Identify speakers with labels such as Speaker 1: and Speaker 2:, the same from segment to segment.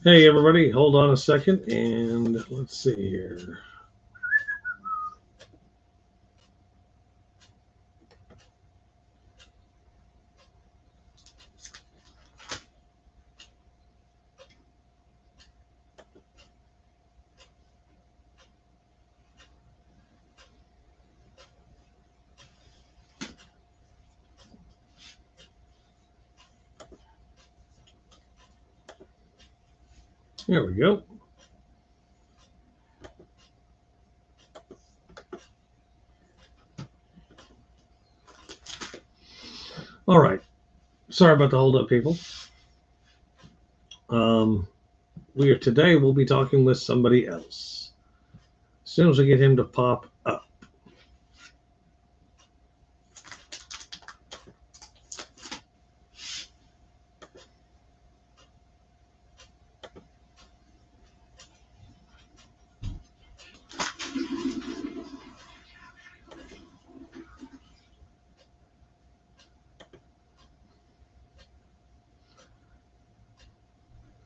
Speaker 1: Hey, everybody, hold on a second and let's see here. There we go. All right. Sorry about the hold up, people. We'll be talking with somebody else. As soon as we get him to pop up.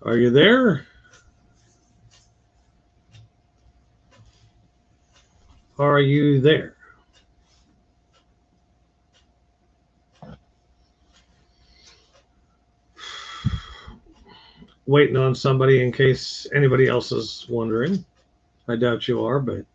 Speaker 1: Are you there? Are you there? Waiting on somebody in case anybody else is wondering. I doubt you are, but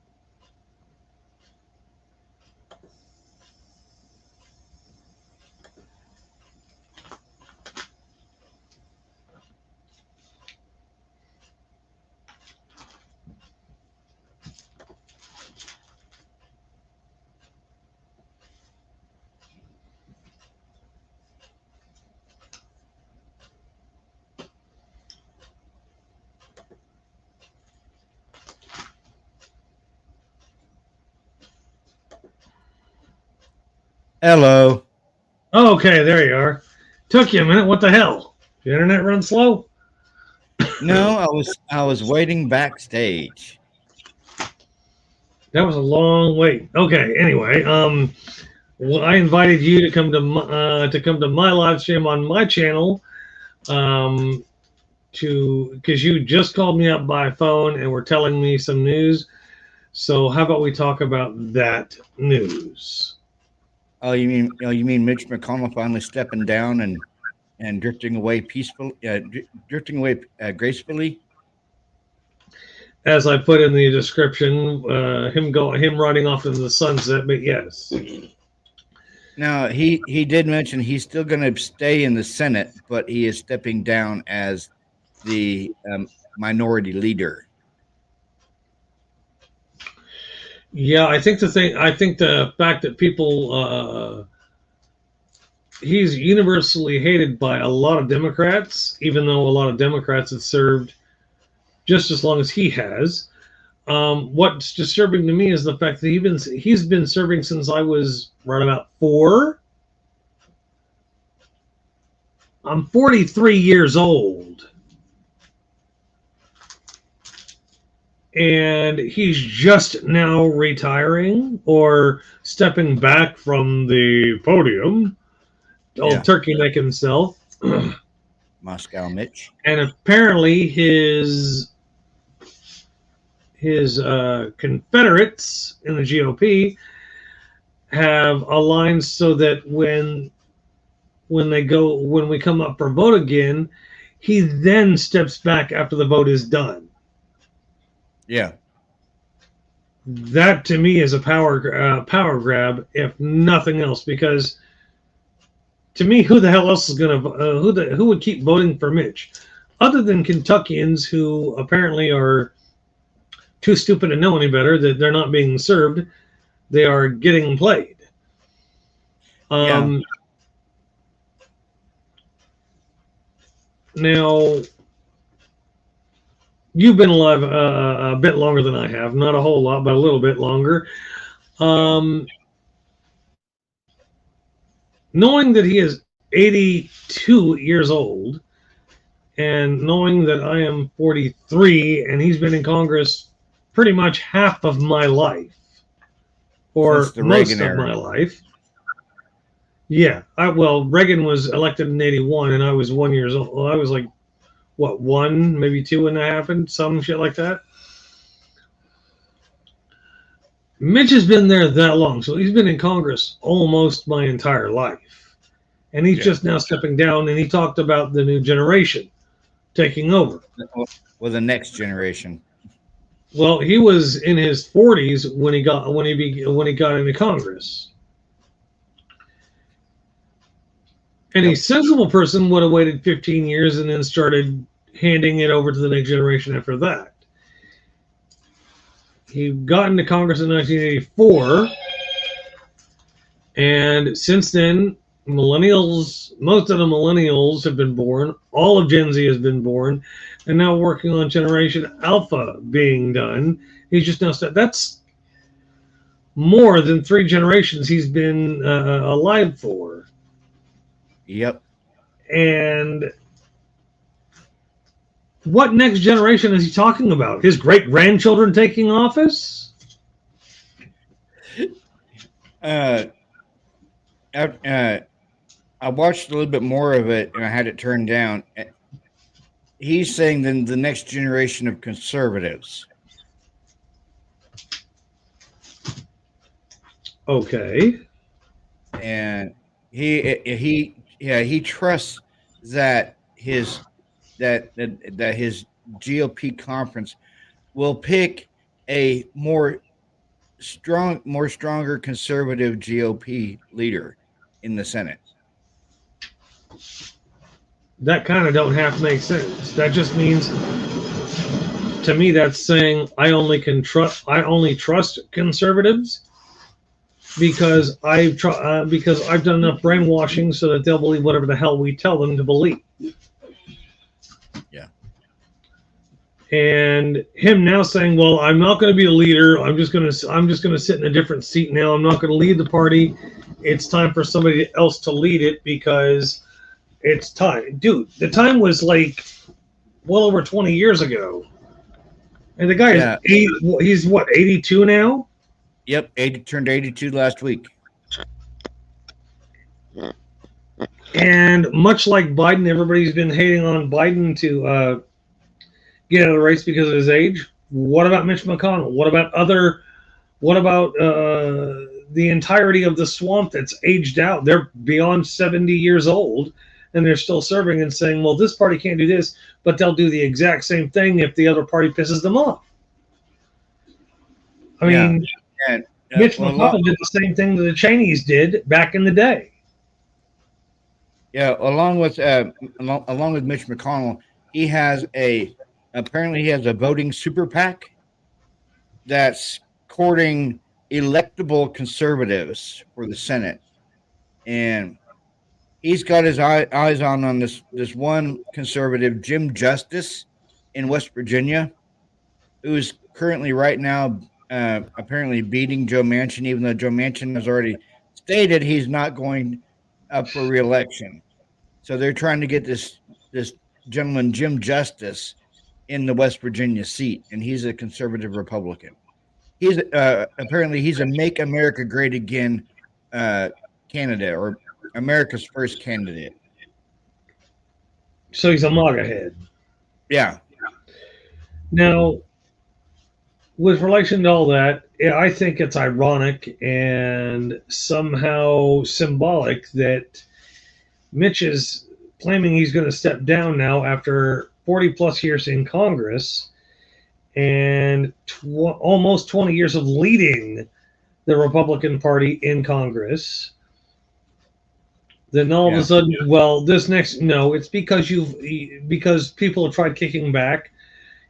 Speaker 2: Hello.
Speaker 1: okay, there you are. Took you a minute. What the hell? The internet run slow?
Speaker 2: No, I was waiting backstage.
Speaker 1: That was a long wait. Okay, anyway, well, I invited you to come to my live stream on my channel, because you just called me up by phone and were telling me some news. So how about we talk about that news?
Speaker 2: Oh, you mean Mitch McConnell finally stepping down and drifting away drifting away gracefully?
Speaker 1: As I put in the description, him riding off into the sunset. But yes,
Speaker 2: Now he did mention he's still going to stay in the Senate, but he is stepping down as the minority leader.
Speaker 1: yeah, I think the fact that people, he's universally hated by a lot of Democrats, even though a lot of Democrats have served just as long as he has. What's disturbing to me is the fact that he's been serving since I was right about 4. I'm 43 years old, and he's just now retiring or stepping back from the podium. Old turkey neck himself.
Speaker 2: Moscow Mitch.
Speaker 1: And apparently his Confederates in the GOP have aligned so that when we come up for vote again, he then steps back after the vote is done.
Speaker 2: Yeah.
Speaker 1: That to me is a power grab, if nothing else, because to me, who the hell else is gonna who would keep voting for Mitch, other than Kentuckians who apparently are too stupid to know any better, that they're not being served, they are getting played.
Speaker 2: Yeah.
Speaker 1: Now, you've been alive a bit longer than I have, not a whole lot, but a little bit longer. Knowing that he is 82 years old, and knowing that I am 43, and he's been in Congress pretty much half of my life, or most of my life. Yeah, Reagan was elected in 81, and I was 1 year old. Well, I was like what, one, maybe two when that happened, some shit like that. Mitch has been there that long, so he's been in Congress almost my entire life. And he's just now stepping down, and he talked about the new generation taking over.
Speaker 2: Well, the next generation.
Speaker 1: Well, he was in his 40s when he got into Congress. Any sensible person would have waited 15 years and then started handing it over to the next generation after that. He got into Congress in 1984, and since then, most of the millennials have been born. All of Gen Z has been born, and now working on Generation Alpha being done. He's just now that's more than 3 generations he's been alive for.
Speaker 2: Yep.
Speaker 1: And what next generation is he talking about? His great-grandchildren taking office?
Speaker 2: I watched a little bit more of it, and I had it turned down. He's saying then the next generation of conservatives.
Speaker 1: Okay.
Speaker 2: And he trusts that his GOP conference will pick a more stronger conservative GOP leader in the Senate.
Speaker 1: That kind of don't have to make sense. That just means, to me, that's saying I only trust conservatives because I've done enough brainwashing so that they'll believe whatever the hell we tell them to believe.
Speaker 2: Yeah.
Speaker 1: And him now saying, "Well, I'm not going to be a leader. I'm just going to sit in a different seat now. I'm not going to lead the party. It's time for somebody else to lead it because it's time." Dude, the time was like well over 20 years ago. And the guy is he's what, 82 now?
Speaker 2: Yep, turned 82 last week.
Speaker 1: And much like Biden, everybody's been hating on Biden to get out of the race because of his age. What about Mitch McConnell? What about the entirety of the swamp that's aged out? They're beyond 70 years old, and they're still serving and saying, well, this party can't do this, but they'll do the exact same thing if the other party pisses them off. I mean, Mitch McConnell did the same thing that the Cheneys did back in the day.
Speaker 2: Yeah, along with Mitch McConnell, he has apparently he has a voting super PAC that's courting electable conservatives for the Senate, and he's got his eyes on this one conservative, Jim Justice, in West Virginia, who's currently right now apparently beating Joe Manchin, even though Joe Manchin has already stated he's not going up for re-election. So they're trying to get this gentleman, Jim Justice, in the West Virginia seat, and he's a conservative Republican. He's apparently he's a Make America Great Again candidate, or America's first candidate.
Speaker 1: So he's a MAGA head.
Speaker 2: Yeah.
Speaker 1: Now, with relation to all that, I think it's ironic and somehow symbolic that Mitch is claiming he's going to step down now after 40 plus years in Congress and almost 20 years of leading the Republican Party in Congress. Then all of a sudden, it's because people have tried kicking back.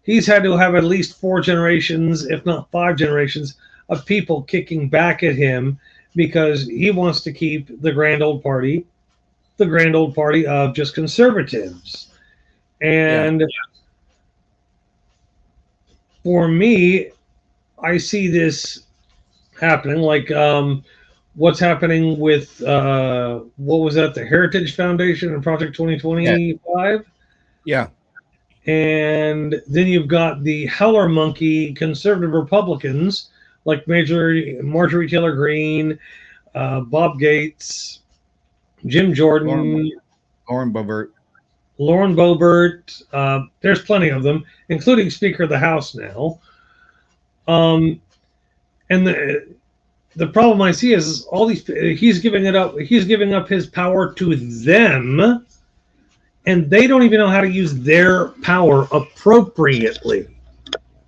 Speaker 1: He's had to have at least 4 generations, if not 5 generations, of people kicking back at him because he wants to keep the grand old party of just conservatives. And for me, I see this happening like what's happening with what was that, the Heritage Foundation and Project 2025?
Speaker 2: Yeah.
Speaker 1: And then you've got the howler monkey conservative Republicans like Marjorie Taylor Greene, Bob Gates, Jim Jordan,
Speaker 2: Lauren Boebert.
Speaker 1: Lauren Boebert. There's plenty of them, including Speaker of the House now. Um, and the problem I see is all these he's giving it up. He's giving up his power to them, and they don't even know how to use their power appropriately.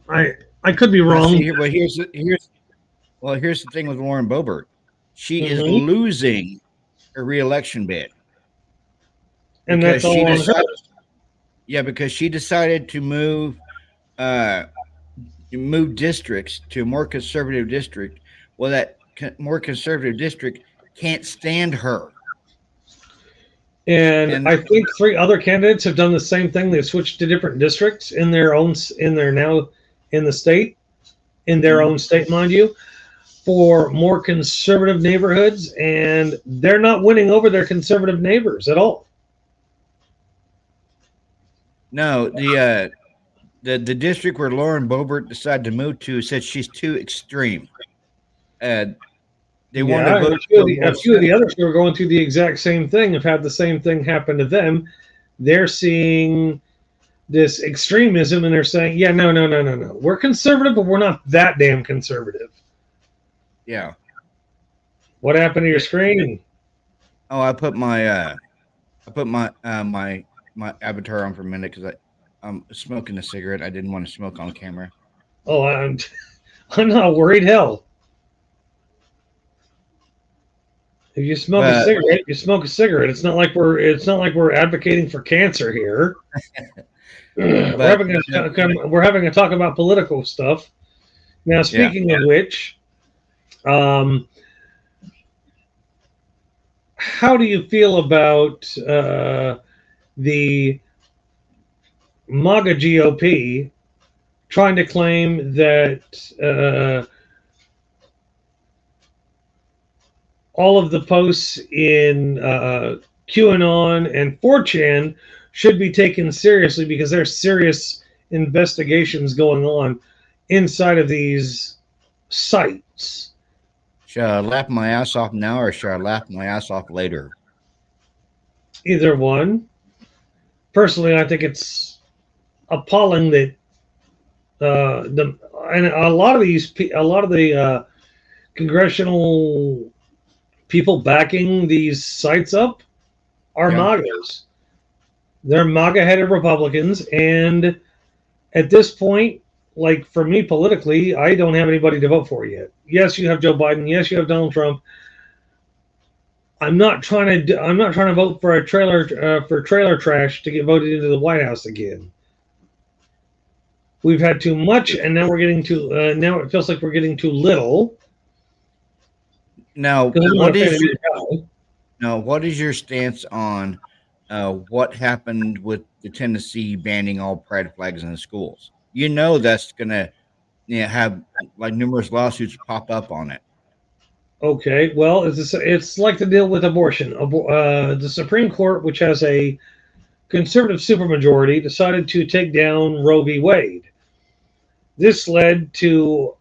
Speaker 1: I could be
Speaker 2: Now,
Speaker 1: wrong.
Speaker 2: see, here's the thing with Lauren Boebert. She is
Speaker 1: Mhm.
Speaker 2: losing her reelection bid
Speaker 1: And
Speaker 2: because
Speaker 1: that's
Speaker 2: she
Speaker 1: all on her.
Speaker 2: decided, yeah, because she decided to uh, move districts to a more conservative district. Well, that more conservative district can't stand her,
Speaker 1: And
Speaker 2: and
Speaker 1: I think three other candidates have done the same thing. They've switched to different districts in their own in their now in the state in their
Speaker 2: Mhm.
Speaker 1: own state, mind you, for more conservative neighborhoods, and they're not winning over their conservative neighbors at all.
Speaker 2: no, the district where Lauren Boebert decided to move to said she's too extreme. Uh, they want to
Speaker 1: Yeah, and
Speaker 2: vote for a more
Speaker 1: a few of the
Speaker 2: center.
Speaker 1: others who are going through the exact same thing have had the same thing happen to them. They're seeing this extremism and they're saying, yeah, no, no, no, no, no. We're conservative, but we're not that damn conservative.
Speaker 2: Yeah.
Speaker 1: What happened to your
Speaker 2: Yeah.
Speaker 1: screen?
Speaker 2: Oh, I put my avatar on for a minute because I'm smoking a cigarette. I didn't want to smoke on camera.
Speaker 1: Oh, I'm not worried. Hell, if you smoke a
Speaker 2: But
Speaker 1: cigarette, you smoke a cigarette. It's not like we're advocating for cancer here.
Speaker 2: but
Speaker 1: We're having a talk about political stuff. Now,
Speaker 2: yeah.
Speaker 1: speaking of which, um, how do you feel about the MAGA GOP trying to claim that all of the posts in QAnon and 4chan should be taken seriously because there's serious investigations going on inside of these sites?
Speaker 2: Should I laugh my ass off now or should I laugh my ass off later?
Speaker 1: Either one. Personally, I think it's appalling that the and a lot of the congressional people backing these sites up are
Speaker 2: Yeah.
Speaker 1: MAGAs. They're MAGA headed Republicans. And at this point, like for me politically, I don't have anybody to vote for yet. Yes, you have Joe Biden. Yes, you have Donald Trump. I'm not trying to vote for a trailer trash to get voted into the White House again. We've had too much, and now we're getting too. Now it feels like we're getting too little.
Speaker 2: Now,
Speaker 1: Because I'm not a fan of either guy.
Speaker 2: what is your stance on what happened with the Tennessee banning all pride flags in the schools? You know that's gonna have like numerous lawsuits pop up on it.
Speaker 1: Okay, well, it's like the deal with abortion. The Supreme Court, which has a conservative supermajority, decided to take down Roe v. Wade. This led to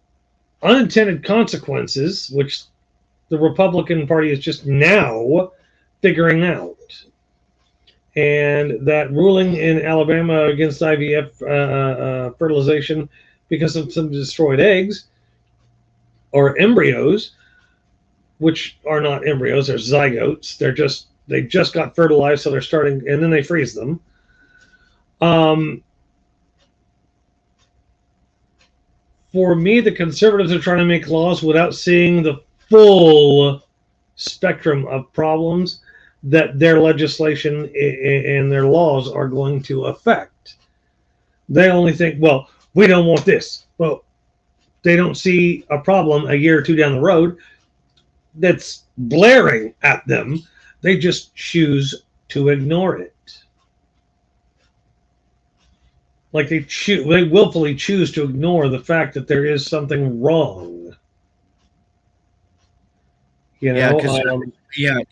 Speaker 1: unintended consequences, which the Republican Party is just now figuring out. And that ruling in Alabama against IVF fertilization because of some destroyed eggs or embryos, which are not embryos, they're zygotes. They just got fertilized, so they're starting, and then they freeze them. Um, for me, the conservatives are trying to make laws without seeing the full spectrum of problems that their legislation and their laws are going to affect. They only think, well, we don't want this. Well, they don't see a problem a year or two down the road that's blaring at them. They just choose to ignore it. Like they willfully choose to ignore the fact that there is something wrong. You
Speaker 2: Yeah,
Speaker 1: know,
Speaker 2: because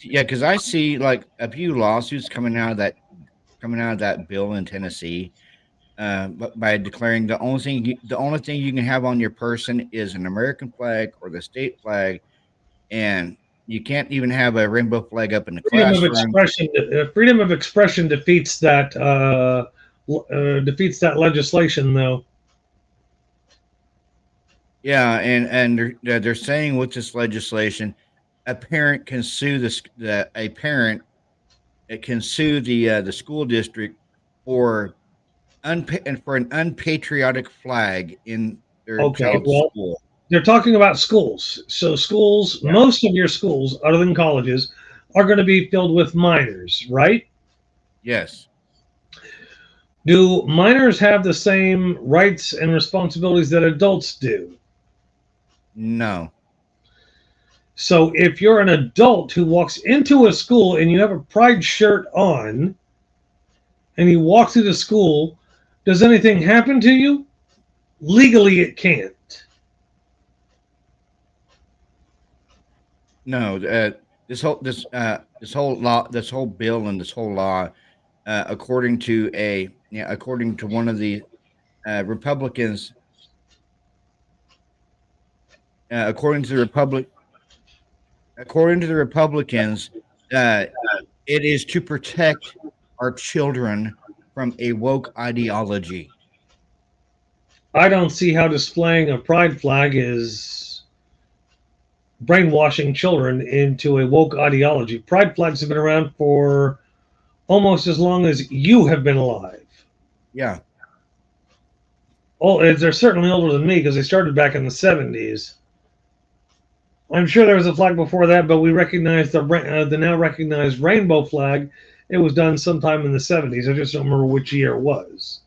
Speaker 2: because I see like a few lawsuits coming out of that bill in Tennessee, but by declaring the only thing you can have on your person is an American flag or the state flag, and You can't even have a rainbow flag up in the
Speaker 1: Freedom of
Speaker 2: classroom.
Speaker 1: expression. Freedom of expression defeats that. Defeats that legislation, though.
Speaker 2: Yeah, and they're saying with this legislation, a parent can sue a parent. It can sue the school district for and for an unpatriotic flag in their
Speaker 1: Okay,
Speaker 2: child's
Speaker 1: well,
Speaker 2: school.
Speaker 1: they're talking about schools. So schools,
Speaker 2: Yeah.
Speaker 1: most of your schools, other than colleges, are going to be filled with minors, right?
Speaker 2: Yes.
Speaker 1: Do minors have the same rights and responsibilities that adults do?
Speaker 2: No.
Speaker 1: So if you're an adult who walks into a school and you have a pride shirt on and you walk through the school, does anything happen to you? Legally, it can't.
Speaker 2: No. This whole law, this whole bill, and this whole law, according to according to one of the Republicans, according to the Republicans, uh, it is to protect our children from a woke ideology.
Speaker 1: I don't see how displaying a pride flag is brainwashing children into a woke ideology. Pride flags have been around for almost as long as you have been alive.
Speaker 2: Yeah.
Speaker 1: Oh, they're certainly older than me because they started back in the 70s. I'm sure there was a flag before that, but we recognize the now recognized rainbow flag. It was done sometime in the 70s. I just don't remember which year it was.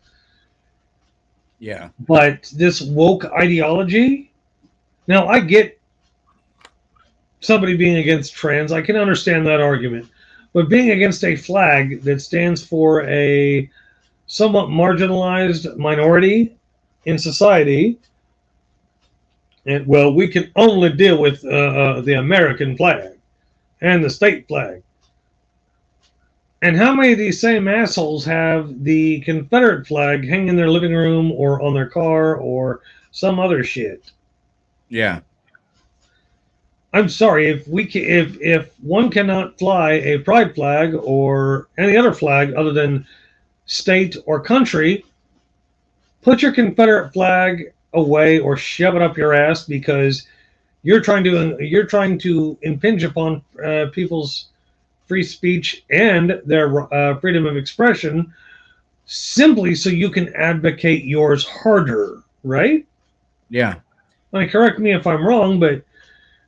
Speaker 2: Yeah.
Speaker 1: But this woke ideology, now I get somebody being against trans. I can understand that argument. But being against a flag that stands for a somewhat marginalized minority in society, and well, we can only deal with the American flag and the state flag. And how many of these same assholes have the Confederate flag hanging in their living room or on their car or some other shit?
Speaker 2: Yeah.
Speaker 1: I'm sorry, if one cannot fly a pride flag or any other flag other than state or country, put your Confederate flag away or shove it up your ass because you're trying to impinge upon people's free speech and their freedom of expression simply so you can advocate yours harder, right?
Speaker 2: Yeah.
Speaker 1: I mean, correct me if I'm wrong, but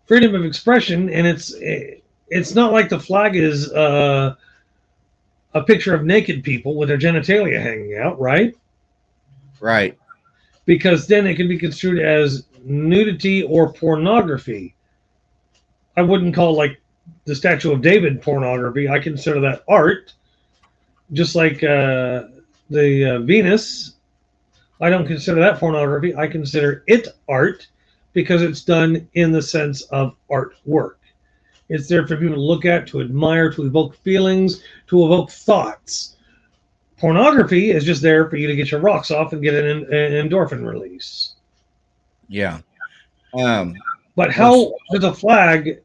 Speaker 1: freedom of expression, and it's not like the flag is a picture of naked people with their genitalia hanging out, right?
Speaker 2: Right.
Speaker 1: Because then it can be construed as nudity or pornography. I wouldn't call like the Statue of David pornography. I consider that art, just like the Venus. I don't consider that pornography. I consider it art because it's done in the sense of artwork. It's there for people to look at, to admire, to evoke feelings, to evoke thoughts. Pornography is just there for you to get your rocks off and get an endorphin release.
Speaker 2: Yeah.
Speaker 1: But how does a flag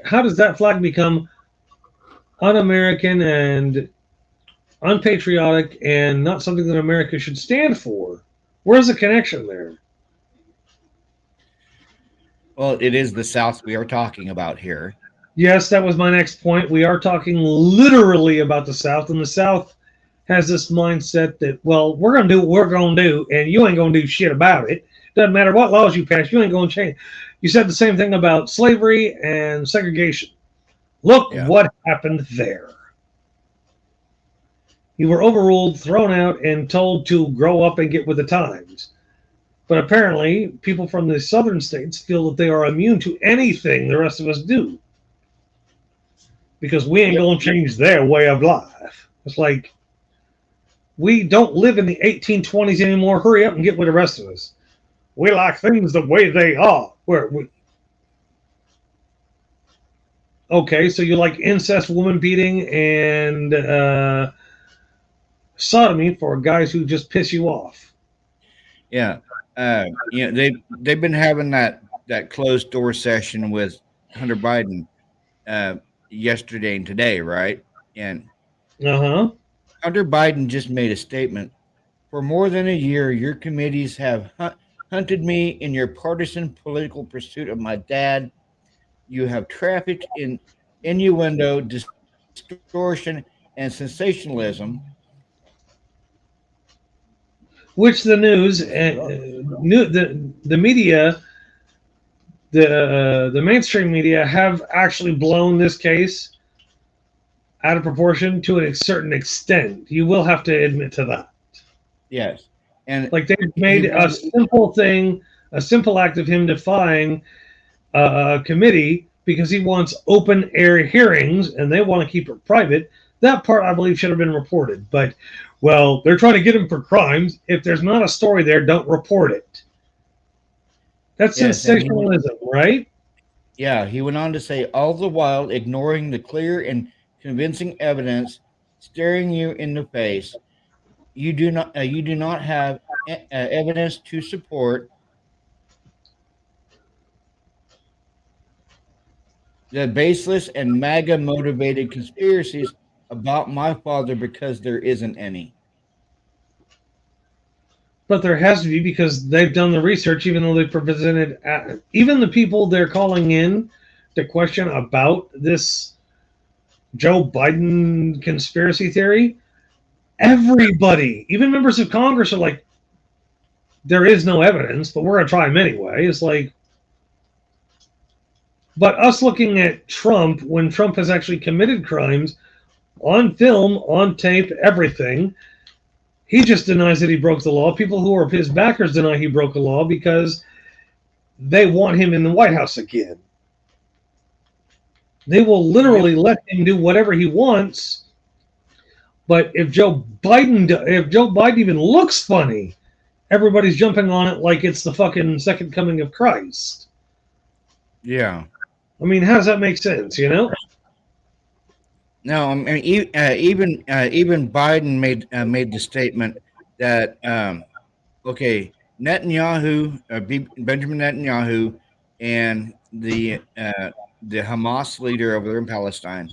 Speaker 1: how does that flag become un-American and unpatriotic and not something that America should stand for? Where's the connection there?
Speaker 2: Well, it is the South we are talking about here.
Speaker 1: Yes, that was my next point. We are talking literally about the South, and the South has this mindset that, well, we're going to do what we're going to do, and you ain't going to do shit about it. Doesn't matter what laws you pass, you ain't going to change. You said the same thing about slavery and segregation. Look what happened there. You were overruled, thrown out, and told to grow up and get with the times. But apparently, people from the southern states feel that they are immune to anything the rest of us do. Because we ain't going to change their way of life. It's like, we don't live in the 1820s anymore. Hurry up and get with the rest of us. We like things the way they are. Okay, so you like incest, woman beating, and sodomy for guys who just piss you off.
Speaker 2: Yeah. They've been having that closed door session with Hunter Biden yesterday and today, right? And
Speaker 1: Uh-huh.
Speaker 2: Hunter Biden just made a statement. For more than a year, your committees have hunted me in your partisan political pursuit of my dad. You have trafficked in innuendo, distortion, and sensationalism.
Speaker 1: Which the news, the media, the mainstream media have actually blown this case out of proportion to a certain extent. You will have to admit to that.
Speaker 2: Yes. And
Speaker 1: Like they've
Speaker 2: he
Speaker 1: made a
Speaker 2: wanted,
Speaker 1: simple thing, a simple act of him defying a committee because he wants open air hearings and they want to keep it private. That part I believe should have been reported. But well, they're trying to get him for crimes. If there's not a story there, don't report it. That's
Speaker 2: yes, and
Speaker 1: sensationalism, right?
Speaker 2: he went on to say, all the while ignoring the clear and convincing evidence staring you in the face, you do not have evidence to support the baseless and MAGA motivated conspiracies about my father because there isn't any.
Speaker 1: But there has to be because they've done the research, even though they presented, even the people they're calling in to question about this Joe Biden conspiracy theory. Everybody, even members of Congress, are like, there is no evidence, but we're going to try them anyway. It's like, but us looking at Trump when Trump has actually committed crimes on film, on tape, everything, he just denies that he broke the law. People who are his backers deny he broke the law because they want him in the White House again. They will literally let him do whatever he wants. But if Joe Biden even looks funny, everybody's jumping on it like it's the fucking second coming of Christ.
Speaker 2: Yeah.
Speaker 1: I mean, how does that make sense? You know?
Speaker 2: No, I mean, even Biden made the statement that okay, Netanyahu, Benjamin Netanyahu, and the Hamas leader over there in Palestine,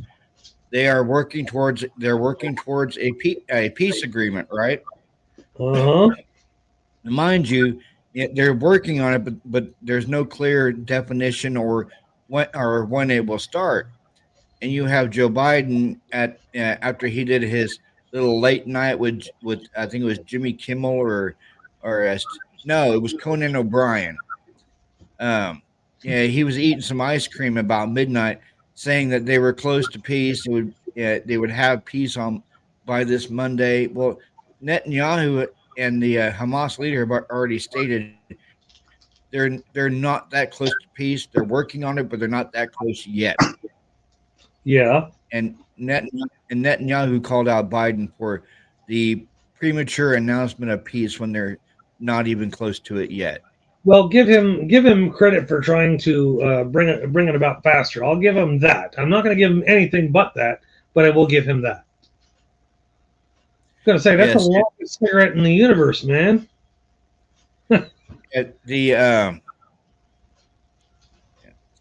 Speaker 2: they're working towards a peace agreement, right?
Speaker 1: Uh-huh.
Speaker 2: Mind you, they're working on it, but there's no clear definition or when it will start. And you have Joe Biden at after he did his little late night with I think it was Jimmy Kimmel or no, it was Conan O'Brien. Yeah, he was eating some ice cream about midnight, saying that they were close to peace. They would have peace on by this Monday. Well, Netanyahu and the Hamas leader have already stated they're not that close to peace. They're working on it, but they're not that close yet.
Speaker 1: Yeah.
Speaker 2: And Netanyahu called out Biden for the premature announcement of peace when they're not even close to it yet.
Speaker 1: Well, give him credit for trying to bring it about faster. I'll give him that. I'm not going to give him anything but that, but I will give him that. I'm going to say that's the longest cigarette in the universe, man.
Speaker 2: Still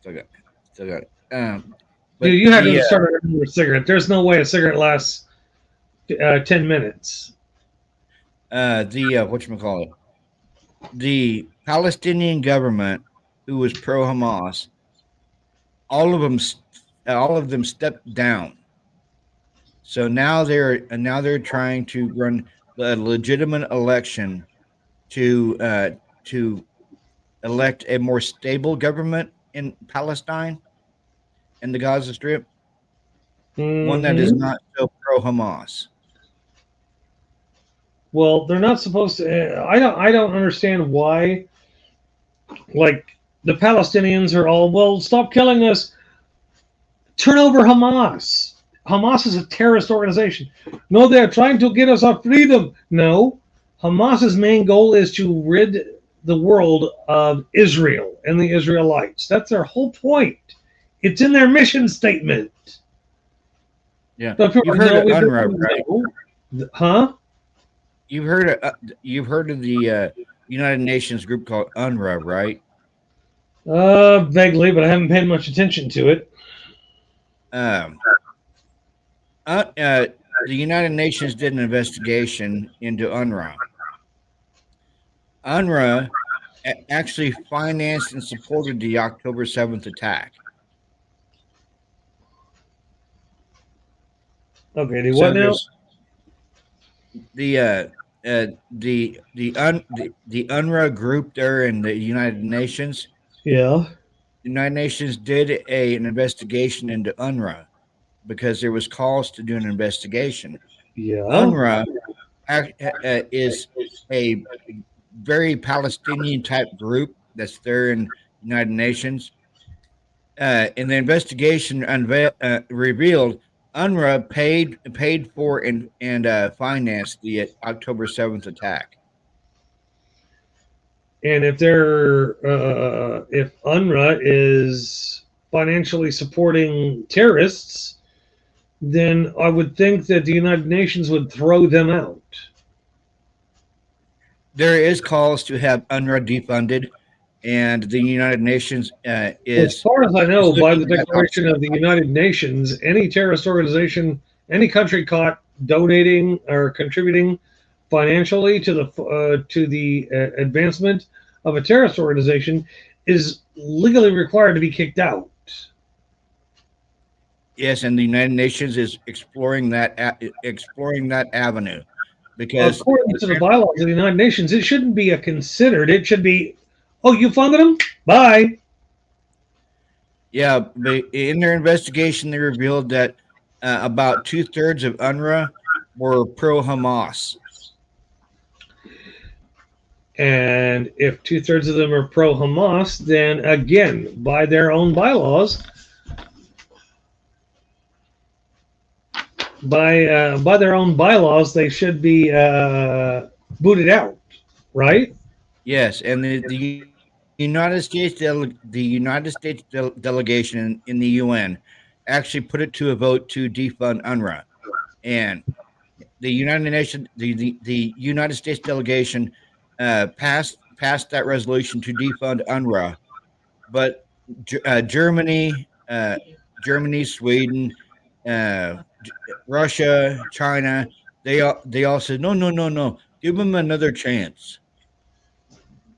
Speaker 2: got it.
Speaker 1: Dude, you haven't started a cigarette. There's no way a cigarette lasts 10 minutes.
Speaker 2: Whatchamacallit? The Palestinian government, who was pro Hamas, all of them stepped down. So now they're trying to run a legitimate election to elect a more stable government in Palestine and the Gaza Strip, one that is not so pro Hamas.
Speaker 1: Well, they're not supposed to. I don't understand why. Like the Palestinians are all, well, stop killing us. Turn over Hamas. Hamas is a terrorist organization. No, they're trying to get us our freedom. No, Hamas's main goal is to rid the world of Israel and the Israelites. That's their whole point. It's in their mission statement.
Speaker 2: Yeah, you've heard of UNRWA, right?
Speaker 1: Huh?
Speaker 2: You've heard of the United Nations group called UNRWA, right?
Speaker 1: Vaguely, but I haven't paid much attention to it.
Speaker 2: Um, the United Nations did an investigation into UNRWA. UNRWA actually financed and supported the October 7th attack.
Speaker 1: Okay, do what
Speaker 2: So
Speaker 1: now?
Speaker 2: there's the the UNRWA group there in the United Nations.
Speaker 1: Yeah,
Speaker 2: The United Nations did an investigation into UNRWA because there was calls to do an investigation.
Speaker 1: yeah.
Speaker 2: UNRWA is a very Palestinian type group that's there in the United Nations. And the investigation revealed UNRWA paid for and financed the October 7th attack.
Speaker 1: And if UNRWA is financially supporting terrorists, then I would think that the United Nations would throw them out.
Speaker 2: There is calls to have UNRWA defunded, and the United Nations
Speaker 1: As far as I
Speaker 2: is
Speaker 1: know, by the
Speaker 2: looking at
Speaker 1: declaration of the United Nations, any terrorist organization, any country caught donating or contributing financially to the advancement of a terrorist organization is legally required to be kicked out.
Speaker 2: yes, and the United Nations is exploring that avenue because
Speaker 1: According to the bylaws of the United Nations, it shouldn't be a considered. It should be, oh, you funded them? Bye.
Speaker 2: yeah, but in their investigation, they revealed that about 2/3 of UNRWA were pro Hamas.
Speaker 1: And if 2/3 of them are pro Hamas, then again, by their own bylaws, they should be booted out, right?
Speaker 2: Yes, and the United States delegation in the UN actually put it to a vote to defund UNRWA, and the the United States delegation passed that resolution to defund UNRWA, but Germany, Sweden, uh, Russia, China, they all said no, no, no, no, give them another chance.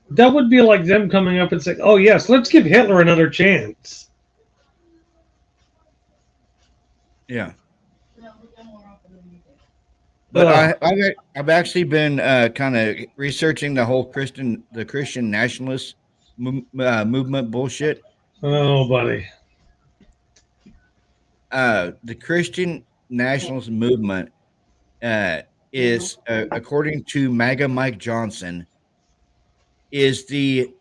Speaker 1: That would be like them coming up and saying, "Oh yes, let's give Hitler another chance."
Speaker 2: Yeah, but
Speaker 1: Ugh.
Speaker 2: I've actually been kind of researching the Christian nationalist movement bullshit.
Speaker 1: Oh, buddy.
Speaker 2: The Christian nationalist movement is according to MAGA Mike Johnson is the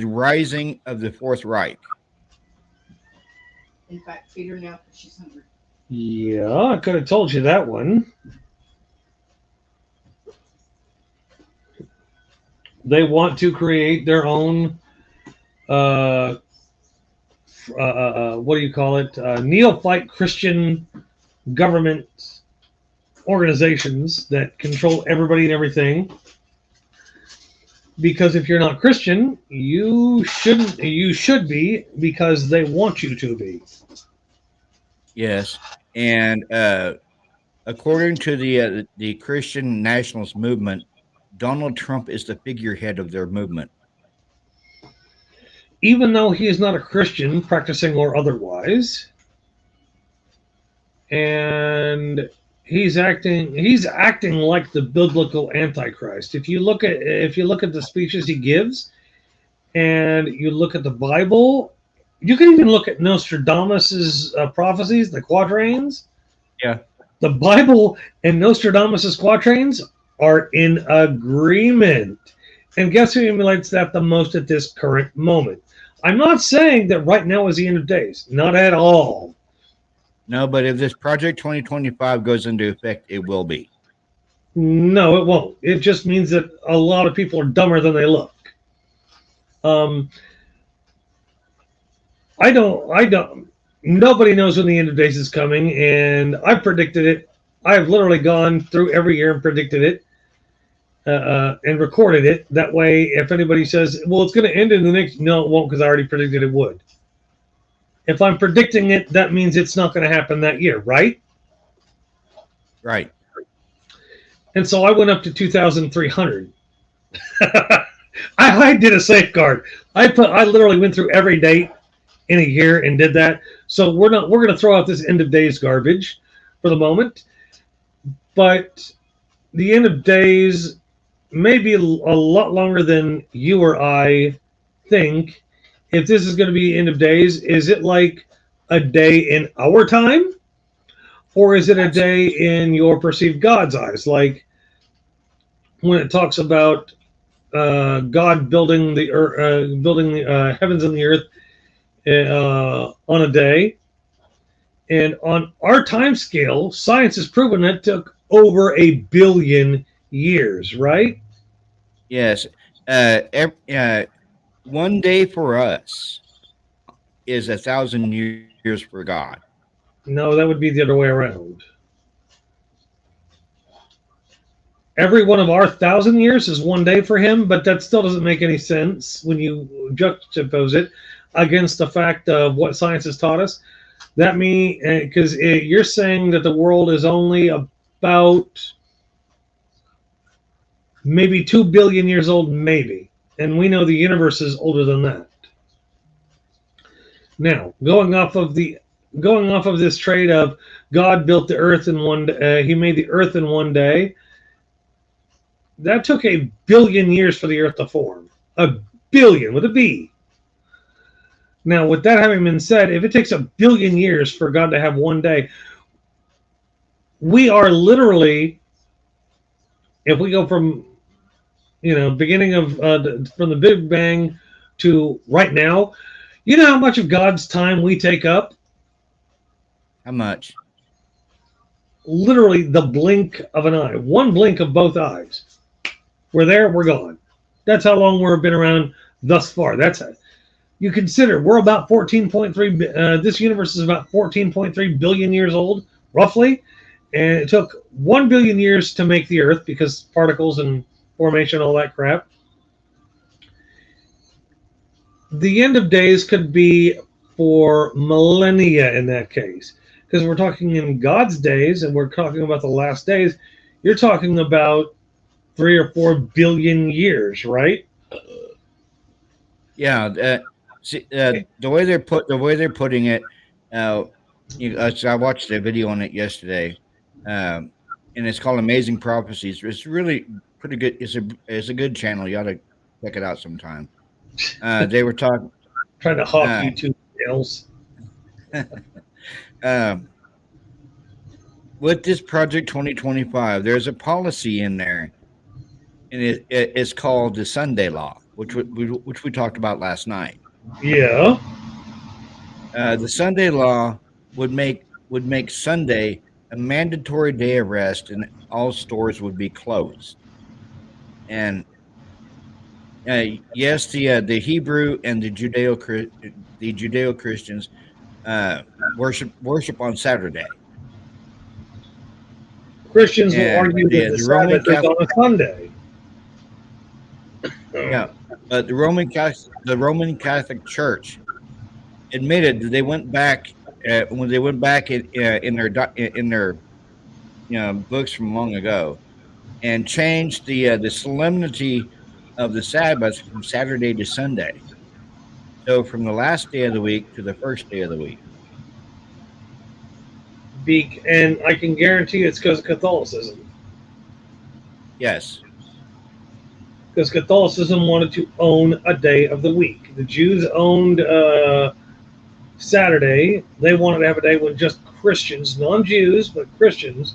Speaker 2: rising of the Fourth Reich.
Speaker 3: In fact, feed her now because she's hungry.
Speaker 1: Yeah, I could have told you that one. They want to create their own, what do you call it? Neophyte Christian government organizations that control everybody and everything. Because if you're not Christian, you shouldn't. You should be because they want you to be.
Speaker 2: Yes, and according to the Christian nationalist movement, Donald Trump is the figurehead of their movement.
Speaker 1: Even though he is not a Christian, practicing or otherwise, and he's acting like the biblical Antichrist. If you look at the speeches he gives, and you look at the Bible, you can even look at Nostradamus's prophecies, the quatrains.
Speaker 2: Yeah.
Speaker 1: The Bible and Nostradamus's quatrains are in agreement. And guess who emulates that the most at this current moment? I'm not saying that right now is the end of days. Not at all.
Speaker 2: No, but if this Project 2025 goes into effect, it will be.
Speaker 1: No, it won't. It just means that a lot of people are dumber than they look. I don't. Nobody knows when the end of days is coming, and I've predicted it. I've literally gone through every year and predicted it. and recorded it. That way, if anybody says, "Well, it's going to end in the next," no, it won't, because I already predicted it would. If I'm predicting it, that means it's not going to happen that year, right?
Speaker 2: Right.
Speaker 1: And so I went up to 2,300. I did a safeguard. I literally went through every date in a year and did that. So we're going to throw out this end of days garbage for the moment. But the end of days may be a lot longer than you or I think. If this is going to be end of days, is it like a day in our time? Or is it a day in your perceived God's eyes? Like when it talks about God building the earth, building the heavens and the earth on a day, and on our time scale, science has proven that took over 1 billion years, right?
Speaker 2: Yes. One day for us is 1,000 years for God.
Speaker 1: No, that would be the other way around. Every one of our 1,000 years is one day for him, but that still doesn't make any sense when you juxtapose it against the fact of what science has taught us. That means, because you're saying that the world is only about maybe 2 billion years old, maybe. And we know the universe is older than that. Now, going off of this trade of God built the earth in one day, he made the earth in one day. That took 1 billion years for the earth to form. 1 billion with a B. Now, with that having been said, if it takes 1 billion years for God to have one day, we are literally, if we go from, beginning of, from the Big Bang to right now, you know how much of God's time we take up?
Speaker 2: How much?
Speaker 1: Literally the blink of an eye. One blink of both eyes. We're there, we're gone. That's how long we've been around thus far. That's it. You consider we're about 14.3, this universe is about 14.3 billion years old, roughly. And it took 1 billion years to make the Earth because particles and formation, all that crap. The end of days could be for millennia in that case. Because we're talking in God's days and we're talking about the last days. You're talking about 3 or 4 billion years, right?
Speaker 2: Yeah. The way they're putting it, so I watched a video on it yesterday, and it's called Amazing Prophecies. It's really pretty good. It's a good channel. You ought to check it out sometime. They were talking
Speaker 1: Trying to hawk YouTube channels.
Speaker 2: With this Project 2025, there's a policy in there, and it's called the Sunday Law, which we talked about last night.
Speaker 1: Yeah.
Speaker 2: The Sunday Law would make Sunday a mandatory day of rest, and all stores would be closed. And yes, the Hebrew and the Judeo Christians worship on Saturday.
Speaker 1: Christians will argue that the Sabbath is on a Sunday.
Speaker 2: Yeah, but the Roman Catholic Church admitted that they went back when they went back in their books from long ago and changed the solemnity of the Sabbath from Saturday to Sunday. So from the last day of the week to the first day of the week.
Speaker 1: And I can guarantee it's because of Catholicism.
Speaker 2: Yes.
Speaker 1: Because Catholicism wanted to own a day of the week. The Jews owned Saturday. They wanted to have a day when just Christians, non-Jews, but Christians,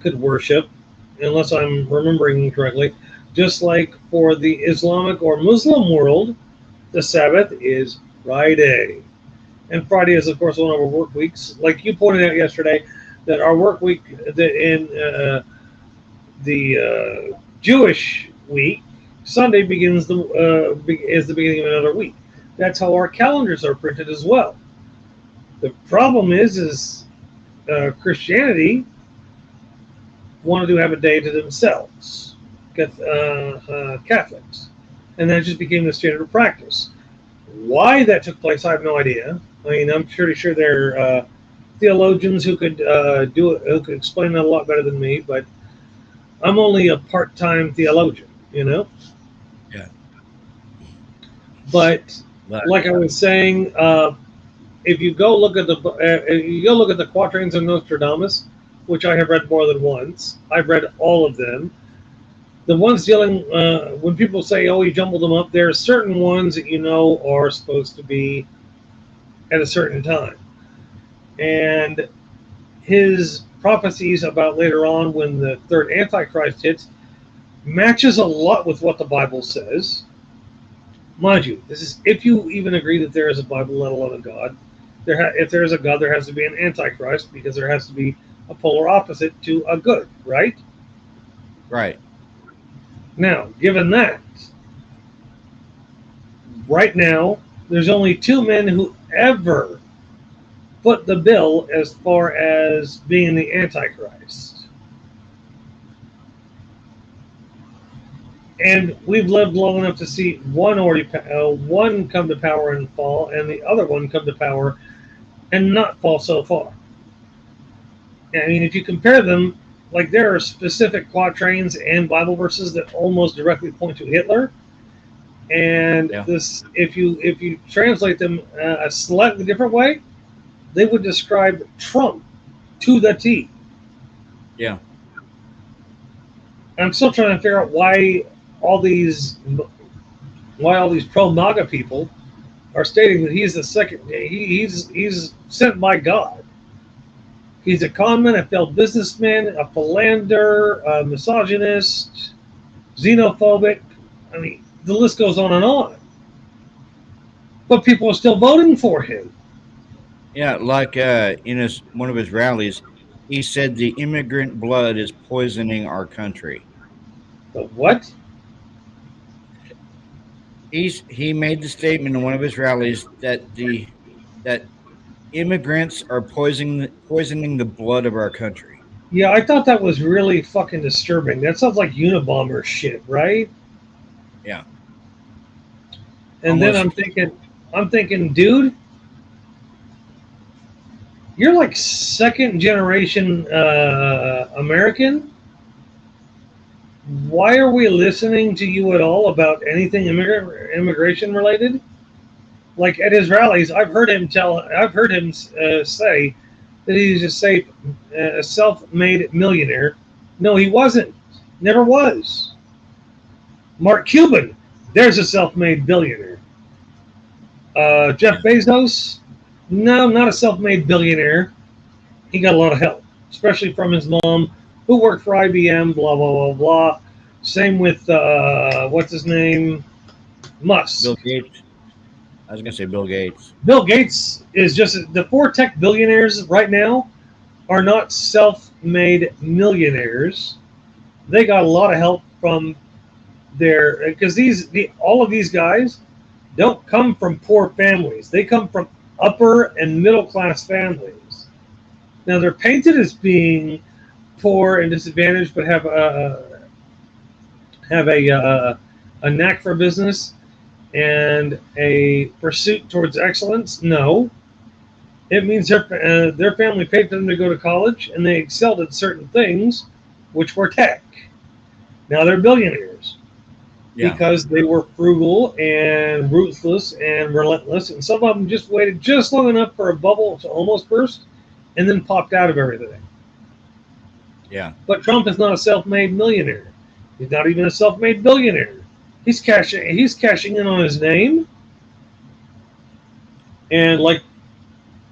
Speaker 1: could worship, unless I'm remembering correctly. Just like for the Islamic or Muslim world, the Sabbath is Friday. And Friday is, of course, one of our work weeks. Like you pointed out yesterday, that our work week in the Jewish week, Sunday is the beginning of another week. That's how our calendars are printed as well. The problem is Christianity wanted to have a day to themselves. Catholics, and that just became the standard of practice. Why that took place, I have no idea. I mean, I'm pretty sure there are theologians who could do it, who could explain that a lot better than me. But I'm only a part-time theologian, you know.
Speaker 2: Yeah.
Speaker 1: But like I was saying, if you go look at the quatrains of Nostradamus, which I have read more than once, I've read all of them. The ones dealing when people say, "Oh, he jumbled them up," there are certain ones that you know are supposed to be at a certain time, and his prophecies about later on when the third Antichrist hits matches a lot with what the Bible says. Mind you, this is if you even agree that there is a Bible, let alone a God. If there is a God, there has to be an Antichrist because there has to be a polar opposite to a good, right?
Speaker 2: Right.
Speaker 1: Now, given that, right now, there's only two men who ever put the bill as far as being the Antichrist. And we've lived long enough to see one come to power and fall, and the other one come to power and not fall so far. I mean, if you compare them, like there are specific quatrains and Bible verses that almost directly point to Hitler, and this, if you translate them a slightly different way, they would describe Trump to the T.
Speaker 2: Yeah.
Speaker 1: I'm still trying to figure out why all these pro MAGA people are stating that he's the second. He's sent by God. He's a conman, a failed businessman, a philanderer, a misogynist, xenophobic. I mean, the list goes on and on. But people are still voting for him.
Speaker 2: Yeah, like in one of his rallies, he said the immigrant blood is poisoning our country.
Speaker 1: But what?
Speaker 2: He made the statement in one of his rallies that immigrants are poisoning the blood of our country.
Speaker 1: Yeah, I thought that was really fucking disturbing. That sounds like Unabomber shit, right?
Speaker 2: Yeah.
Speaker 1: And then I'm thinking, dude, you're like second generation American. Why are we listening to you at all about anything immigration related? Like at his rallies, I've heard him say that he's a self-made millionaire. No, he wasn't. Never was. Mark Cuban, there's a self-made billionaire. Jeff Bezos, no, not a self-made billionaire. He got a lot of help, especially from his mom, who worked for IBM, blah, blah, blah, blah. Same with, what's his name? Musk.
Speaker 2: Bill Gates. I was going to say Bill Gates.
Speaker 1: Bill Gates is just, the four tech billionaires right now are not self-made millionaires. They got a lot of help from because all of these guys don't come from poor families. They come from upper and middle class families. Now they're painted as being poor and disadvantaged, but have a knack for business and a pursuit towards excellence. No, it means their family paid for them to go to college, and they excelled at certain things, which were tech. Now they're billionaires because they were frugal and ruthless and relentless, and some of them just waited just long enough for a bubble to almost burst, and then popped out of everything.
Speaker 2: Yeah.
Speaker 1: But Trump is not a self-made millionaire. He's not even a self-made billionaire. He's cashing in on his name. And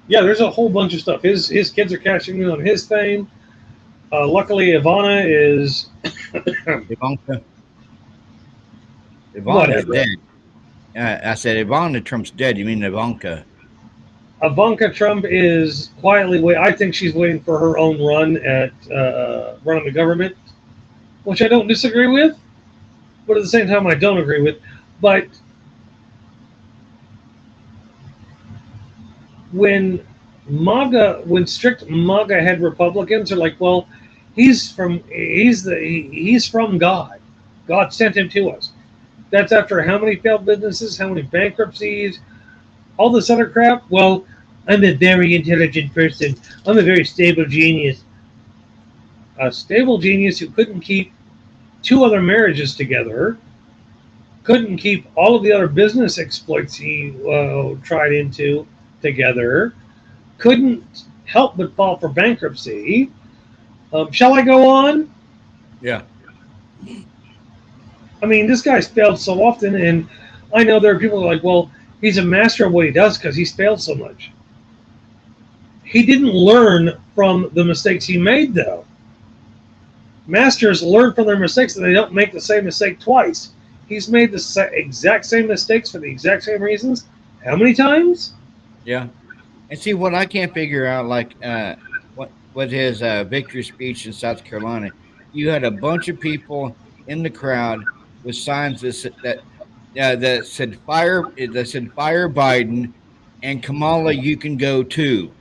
Speaker 1: there's a whole bunch of stuff. His kids are cashing in on his fame. Luckily, Ivana is
Speaker 2: Ivana's dead. I said Ivana Trump's dead. You mean Ivanka?
Speaker 1: Ivanka Trump is quietly waiting. I think she's waiting for her own run at running the government, which I don't disagree with, but at the same time I don't agree with. But when strict MAGA head Republicans are like, well, he's from God. God sent him to us. That's after how many failed businesses, how many bankruptcies, all this other crap. Well, I'm a very intelligent person. I'm a very stable genius. A stable genius who couldn't keep two other marriages together, couldn't keep all of the other business exploits he tried into together, couldn't help but fall for bankruptcy. Shall I go on?
Speaker 2: Yeah.
Speaker 1: I mean, this guy's failed so often, and I know there are people who are like, well, he's a master of what he does because he's failed so much. He didn't learn from the mistakes he made, though. Masters learn from their mistakes and they don't make the same mistake twice. He's made the exact same mistakes for the exact same reasons. How many times?
Speaker 2: Yeah. And see, what I can't figure out, like, what his victory speech in South Carolina, you had a bunch of people in the crowd with signs that said fire Biden and Kamala, you can go too.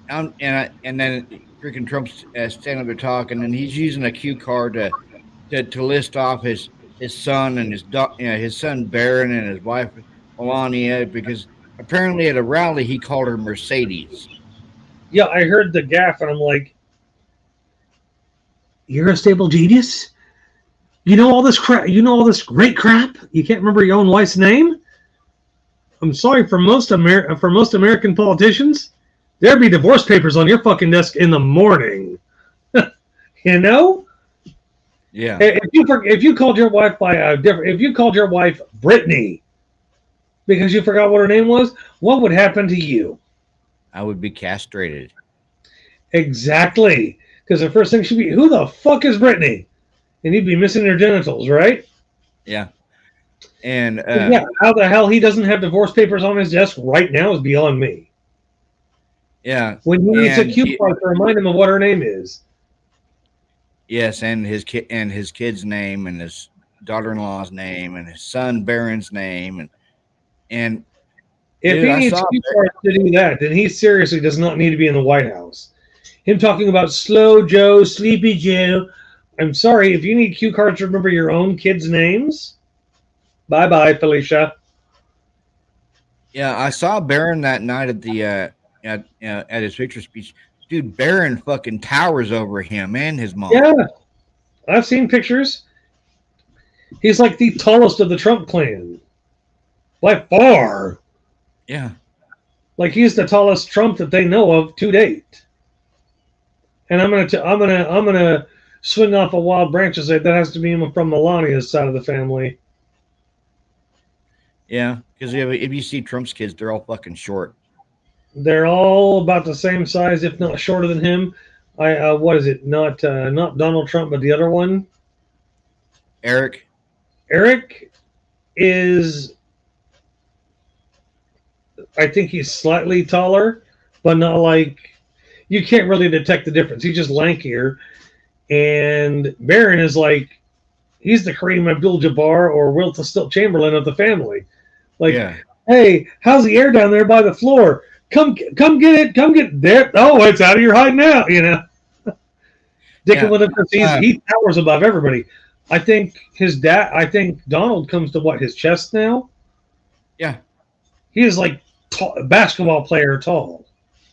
Speaker 2: And then freaking Trump's standing there talking, and he's using a cue card to list off his son and his son Barron and his wife Melania, because apparently at a rally he called her Mercedes.
Speaker 1: Yeah, I heard the gaffe, and I'm like, you're a stable genius? You know all this crap? You know all this great crap? You can't remember your own wife's name? I'm sorry, for most American politicians, there'd be divorce papers on your fucking desk in the morning. You know?
Speaker 2: Yeah.
Speaker 1: If you called your wife if you called your wife Brittany because you forgot what her name was, what would happen to you?
Speaker 2: I would be castrated.
Speaker 1: Exactly. Because the first thing should be, who the fuck is Brittany? And he'd be missing her genitals, right?
Speaker 2: Yeah. And
Speaker 1: yeah, how the hell he doesn't have divorce papers on his desk right now is beyond me.
Speaker 2: Yeah.
Speaker 1: When he needs a cue card to remind him of what her name is.
Speaker 2: Yes, and his kid's name, and his daughter-in-law's name, and his son Barron's name, and
Speaker 1: if he needs cue cards to do that, then he seriously does not need to be in the White House. Him talking about slow Joe, sleepy Joe. I'm sorry, if you need cue cards to remember your own kids' names, bye-bye, Felicia.
Speaker 2: Yeah, I saw Barron that night at the at his victory speech. Dude, Barron fucking towers over him and his mom.
Speaker 1: Yeah, I've seen pictures. He's like the tallest of the Trump clan, by far.
Speaker 2: Yeah,
Speaker 1: like he's the tallest Trump that they know of to date. And I'm gonna swing off a wild branch and say that has to be from Melania's side of the family.
Speaker 2: Yeah, because if you see Trump's kids, they're all fucking short.
Speaker 1: They're all about the same size, if not shorter than him. What is it? Not Donald Trump, but the other one.
Speaker 2: Eric
Speaker 1: is, I think he's slightly taller, but not like, you can't really detect the difference. He's just lankier. And Barron is like, he's the Kareem Abdul-Jabbar or Wilt Chamberlain of the family. Like, yeah. Hey, how's the air down there by the floor? Come get it. Come get there. Oh, it's out of your height now, you know. He towers above everybody. I think Donald comes to his chest now.
Speaker 2: Yeah.
Speaker 1: He is like basketball player tall.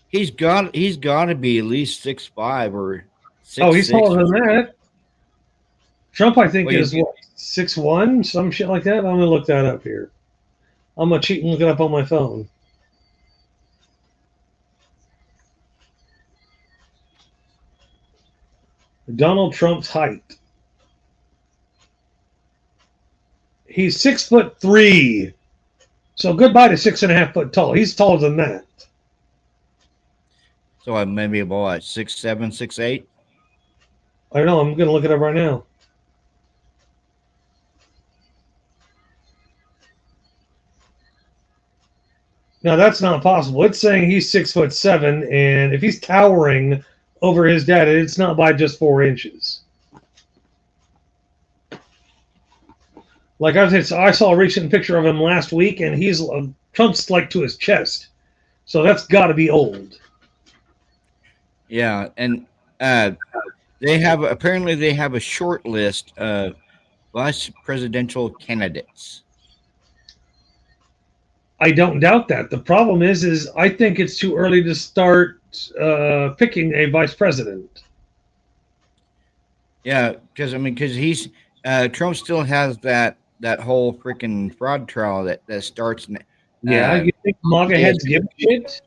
Speaker 2: He's got to be at least 6'5" or 6'6".
Speaker 1: Oh, he's taller than that. Trump, I think, is 6'1", some shit like that. I'm gonna look that up here. I'm gonna cheat and look it up on my phone. Donald Trump's height. He's 6'3". So goodbye to 6.5 foot tall. He's taller than that.
Speaker 2: So I maybe about 6'7", 6'8".
Speaker 1: I don't know. I'm gonna look it up right now. No, that's not possible. It's saying he's 6'7", and if he's towering over his dad, it's not by just 4 inches. Like I saw a recent picture of him last week, and he's Trump's like to his chest, so that's got to be old.
Speaker 2: Yeah, and they have a short list of vice presidential candidates.
Speaker 1: I don't doubt that. The problem is I think it's too early to start picking a vice president.
Speaker 2: Yeah, because he's Trump still has that whole freaking fraud trial that starts.
Speaker 1: Yeah, you think MAGA heads give a shit?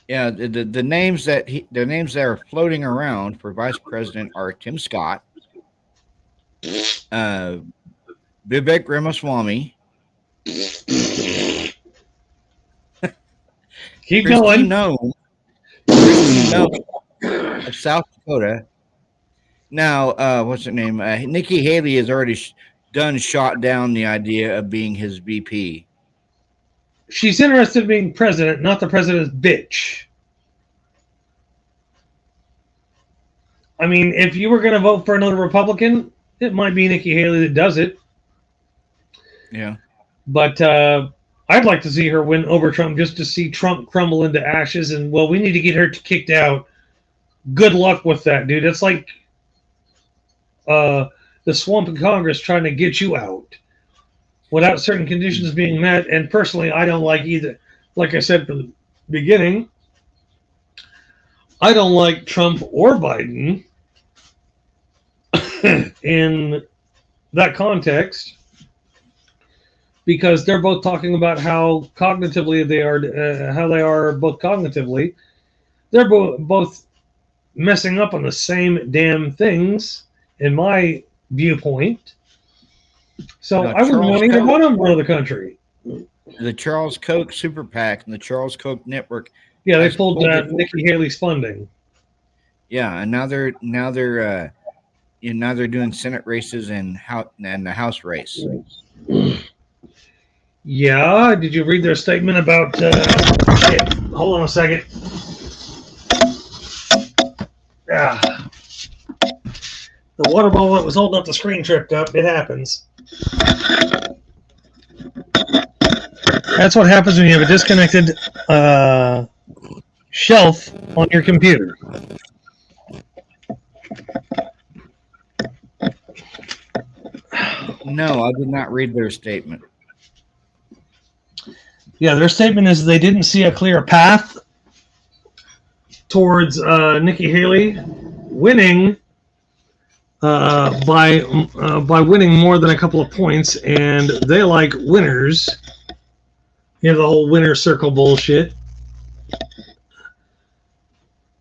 Speaker 2: Yeah, the names that are floating around for vice president are Tim Scott, Vivek Ramaswamy,
Speaker 1: Keep going.
Speaker 2: Kristi Noem of South Dakota. Now, what's her name? Nikki Haley has already shot down the idea of being his VP.
Speaker 1: She's interested in being president, not the president's bitch. I mean, if you were going to vote for another Republican, it might be Nikki Haley that does it.
Speaker 2: Yeah.
Speaker 1: But I'd like to see her win over Trump just to see Trump crumble into ashes. And, well, we need to get her kicked out. Good luck with that, dude. It's like the swamp in Congress trying to get you out without certain conditions being met. And personally, I don't like either. Like I said from the beginning, I don't like Trump or Biden in that context because they're both talking about how cognitively they are, how they are both cognitively. They're both messing up on the same damn things, in my viewpoint. So
Speaker 2: No,
Speaker 1: I wouldn't want either one of them to run the country.
Speaker 2: The Charles Koch Super PAC and the Charles Koch Network.
Speaker 1: Yeah, they pulled Nikki Haley's funding.
Speaker 2: Yeah, and now they're doing Senate races and the House race.
Speaker 1: Yeah, did you read their statement about? Shit. Hold on a second. Yeah, the water bottle that was holding up the screen tripped up. It happens. That's what happens when you have a disconnected shelf on your computer.
Speaker 2: No, I did not read their statement.
Speaker 1: Yeah, their statement is they didn't see a clear path towards Nikki Haley winning by winning more than a couple of points, and they like winners. You know, the whole winner circle bullshit.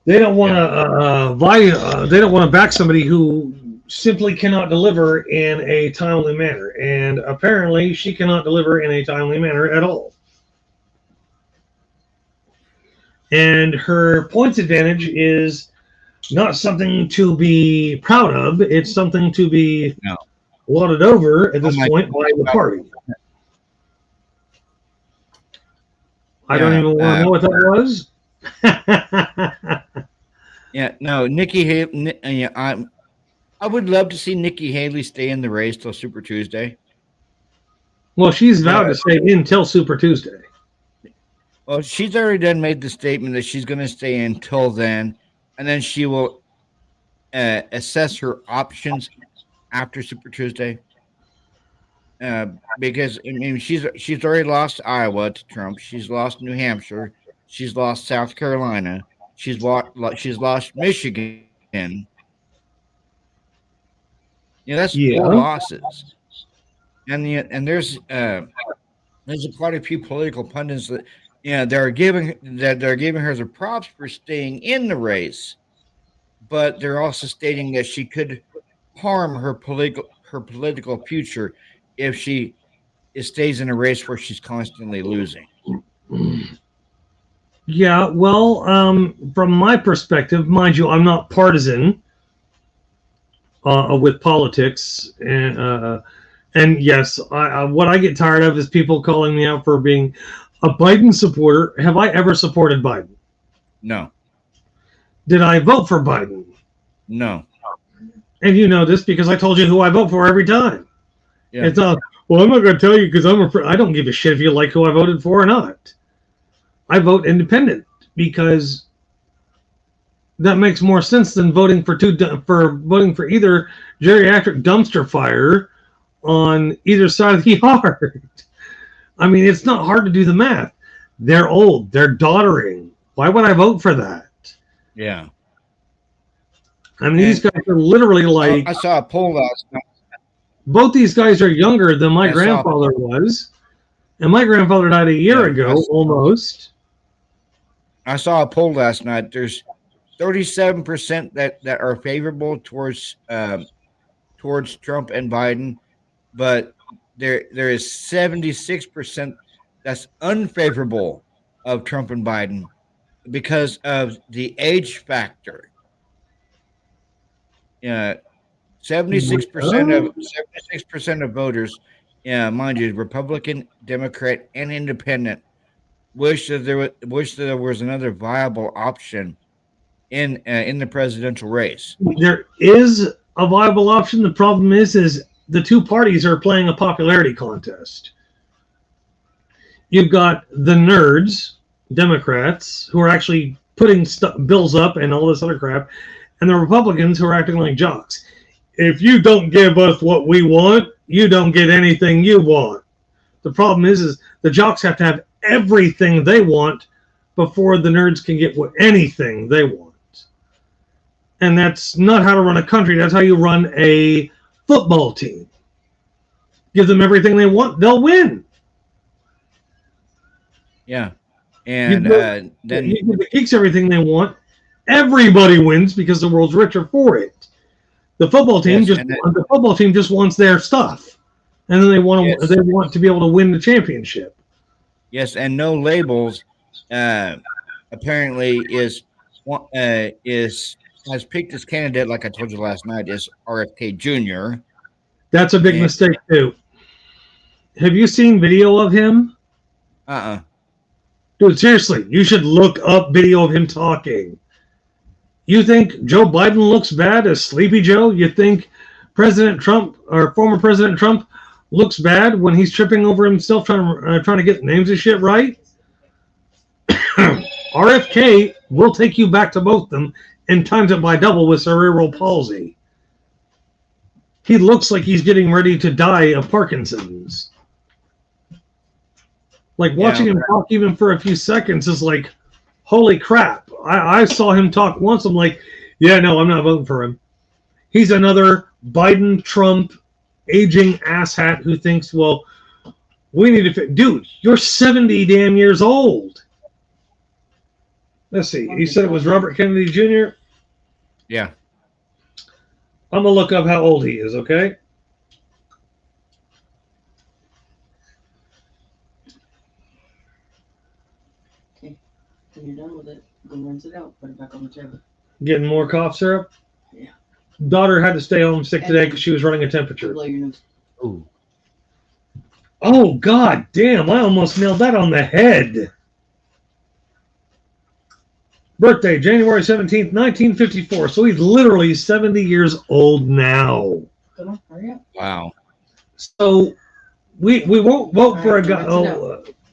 Speaker 1: They don't want to they don't want to back somebody who simply cannot deliver in a timely manner, and apparently she cannot deliver in a timely manner at all. And her points advantage is not something to be proud of. It's something to be lauded over at this point by the party. I don't even want to know what that was.
Speaker 2: Yeah, no, Nikki Haley. I would love to see Nikki Haley stay in the race till Super Tuesday.
Speaker 1: Well, she's vowed to stay until Super Tuesday.
Speaker 2: Well, she's already made the statement that she's going to stay until then, and then she will assess her options after Super Tuesday. Because I mean, she's already lost Iowa to Trump. She's lost New Hampshire. She's lost South Carolina. She's lost Michigan. That's 4 losses. And there's quite a few political pundits that they're giving her the props for staying in the race, but they're also stating that she could harm her political future if she stays in a race where she's constantly losing.
Speaker 1: Yeah, well, from my perspective, mind you, I'm not partisan with politics, and yes, what I get tired of is people calling me out for being a Biden supporter. Have I ever supported Biden?
Speaker 2: No.
Speaker 1: Did I vote for Biden?
Speaker 2: No.
Speaker 1: And you know this because I told you who I vote for every time.
Speaker 2: Yeah.
Speaker 1: It's well, I'm not going to tell you because I don't give a shit if you like who I voted for or not. I vote independent because that makes more sense than voting for either geriatric dumpster fire on either side of the yard. I mean, it's not hard to do the math. They're old. They're doddering. Why would I vote for that?
Speaker 2: Yeah.
Speaker 1: I mean, these guys are literally like...
Speaker 2: I saw a poll last night.
Speaker 1: Both these guys are younger than my grandfather was. And my grandfather died a year ago, almost.
Speaker 2: I saw a poll last night. There's 37% that are favorable towards Trump and Biden, but there is 76% that's unfavorable of Trump and Biden because of the age factor. 76% of voters, mind you, Republican, Democrat, and Independent, wish that there was another viable option in the presidential race.
Speaker 1: There is a viable option. The problem is the two parties are playing a popularity contest. You've got the nerds, Democrats, who are actually putting bills up and all this other crap, and the Republicans who are acting like jocks. If you don't give us what we want, you don't get anything you want. The problem is the jocks have to have everything they want before the nerds can get anything they want. And that's not how to run a country. That's how you run a football team. Give them everything they want, they'll win.
Speaker 2: Yeah. And
Speaker 1: then you give the geeks everything they want, everybody wins because the world's richer for it. The football team just wants their stuff, and then they want to be able to win the championship.
Speaker 2: Yes, and no labels apparently has picked his candidate, like I told you last night, is RFK Jr.
Speaker 1: That's a big mistake too. Have you seen video of him? Dude, seriously, you should look up video of him talking. You think Joe Biden looks bad as Sleepy Joe? You think President Trump or former President Trump looks bad when he's tripping over himself trying to get names of shit right? RFK will take you back to both of them and times it by double with cerebral palsy. He looks like he's getting ready to die of Parkinson's. Like watching him talk even for a few seconds is like, holy crap. I saw him talk once. I'm like, yeah, no, I'm not voting for him. He's another Biden, Trump, aging asshat who thinks, well, we need to... Dude, you're 70 damn years old. Let's see. You said it was Robert Kennedy Jr.?
Speaker 2: Yeah.
Speaker 1: I'm going to look up how old he is, okay?
Speaker 3: Okay. When you're done with it, go rinse it out. Put it back on the table.
Speaker 1: Getting more cough syrup?
Speaker 3: Yeah.
Speaker 1: Daughter had to stay home sick today because she was running a temperature.
Speaker 3: Blow your nose.
Speaker 2: Ooh.
Speaker 1: Oh, God damn. I almost nailed that on the head. Birthday, January 17th, 1954. So he's literally 70 years old now.
Speaker 3: Come on, hurry up.
Speaker 2: Wow.
Speaker 1: So we won't vote for a guy.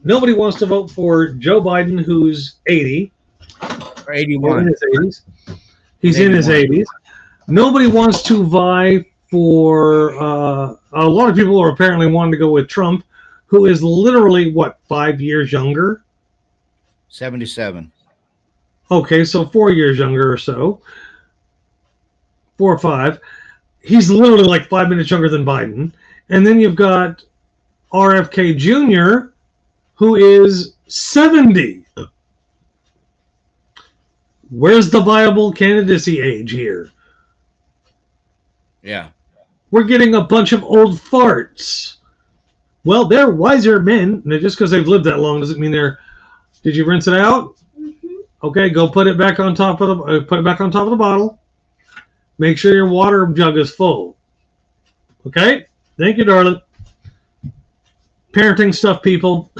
Speaker 1: Nobody wants to vote for Joe Biden, who's 80.
Speaker 2: Or 81.
Speaker 1: In his 80s. He's in his 80s. Nobody wants to vie for... a lot of people are apparently wanting to go with Trump, who is literally, 5 years younger?
Speaker 2: 77.
Speaker 1: Okay, so 4 years younger or so. 4 or 5. He's literally like 5 minutes younger than Biden. And then you've got RFK Jr., who is 70. Where's the viable candidacy age here?
Speaker 2: Yeah.
Speaker 1: We're getting a bunch of old farts. Well, they're wiser men. Just because they've lived that long doesn't mean they're... Did you rinse it out? Okay, go put it back on top of the bottle. Make sure your water jug is full. Okay? Thank you, darling. Parenting stuff, people.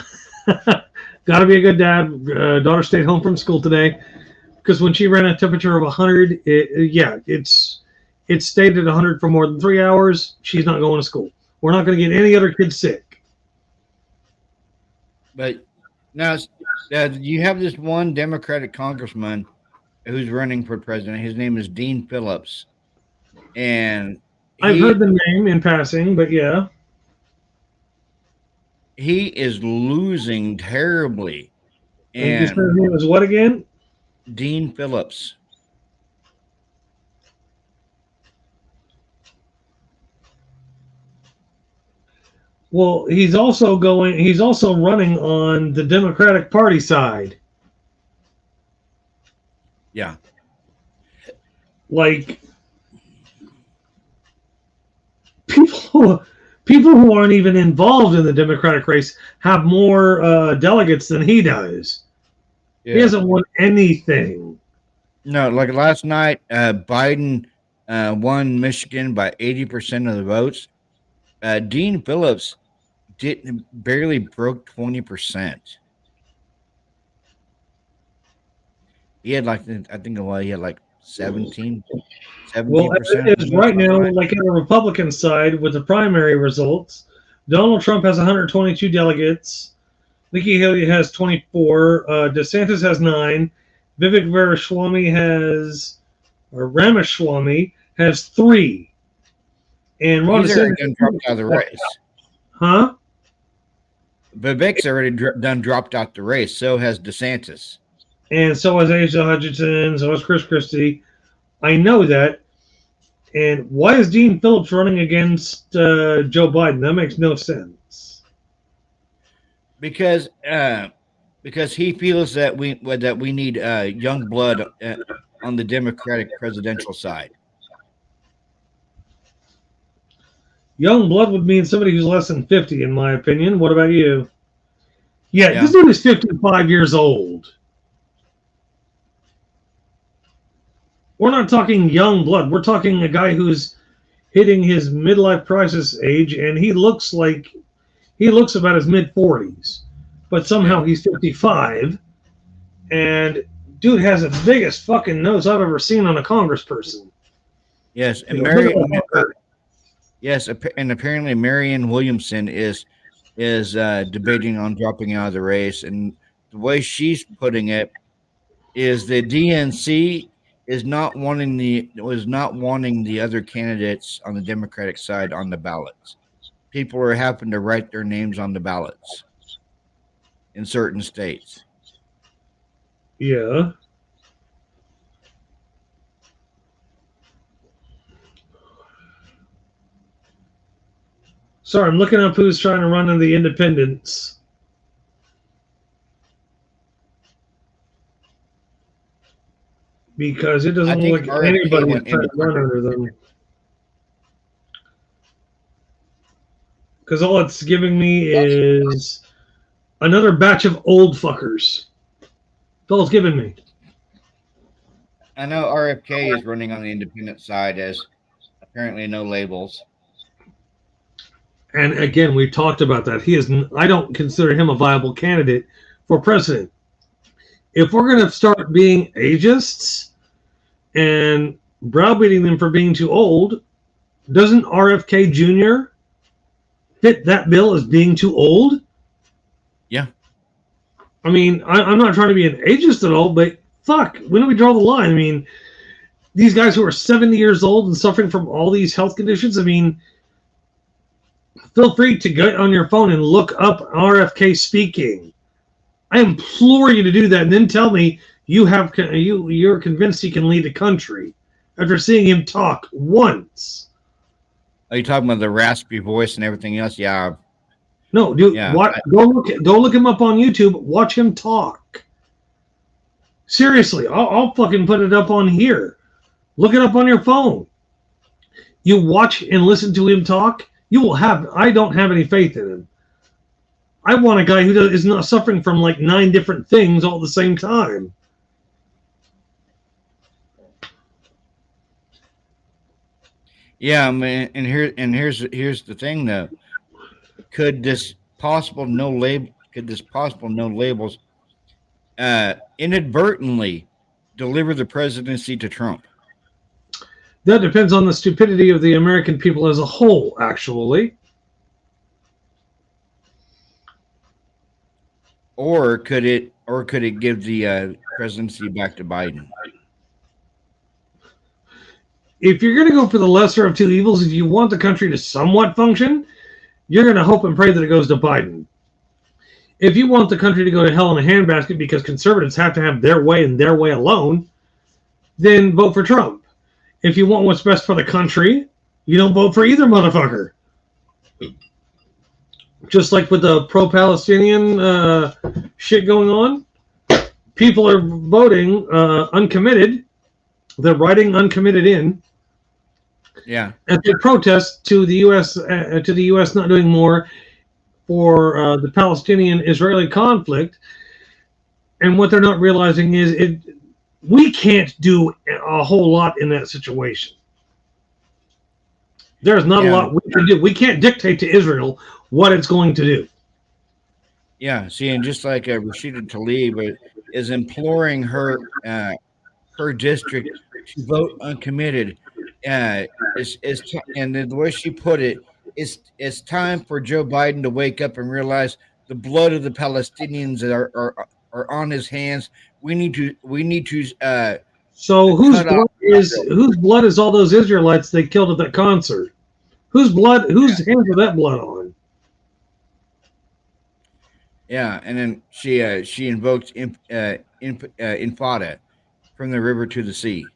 Speaker 1: Got to be a good dad. Daughter stayed home from school today because when she ran a temperature of 100, it's stayed at 100 for more than 3 hours. She's not going to school. We're not going to get any other kids sick.
Speaker 2: But now you have this one Democratic congressman who's running for president. His name is Dean Phillips, and
Speaker 1: I've heard the name in passing, but yeah.
Speaker 2: he is losing terribly.
Speaker 1: And you said his
Speaker 2: And
Speaker 1: name was what again?
Speaker 2: Dean Phillips.
Speaker 1: Well, he's also running on the Democratic Party side.
Speaker 2: Yeah.
Speaker 1: Like people who aren't even involved in the Democratic race have more delegates than he does.
Speaker 2: Yeah.
Speaker 1: He hasn't won anything.
Speaker 2: No, like last night, Biden won Michigan by 80% of the votes. Dean Phillips barely broke 20%. He had like, I think he had like 17%.
Speaker 1: Well, as it is right now, like in the Republican side with the primary results, Donald Trump has 122 delegates. Nikki Haley has 24. DeSantis has 9. Vivek Ramaswamy has 3. And Ron DeSantis
Speaker 2: dropped out of the race.
Speaker 1: Huh?
Speaker 2: Vivek's already dropped out the race. So has DeSantis.
Speaker 1: And so has Asa Hutchinson. So has Chris Christie. I know that. And why is Dean Phillips running against Joe Biden? That makes no sense.
Speaker 2: Because he feels that we need young blood on the Democratic presidential side.
Speaker 1: Young blood would mean somebody who's less than 50, in my opinion. What about you? Yeah, this dude is 55 years old. We're not talking young blood. We're talking a guy who's hitting his midlife crisis age, and he looks about his mid-40s. But somehow he's 55, and dude has the biggest fucking nose I've ever seen on a congressperson.
Speaker 2: Yes, and and apparently Marianne Williamson is debating on dropping out of the race, and the way she's putting it is the DNC was not wanting the other candidates on the Democratic side on the ballots. People are having to write their names on the ballots in certain states.
Speaker 1: Yeah. Sorry, I'm looking up who's trying to run in the independents. Because it doesn't look like anybody is trying to run under them. Because all it's giving me is another batch of old fuckers. That's all it's giving me.
Speaker 2: I know RFK is running on the independent side as apparently no labels.
Speaker 1: And again, we've talked about that. I don't consider him a viable candidate for president. If we're going to start being ageists and browbeating them for being too old, doesn't RFK Jr. fit that bill as being too old?
Speaker 2: Yeah.
Speaker 1: I mean, I'm not trying to be an ageist at all, but fuck, when do we draw the line? I mean, these guys who are 70 years old and suffering from all these health conditions, I mean, feel free to get on your phone and look up RFK speaking. I implore you to do that, and then tell me you're convinced he can lead a country after seeing him talk once.
Speaker 2: Are you talking about the raspy voice and everything else? Yeah.
Speaker 1: No, dude. Yeah, go look him up on YouTube. Watch him talk. Seriously, I'll fucking put it up on here. Look it up on your phone. You watch and listen to him talk. I don't have any faith in him. I want a guy who is not suffering from like 9 different things all at the same time.
Speaker 2: Yeah, I mean, and here's the thing though. Could this possible no labels inadvertently deliver the presidency to Trump?
Speaker 1: That depends on the stupidity of the American people as a whole, actually.
Speaker 2: Or could it give the presidency back to Biden?
Speaker 1: if you're going to go for the lesser of two evils, if you want the country to somewhat function, you're going to hope and pray that it goes to Biden. If you want the country to go to hell in a handbasket because conservatives have to have their way and their way alone, then vote for Trump. If you want what's best for the country, you don't vote for either motherfucker. Just like with the pro-Palestinian shit going on, people are voting uncommitted. They're writing uncommitted in.
Speaker 2: Yeah.
Speaker 1: At the protest to the U.S. Not doing more for the Palestinian-Israeli conflict. And what they're not realizing is we can't do a whole lot in that situation. There's not a lot we can do. We can't dictate to Israel what it's going to do.
Speaker 2: Yeah, see, and just like Rashida Tlaib is imploring her district to vote uncommitted, and the way she put it, it's time for Joe Biden to wake up and realize the blood of the Palestinians are on his hands. We need to.
Speaker 1: So whose blood is all those Israelites they killed at that concert? Whose hands are that blood on?
Speaker 2: Yeah, and then she invokes Infada from the river to the sea.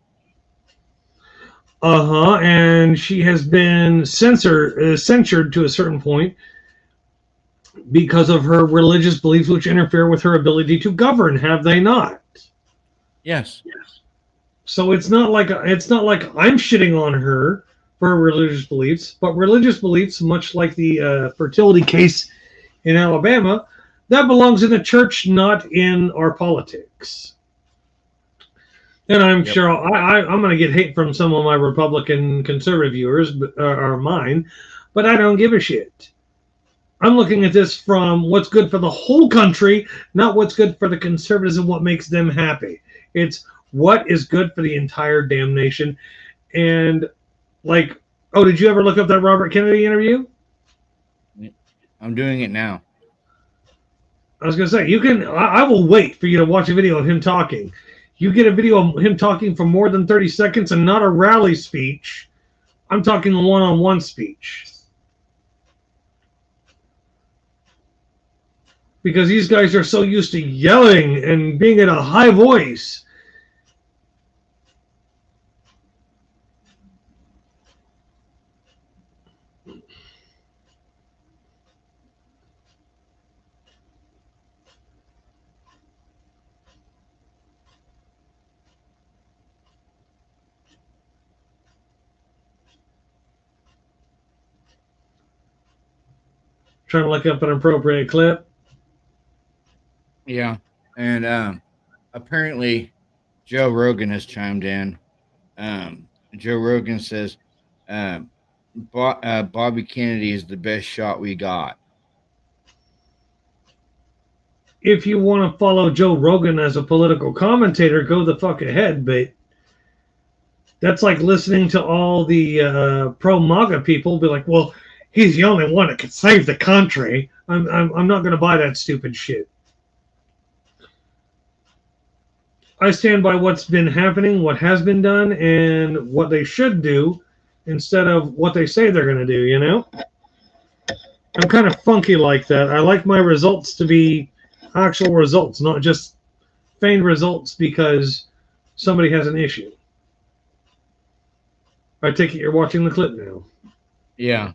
Speaker 1: And she has been censured to a certain point because of her religious beliefs, which interfere with her ability to govern. Have they not?
Speaker 2: Yes.
Speaker 1: So it's not like I'm shitting on her for her religious beliefs, but religious beliefs, much like the fertility case in Alabama, that belongs in the church, not in our politics. And I'm sure I'm going to get hate from some of my Republican conservative viewers, or mine, but I don't give a shit. I'm looking at this from what's good for the whole country, not what's good for the conservatives and what makes them happy. It's what is good for the entire damn nation. And did you ever look up that Robert Kennedy interview?
Speaker 2: I'm doing it now.
Speaker 1: I was going to say, I will wait for you to watch a video of him talking. You get a video of him talking for more than 30 seconds and not a rally speech. I'm talking a one-on-one speech. Because these guys are so used to yelling and being at a high voice. Trying to look up an appropriate clip.
Speaker 2: Yeah, and apparently Joe Rogan has chimed in. Joe Rogan says Bobby Kennedy is the best shot we got.
Speaker 1: If you want to follow Joe Rogan as a political commentator, go the fuck ahead, but that's like listening to all the pro-MAGA people be like, well, he's the only one that can save the country. I'm not going to buy that stupid shit. I stand by what's been happening, what has been done, and what they should do instead of what they say they're going to do, you know? I'm kind of funky like that. I like my results to be actual results, not just feigned results because somebody has an issue. I take it you're watching the clip now.
Speaker 2: Yeah.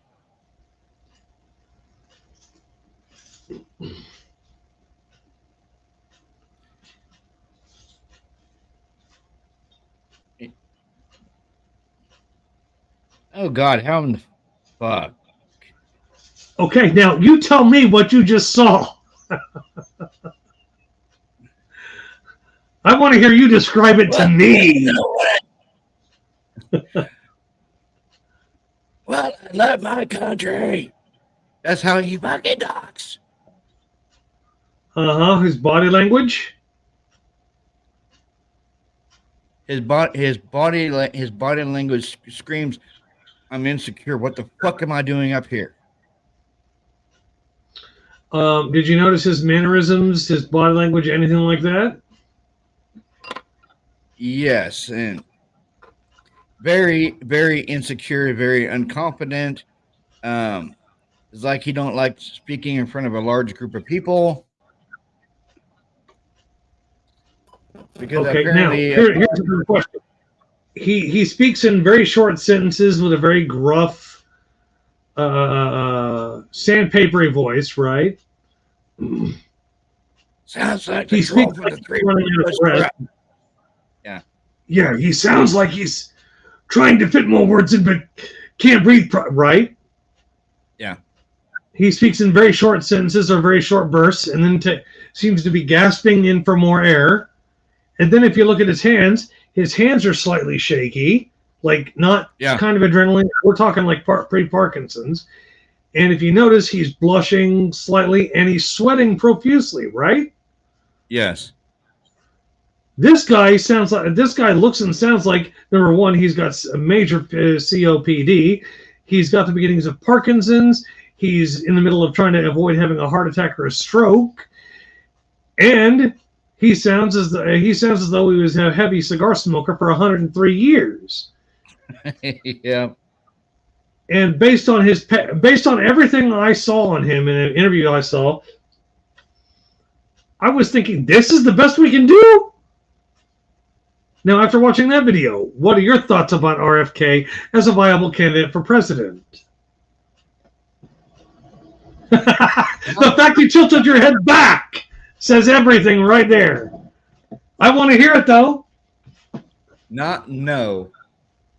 Speaker 2: Oh God, how in the fuck?
Speaker 1: Okay, now you tell me what you just saw. I want to hear you describe it to me.
Speaker 2: Well, I love my country. That's how he fucking talks.
Speaker 1: His body language.
Speaker 2: His body language screams, "I'm insecure. What the fuck am I doing up here?"
Speaker 1: Did you notice his mannerisms, his body language, anything like that?
Speaker 2: Yes, and very, very insecure, very unconfident. It's like he don't like speaking in front of a large group of people because
Speaker 1: Okay, now
Speaker 2: apparently,
Speaker 1: here's the question. He speaks in very short sentences with a very gruff, sandpapery voice, right?
Speaker 2: sounds like
Speaker 1: He
Speaker 2: a troll
Speaker 1: speaks
Speaker 2: from
Speaker 1: like
Speaker 2: the
Speaker 1: he's
Speaker 2: three.
Speaker 1: running out of breath.
Speaker 2: Yeah,
Speaker 1: Yeah, he sounds like he's trying to fit more words in, but can't breathe. Right?
Speaker 2: yeah,
Speaker 1: He speaks in very short sentences or very short bursts, and then seems to be gasping in for more air. And then if you look at his hands are slightly shaky, like not
Speaker 2: yeah,
Speaker 1: kind of adrenaline. We're talking like pre-Parkinson's. And if you notice, he's blushing slightly and he's sweating profusely, right?
Speaker 2: yes,
Speaker 1: This guy looks and sounds like, number one, he's got a major COPD. He's got the beginnings of Parkinson's. He's in the middle of trying to avoid having a heart attack or a stroke. And he sounds as though he was a heavy cigar smoker for 103 years.
Speaker 2: yeah.
Speaker 1: And based on everything I saw on him in an interview I saw, I was thinking this is the best we can do. Now, after watching that video, what are your thoughts about RFK as a viable candidate for president? The fact you tilted your head back says everything right there. I want to hear it, though.
Speaker 2: Not no,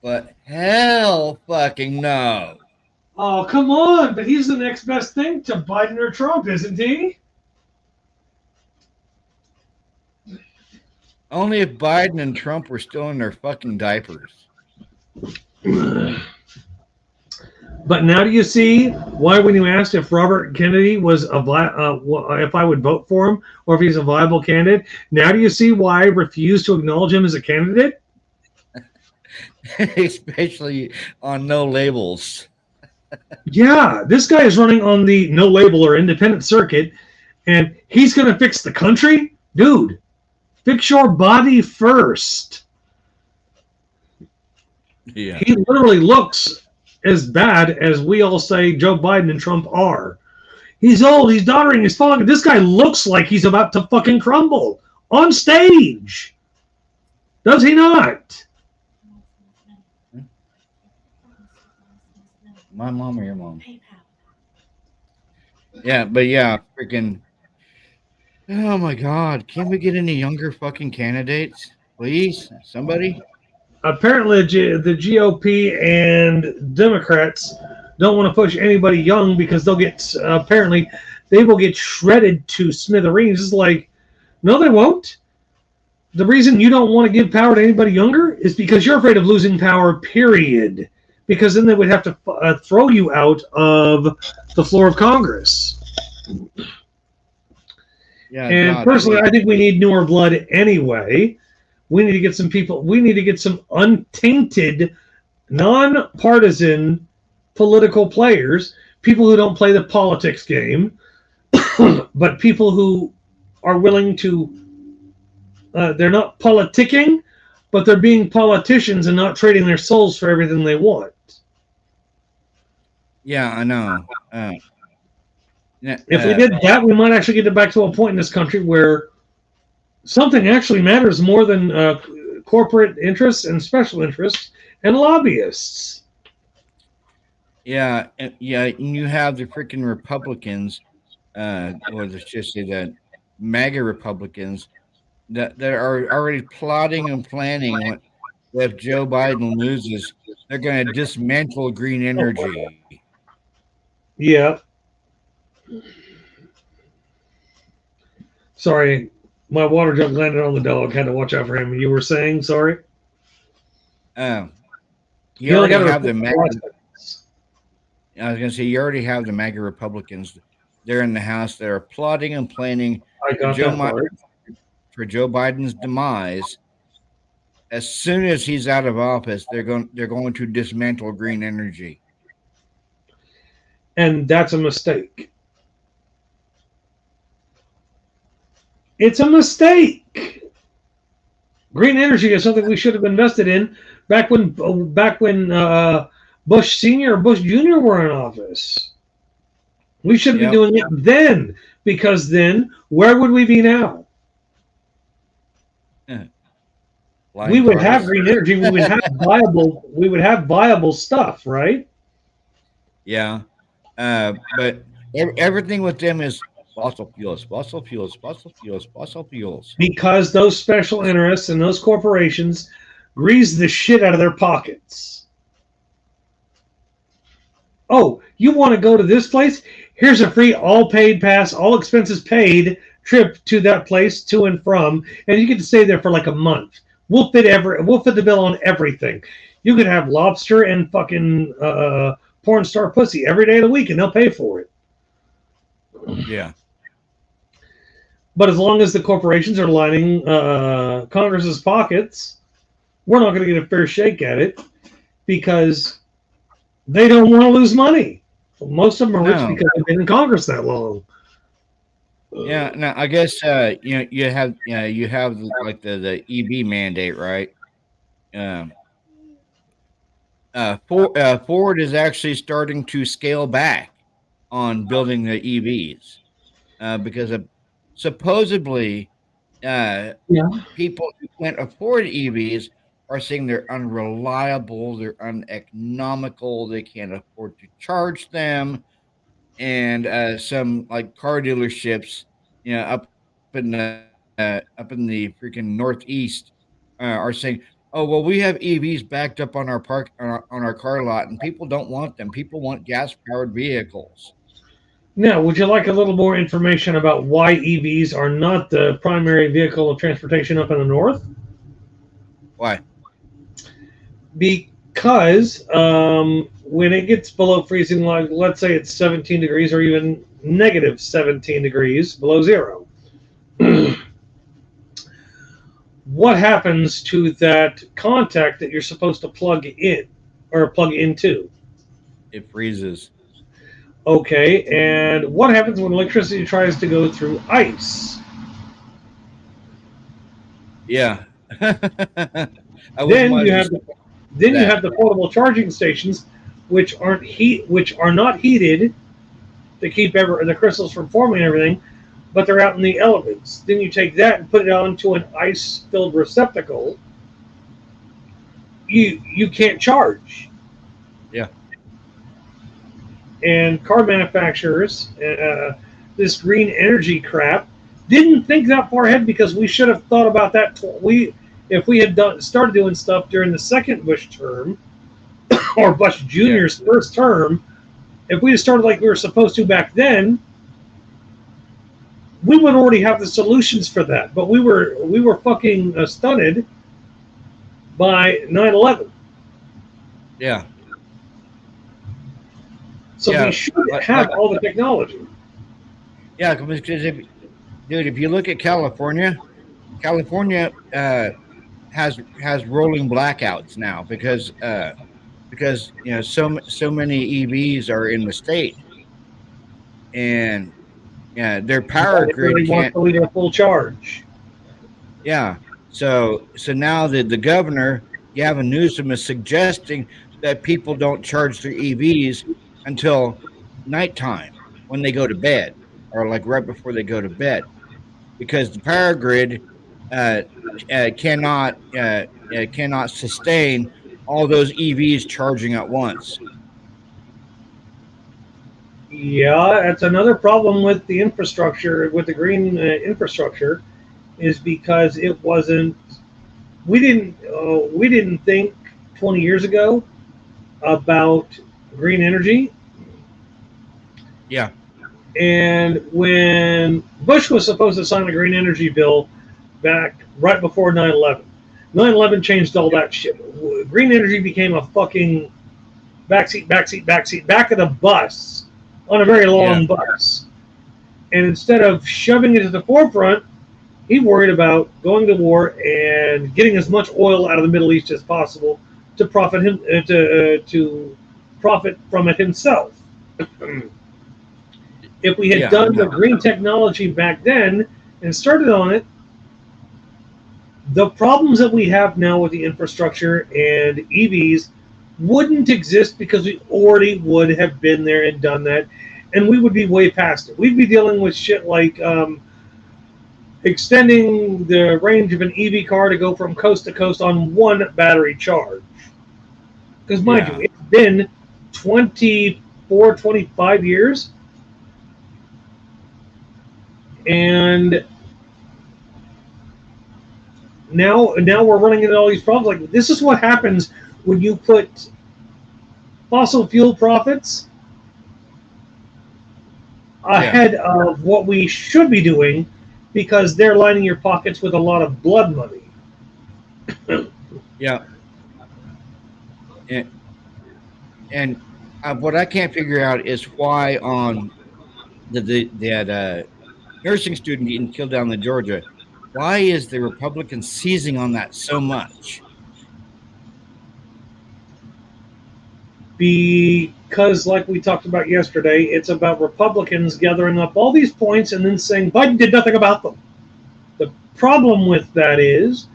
Speaker 2: but hell fucking no.
Speaker 1: Oh, come on. But he's the next best thing to Biden or Trump, isn't he?
Speaker 2: Only if Biden and Trump were still in their fucking diapers.
Speaker 1: But now do you see why when you asked if Robert Kennedy was if I would vote for him or if he's a viable candidate, now do you see why I refuse to acknowledge him as a candidate?
Speaker 2: Especially on no labels.
Speaker 1: Yeah, this guy is running on the no label or independent circuit, and he's going to fix the country? Dude, fix your body first.
Speaker 2: Yeah.
Speaker 1: He literally looks as bad as we all say Joe Biden and Trump are. He's old, he's doddering, he's falling. This guy looks like he's about to fucking crumble on stage. Does he not?
Speaker 2: My mom or your mom? Yeah, but yeah, freaking. Oh my God. Can we get any younger fucking candidates? Please? Somebody?
Speaker 1: Apparently, the GOP and Democrats don't want to push anybody young because they'll get, apparently, they will get shredded to smithereens. It's like, no, they won't. The reason you don't want to give power to anybody younger is because you're afraid of losing power, period. Because then they would have to throw you out of the floor of Congress.
Speaker 2: Yeah.
Speaker 1: And
Speaker 2: God,
Speaker 1: personally, I think we need newer blood anyway. We need to get some people. We need to get some untainted, non-partisan political players, people who don't play the politics game, but people who are willing to. They're not politicking, but they're being politicians and not trading their souls for everything they want.
Speaker 2: Yeah, I know.
Speaker 1: If we did that, we might actually get back to a point in this country where something actually matters more than corporate interests and special interests and lobbyists.
Speaker 2: Yeah, yeah. And you have the freaking Republicans, or let's just say that MAGA Republicans that are already plotting and planning if Joe Biden loses, they're going to dismantle green energy.
Speaker 1: Yeah. Sorry, my water jug landed on the dog. Had to watch out for him. You were saying, sorry?
Speaker 2: You already have the MAGA. I was going to say, you already have the MAGA Republicans. They're in the House. That are plotting and planning for Joe Biden's demise. As soon as he's out of office, they're going to dismantle green energy.
Speaker 1: And that's a mistake. It's a mistake. Green energy is something we should have invested in back when Bush Senior or Bush Junior were in office. We should have been
Speaker 2: Yep.
Speaker 1: doing it then, because then where would we be now? We
Speaker 2: Flying
Speaker 1: would have
Speaker 2: cars.
Speaker 1: green energy. We would have viable stuff, right?
Speaker 2: Yeah. But everything with them is fossil fuels, fossil fuels, fossil fuels, fossil fuels.
Speaker 1: Because those special interests and those corporations grease the shit out of their pockets. Oh, you want to go to this place? Here's a free all paid pass, all expenses paid trip to that place to and from, and you get to stay there for like a month. We'll fit the bill on everything. You could have lobster and fucking porn star pussy every day of the week, and they'll pay for it.
Speaker 2: Yeah.
Speaker 1: But as long as the corporations are lining Congress's pockets, we're not going to get a fair shake at it, because they don't want to lose money. Most of them are rich because they've been in Congress that long.
Speaker 2: Yeah. Now I guess you have like the EV mandate, right? Ford is actually starting to scale back on building the EVs because of supposedly
Speaker 1: Yeah.
Speaker 2: people who can't afford EVs are saying they're unreliable, they're uneconomical, they can't afford to charge them, and some like car dealerships, up in the freaking northeast, are saying, "Oh well, we have EVs backed up on our on our car lot, and people don't want them. People want gas powered vehicles."
Speaker 1: Now, would you like a little more information about why EVs are not the primary vehicle of transportation up in the north?
Speaker 2: Why?
Speaker 1: Because when it gets below freezing, like let's say it's 17 degrees or even negative 17 degrees below zero, what happens to that contact that you're supposed to plug in or plug into?
Speaker 2: It freezes.
Speaker 1: Okay, and what happens when electricity tries to go through ice?
Speaker 2: Yeah. I wouldn't
Speaker 1: Then
Speaker 2: want
Speaker 1: you
Speaker 2: to
Speaker 1: have
Speaker 2: just
Speaker 1: you
Speaker 2: that.
Speaker 1: have the portable charging stations, which are not heated to keep the crystals from forming and everything, but they're out in the elements. Then you take that and put it onto an ice-filled receptacle. You can't charge.
Speaker 2: Yeah.
Speaker 1: And car manufacturers, this green energy crap, didn't think that far ahead, because we should have thought about that. If we had started doing stuff during the second Bush term or Bush Jr.'s first term, if we had started like we were supposed to back then, we would already have the solutions for that. But we were fucking stunted by 9/11.
Speaker 2: Yeah.
Speaker 1: So we should have all the technology.
Speaker 2: Yeah, because if you look at California has rolling blackouts now because so many EVs are in the state, and their power grid
Speaker 1: really
Speaker 2: can't.
Speaker 1: Want to leave a full charge.
Speaker 2: Yeah, so now the governor Gavin Newsom is suggesting that people don't charge their EVs until nighttime when they go to bed, or like right before they go to bed, because the power grid cannot sustain all those EVs charging at once.
Speaker 1: Yeah, that's another problem with the infrastructure, with the green infrastructure, is because it wasn't. We didn't think 20 years ago about green energy.
Speaker 2: Yeah.
Speaker 1: And when Bush was supposed to sign a green energy bill back right before 9/11, 9/11 changed all that shit. Green energy became a fucking back of the bus on a very long bus. And instead of shoving it to the forefront, he worried about going to war and getting as much oil out of the Middle East as possible to profit from it himself. If we had done the green technology back then and started on it, The problems that we have now with the infrastructure and EVs wouldn't exist because we already would have been there and done that, and we would be way past it. We'd be dealing with shit like extending the range of an EV car to go from coast to coast on one battery charge. Because, mind you, it's been 24, 25 years, and now we're running into all these problems. Like, this is what happens when you put fossil fuel profits ahead of what we should be doing, because they're lining your pockets with a lot of blood money.
Speaker 2: Yeah. And what I can't figure out is why on that nursing student getting killed down in Georgia, why is the Republicans seizing on that so much?
Speaker 1: Because, like we talked about yesterday, it's about Republicans gathering up all these points and then saying Biden did nothing about them. The problem with that is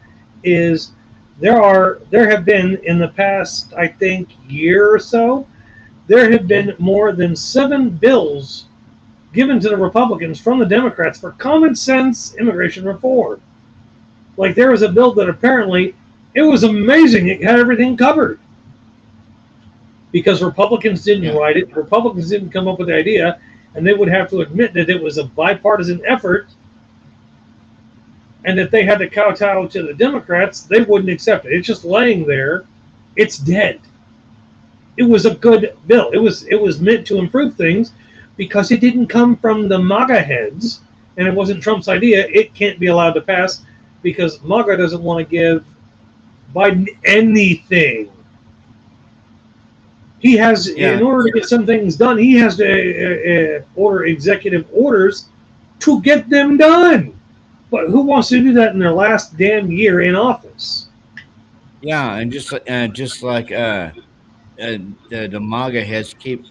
Speaker 1: there have been, in the past, I think, year or so, there have been more than 7 bills given to the Republicans from the Democrats for common sense immigration reform. Like, there was a bill that apparently, it was amazing, it had everything covered. Because Republicans didn't write it, Republicans didn't come up with the idea, and they would have to admit that it was a bipartisan effort, and that they had to kowtow to the Democrats. They wouldn't accept it. It's just laying there. It's dead. It was a good bill. It was meant to improve things, because it didn't come from the MAGA heads, and it wasn't Trump's idea. It can't be allowed to pass because MAGA doesn't want to give Biden anything. He has, in order to get some things done, he has to order executive orders to get them done. But who wants to do that in their last damn year in office?
Speaker 2: Yeah, and just like the MAGA heads keep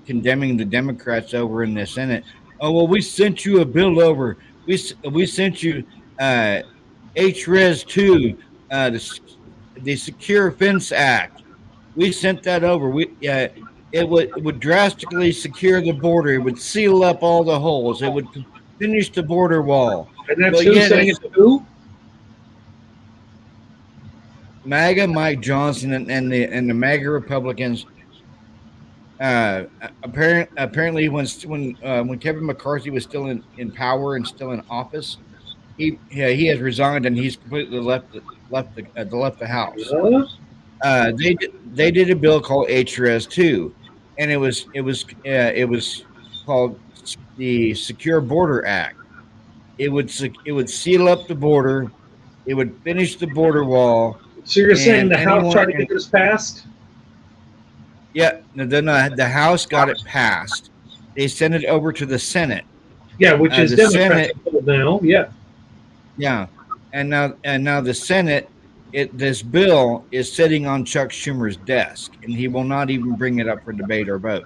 Speaker 2: condemning the Democrats over in the Senate. Oh, well, we sent you a bill over. We sent you HRES 2, the Secure Fence Act. We sent that over. It would drastically secure the border. It would seal up all the holes. It would finish the border wall.
Speaker 1: And that's who saying it to who?
Speaker 2: MAGA Mike Johnson and the MAGA Republicans. Apparently, when Kevin McCarthy was still in power and still in office, he has resigned and he's completely left the House. They did a bill called HRS 2, and it was called the Secure Border Act. It would seal up the border. It would finish the border wall.
Speaker 1: So you're saying the House tried to get this passed?
Speaker 2: Yeah, the House got it passed. They sent it over to the Senate.
Speaker 1: Yeah, which is Democrats now. Yeah.
Speaker 2: Yeah, and now the Senate. This bill is sitting on Chuck Schumer's desk, and he will not even bring it up for debate or vote.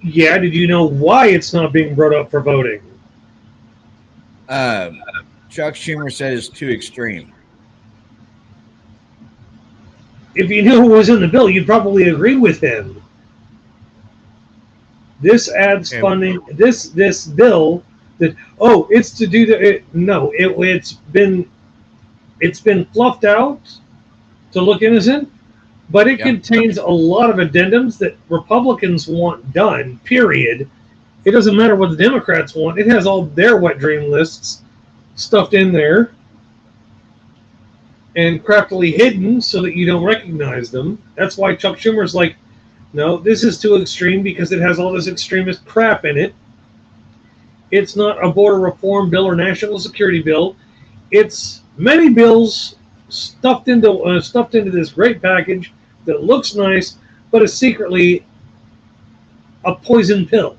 Speaker 1: Yeah, did you know why it's not being brought up for voting?
Speaker 2: Chuck Schumer said it's too extreme.
Speaker 1: If you knew what was in the bill, you'd probably agree with him. This adds funding. This bill that it's to do the no. It's been fluffed out to look innocent, but it contains a lot of addendums that Republicans want done, period. It doesn't matter what the Democrats want. It has all their wet dream lists stuffed in there and craftily hidden so that you don't recognize them. That's why Chuck Schumer's like, no, this is too extreme because it has all this extremist crap in it. It's not a border reform bill or national security bill. It's many bills stuffed into this great package that looks nice, but is secretly a poison pill.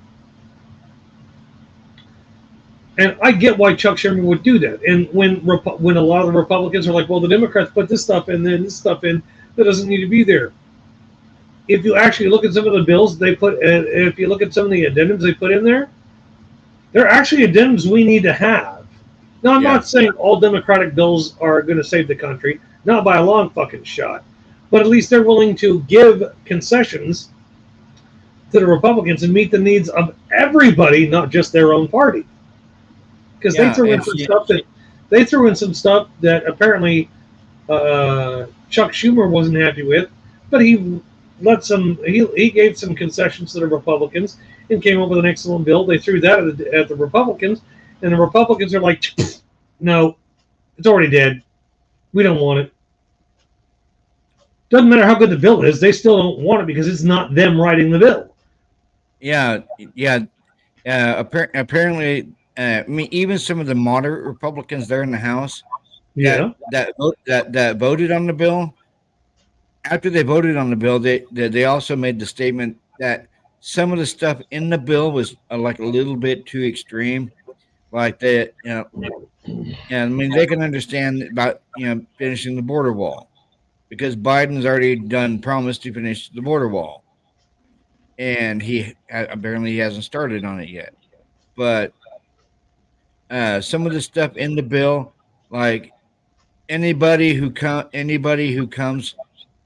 Speaker 1: And I get why Chuck Schumer would do that. And when a lot of the Republicans are like, well, the Democrats put this stuff in, then this stuff in that doesn't need to be there. If you actually look at some of the bills they put, if you look at some of the addendums they put in there, they're actually addendums we need to have. Now, I'm
Speaker 2: Yeah.
Speaker 1: not saying all Democratic bills are going to save the country, not by a long fucking shot, but at least they're willing to give concessions to the Republicans and meet the needs of everybody, not just their own party. Because
Speaker 2: Yeah, and
Speaker 1: they threw in some stuff that apparently Chuck Schumer wasn't happy with, but he gave some concessions to the Republicans and came up with an excellent bill. They threw that at the Republicans, and the Republicans are like, no, it's already dead. We don't want it. Doesn't matter how good the bill is, they still don't want it because it's not them writing the bill.
Speaker 2: yeah. Apparently, I mean, even some of the moderate Republicans there in the House
Speaker 1: Yeah.
Speaker 2: that voted on the bill. After they voted on the bill, they also made the statement that some of the stuff in the bill was like a little bit too extreme. Like that, and I mean they can understand about finishing the border wall because Biden's already done promised to finish the border wall, and apparently he hasn't started on it yet. But some of the stuff in the bill, like anybody who comes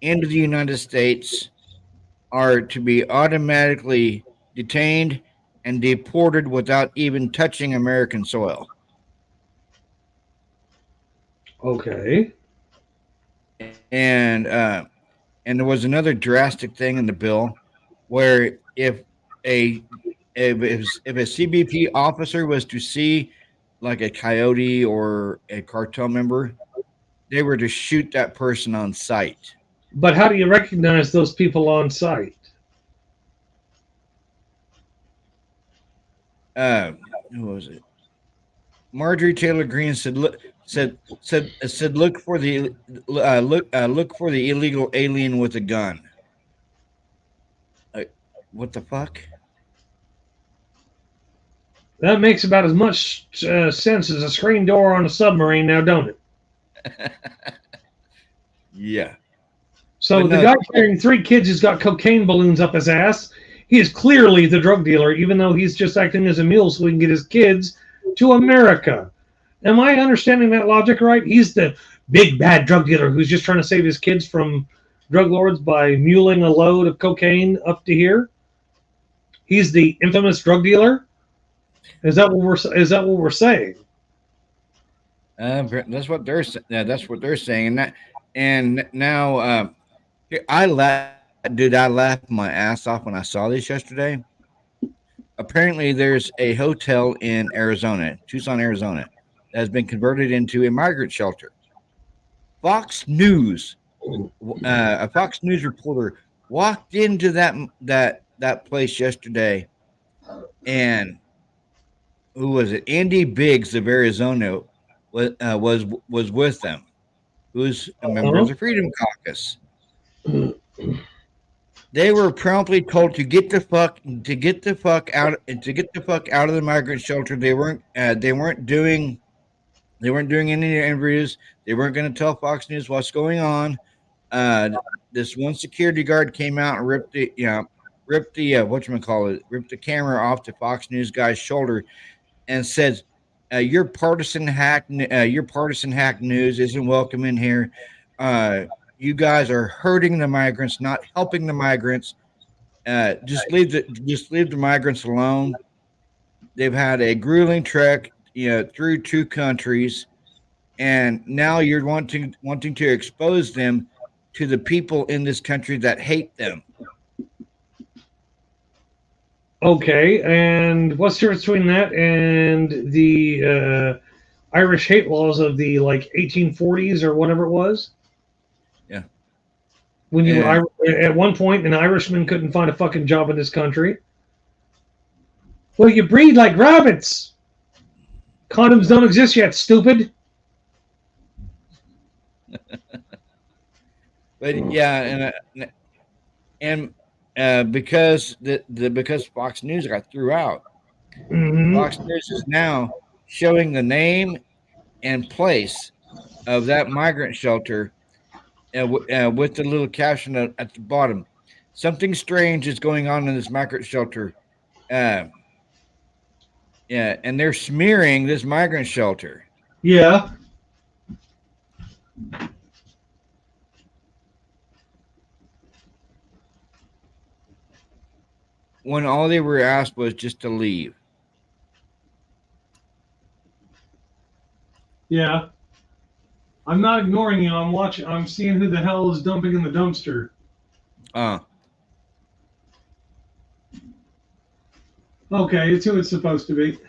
Speaker 2: into the United States are to be automatically detained and deported without even touching American soil.
Speaker 1: Okay.
Speaker 2: And there was another drastic thing in the bill where a if a CBP officer was to see like a coyote or a cartel member, they were to shoot that person on sight.
Speaker 1: But how do you recognize those people on site?
Speaker 2: Who was it? Marjorie Taylor Greene said look for the look for the illegal alien with a gun. What the fuck?
Speaker 1: That makes about as much sense as a screen door on a submarine now, don't it?
Speaker 2: Yeah.
Speaker 1: So
Speaker 2: But
Speaker 1: the
Speaker 2: no,
Speaker 1: guy carrying 3 kids who's got cocaine balloons up his ass, he is clearly the drug dealer, even though he's just acting as a mule so he can get his kids to America. Am I understanding that logic right? He's the big bad drug dealer who's just trying to save his kids from drug lords by muling a load of cocaine up to here. He's the infamous drug dealer. Is that what we're saying?
Speaker 2: that's what they're that's what they're saying. And now I laughed my ass off when I saw this yesterday. Apparently, there's a hotel in Arizona, Tucson, Arizona, that has been converted into a migrant shelter. Fox News, a Fox News reporter walked into that place yesterday, and who was it? Andy Biggs of Arizona was with them, who's a member of the Freedom Caucus. They were promptly told to get the fuck out of the migrant shelter. They weren't doing any interviews. They weren't going to tell Fox News what's going on. This one security guard came out and ripped the ripped the camera off the Fox News guy's shoulder and said, your partisan hack news isn't welcome in here. You guys are hurting the migrants, not helping the migrants. Just leave the migrants alone. They've had a grueling trek, through 2 countries, and now you're wanting to expose them to the people in this country that hate them.
Speaker 1: Okay, and what's the difference between that and the Irish hate laws of the 1840s or whatever it was?
Speaker 2: Yeah.
Speaker 1: When at one point an Irishman couldn't find a fucking job in this country. Well, you breed like rabbits. Condoms don't exist yet, stupid.
Speaker 2: But yeah, and because because Fox News got threw out, Fox News is now showing the name and place of that migrant shelter, with the little caption at the bottom. Something strange is going on in this migrant shelter. Yeah, and they're smearing this migrant shelter.
Speaker 1: Yeah.
Speaker 2: when all they were asked was just to leave.
Speaker 1: Yeah. I'm not ignoring you. I'm watching. I'm seeing who the hell is dumping in the dumpster.
Speaker 2: Uh,
Speaker 1: Okay, it's who it's supposed to be.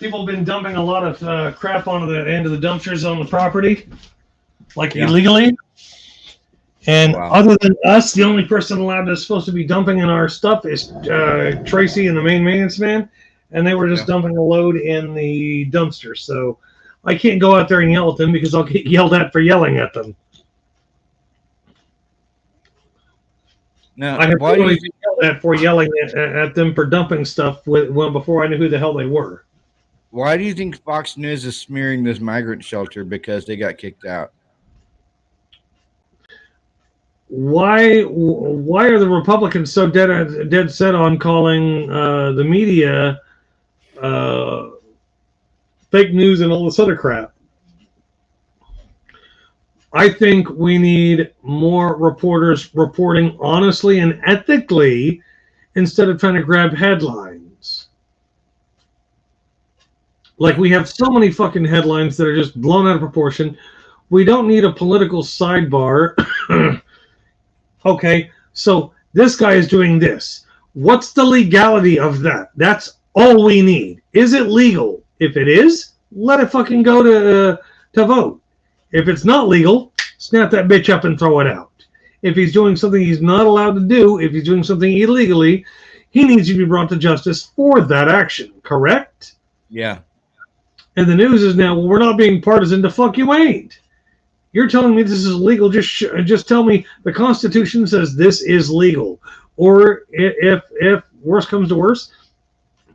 Speaker 1: People have been dumping a lot of crap onto the end of the dumpsters on the property, like
Speaker 2: Yeah.
Speaker 1: illegally. And
Speaker 2: Wow.
Speaker 1: other than us, the only person allowed that's supposed to be dumping in our stuff is Tracy and the main maintenance man, and they were just
Speaker 2: Yeah.
Speaker 1: dumping a load in the dumpster. So I can't go out there and yell at them because I'll get yelled at for yelling at them.
Speaker 2: Now,
Speaker 1: I have
Speaker 2: why do
Speaker 1: literally
Speaker 2: you
Speaker 1: been yelled at for yelling at them for dumping stuff well before I knew who the hell they were.
Speaker 2: why do you think Fox News is smearing this migrant shelter because they got kicked out?
Speaker 1: Why are the Republicans so dead set on calling the media uh, fake news and all this other crap? I think we need more reporters reporting honestly and ethically instead of trying to grab headlines. Like, we have so many fucking headlines that are just blown out of proportion. We don't need a political sidebar. Okay, so this guy is doing this. What's the legality of that? That's all we need. Is it legal? If it is, let it fucking go to vote. If it's not legal, snap that bitch up and throw it out. If he's doing something he's not allowed to do, if he's doing something illegally, he needs to be brought to justice for that action, correct?
Speaker 2: Yeah.
Speaker 1: And the news is now, well, we're not being partisan. The fuck you ain't. You're telling me this is legal. Just tell me the Constitution says this is legal. Or if worse comes to worse,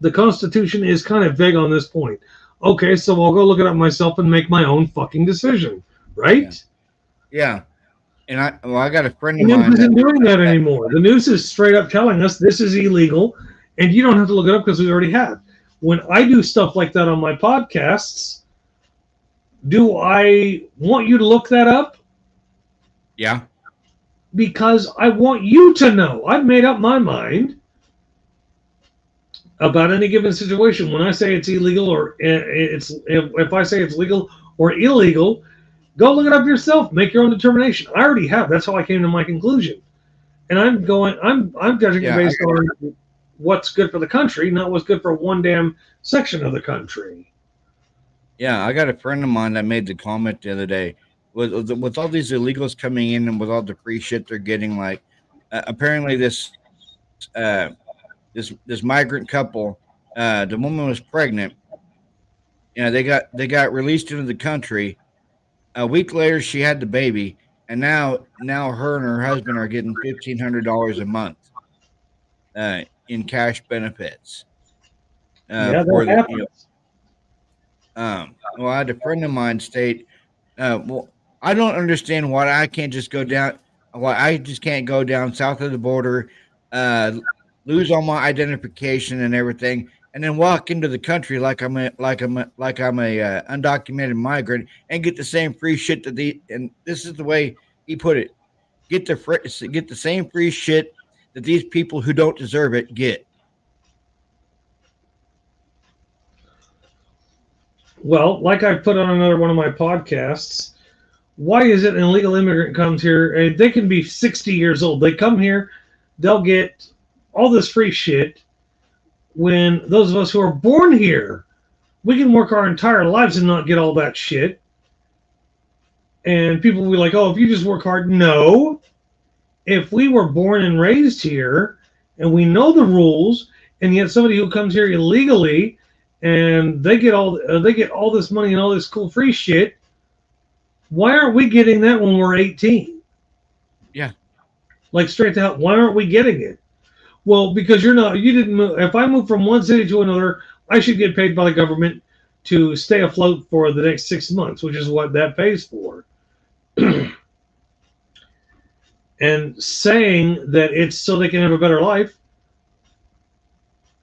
Speaker 1: the Constitution is kind of vague on this point. Okay, so I'll go look it up myself and make my own fucking decision, right?
Speaker 2: Yeah. And I got a friend of
Speaker 1: The news
Speaker 2: mine
Speaker 1: isn't doing that
Speaker 2: that
Speaker 1: anymore. The news is straight up telling us this is illegal, and you don't have to look it up because we already have. When I do stuff like that on my podcasts, do I want you to look that up?
Speaker 2: yeah.
Speaker 1: Because I want you to know. I've made up my mind about any given situation. When I say it's illegal or it's if I say it's legal or illegal, go look it up yourself. Make your own determination. I already have. That's how I came to my conclusion. And I'm judging it
Speaker 2: Yeah.
Speaker 1: based on what's good for the country, not what's good for one damn section of the country.
Speaker 2: Yeah, I got a friend of mine that made the comment the other day with all these illegals coming in and with all the free shit they're getting. Like, apparently this migrant couple, the woman was pregnant. You know, they got released into the country. A week later, she had the baby, and now her and her husband are getting $1,500 a month in cash benefits
Speaker 1: Yeah,
Speaker 2: for
Speaker 1: that
Speaker 2: the
Speaker 1: happens.
Speaker 2: Well, I had a friend of mine state, well, I don't understand why I can't just go down, why I just can't go down south of the border, uh, lose all my identification and everything, and then walk into the country like I'm a undocumented migrant and get the same free shit that and this is the way he put it, get the same free shit that these people who don't deserve it get.
Speaker 1: Well, like I put on another one of my podcasts, why is it an illegal immigrant comes here? They can be 60 years old. They come here, they'll get all this free shit. When those of us who are born here, we can work our entire lives and not get all that shit. And people will be like, oh, if you just work hard. No. If we were born and raised here and we know the rules, and yet somebody who comes here illegally and they get all this money and all this cool free shit, why aren't we getting that when we're 18?
Speaker 2: Yeah.
Speaker 1: Like, straight to hell, why aren't we getting it? Well, because you didn't move. If I move from one city to another, I should get paid by the government to stay afloat for the next 6 months, which is what that pays for. And saying that it's so they can have a better life,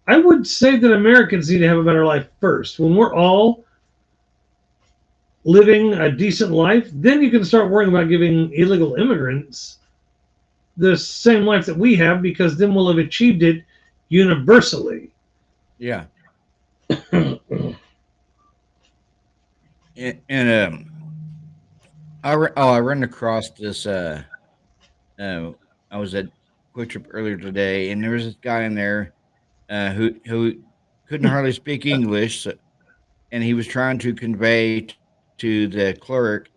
Speaker 1: I would say that Americans need to have a better life first. When we're all living a decent life, then you can start worrying about giving illegal immigrants the same life that we have, because then we'll have achieved it universally.
Speaker 2: Yeah. And I ran across this. I was at Quick Trip earlier today, and there was this guy in there who couldn't hardly speak English, and he was trying to convey to the clerk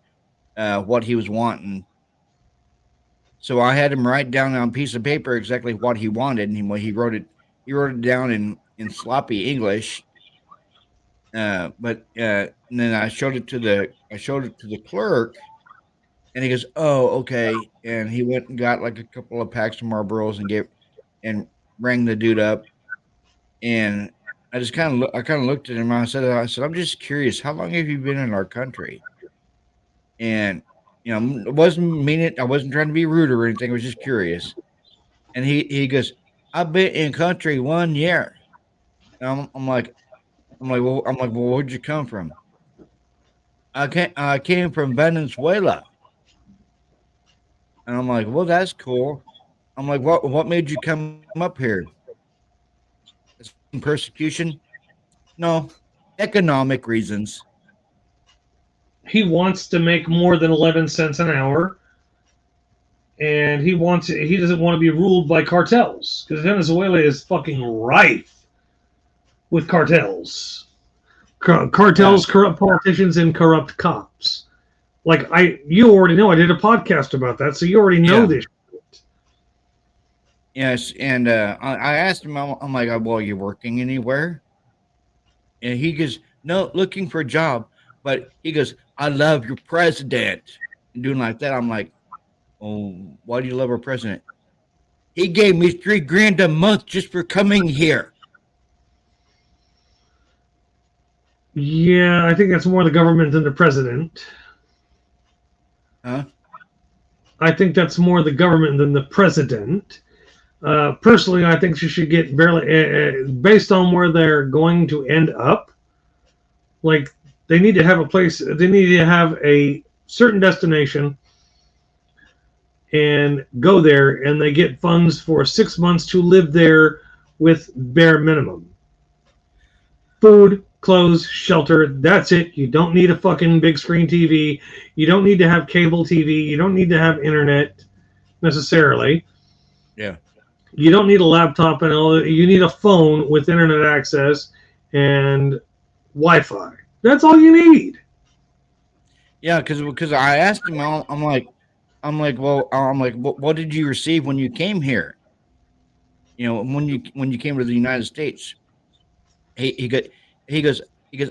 Speaker 2: what he was wanting. So I had him write down on a piece of paper exactly what he wanted, and he wrote it. He wrote it down in sloppy English. And then I showed it to the clerk, and he goes, "Oh, okay." And he went and got like a couple of packs of Marlboros and rang the dude up. And I kind of looked at him. I said, "I'm just curious. How long have you been in our country?" And it wasn't meaning. I wasn't trying to be rude or anything. I was just curious. And he goes, "I've been in country 1 year." And I'm like, well, where'd you come from? I came from Venezuela. And I'm like, well, that's cool. I'm like, what made you come up here? Persecution? No, economic reasons.
Speaker 1: He wants to make more than 11 cents an hour, and he doesn't want to be ruled by cartels, because Venezuela is fucking rife with cartels. Cartels,
Speaker 2: Yeah.
Speaker 1: corrupt politicians, and corrupt cops. Like you already know, I did a podcast about that, so you already know
Speaker 2: Yeah.
Speaker 1: this.
Speaker 2: Yes, and I asked him, I'm like, well, are you working anywhere? And he goes, no, looking for a job. But he goes, I love your president. And doing like that, I'm like, oh, why do you love our president? He gave me $3,000 a month just for coming here.
Speaker 1: Yeah, I think that's more the government than the president.
Speaker 2: Huh?
Speaker 1: I think that's more the government than the president. Personally, I think she should get barely, based on where they're going to end up. Like, they need to have a place, they need to have a certain destination and go there, and they get funds for 6 months to live there with bare minimum food, clothes, shelter. That's it. You don't need a fucking big screen TV. You don't need to have cable TV. You don't need to have internet necessarily.
Speaker 2: Yeah.
Speaker 1: You don't need a laptop and all. You need a phone with internet access and Wi-Fi. That's all you need.
Speaker 2: Yeah, because I asked him, what did you receive when you came here? When you came to the United States. He got he goes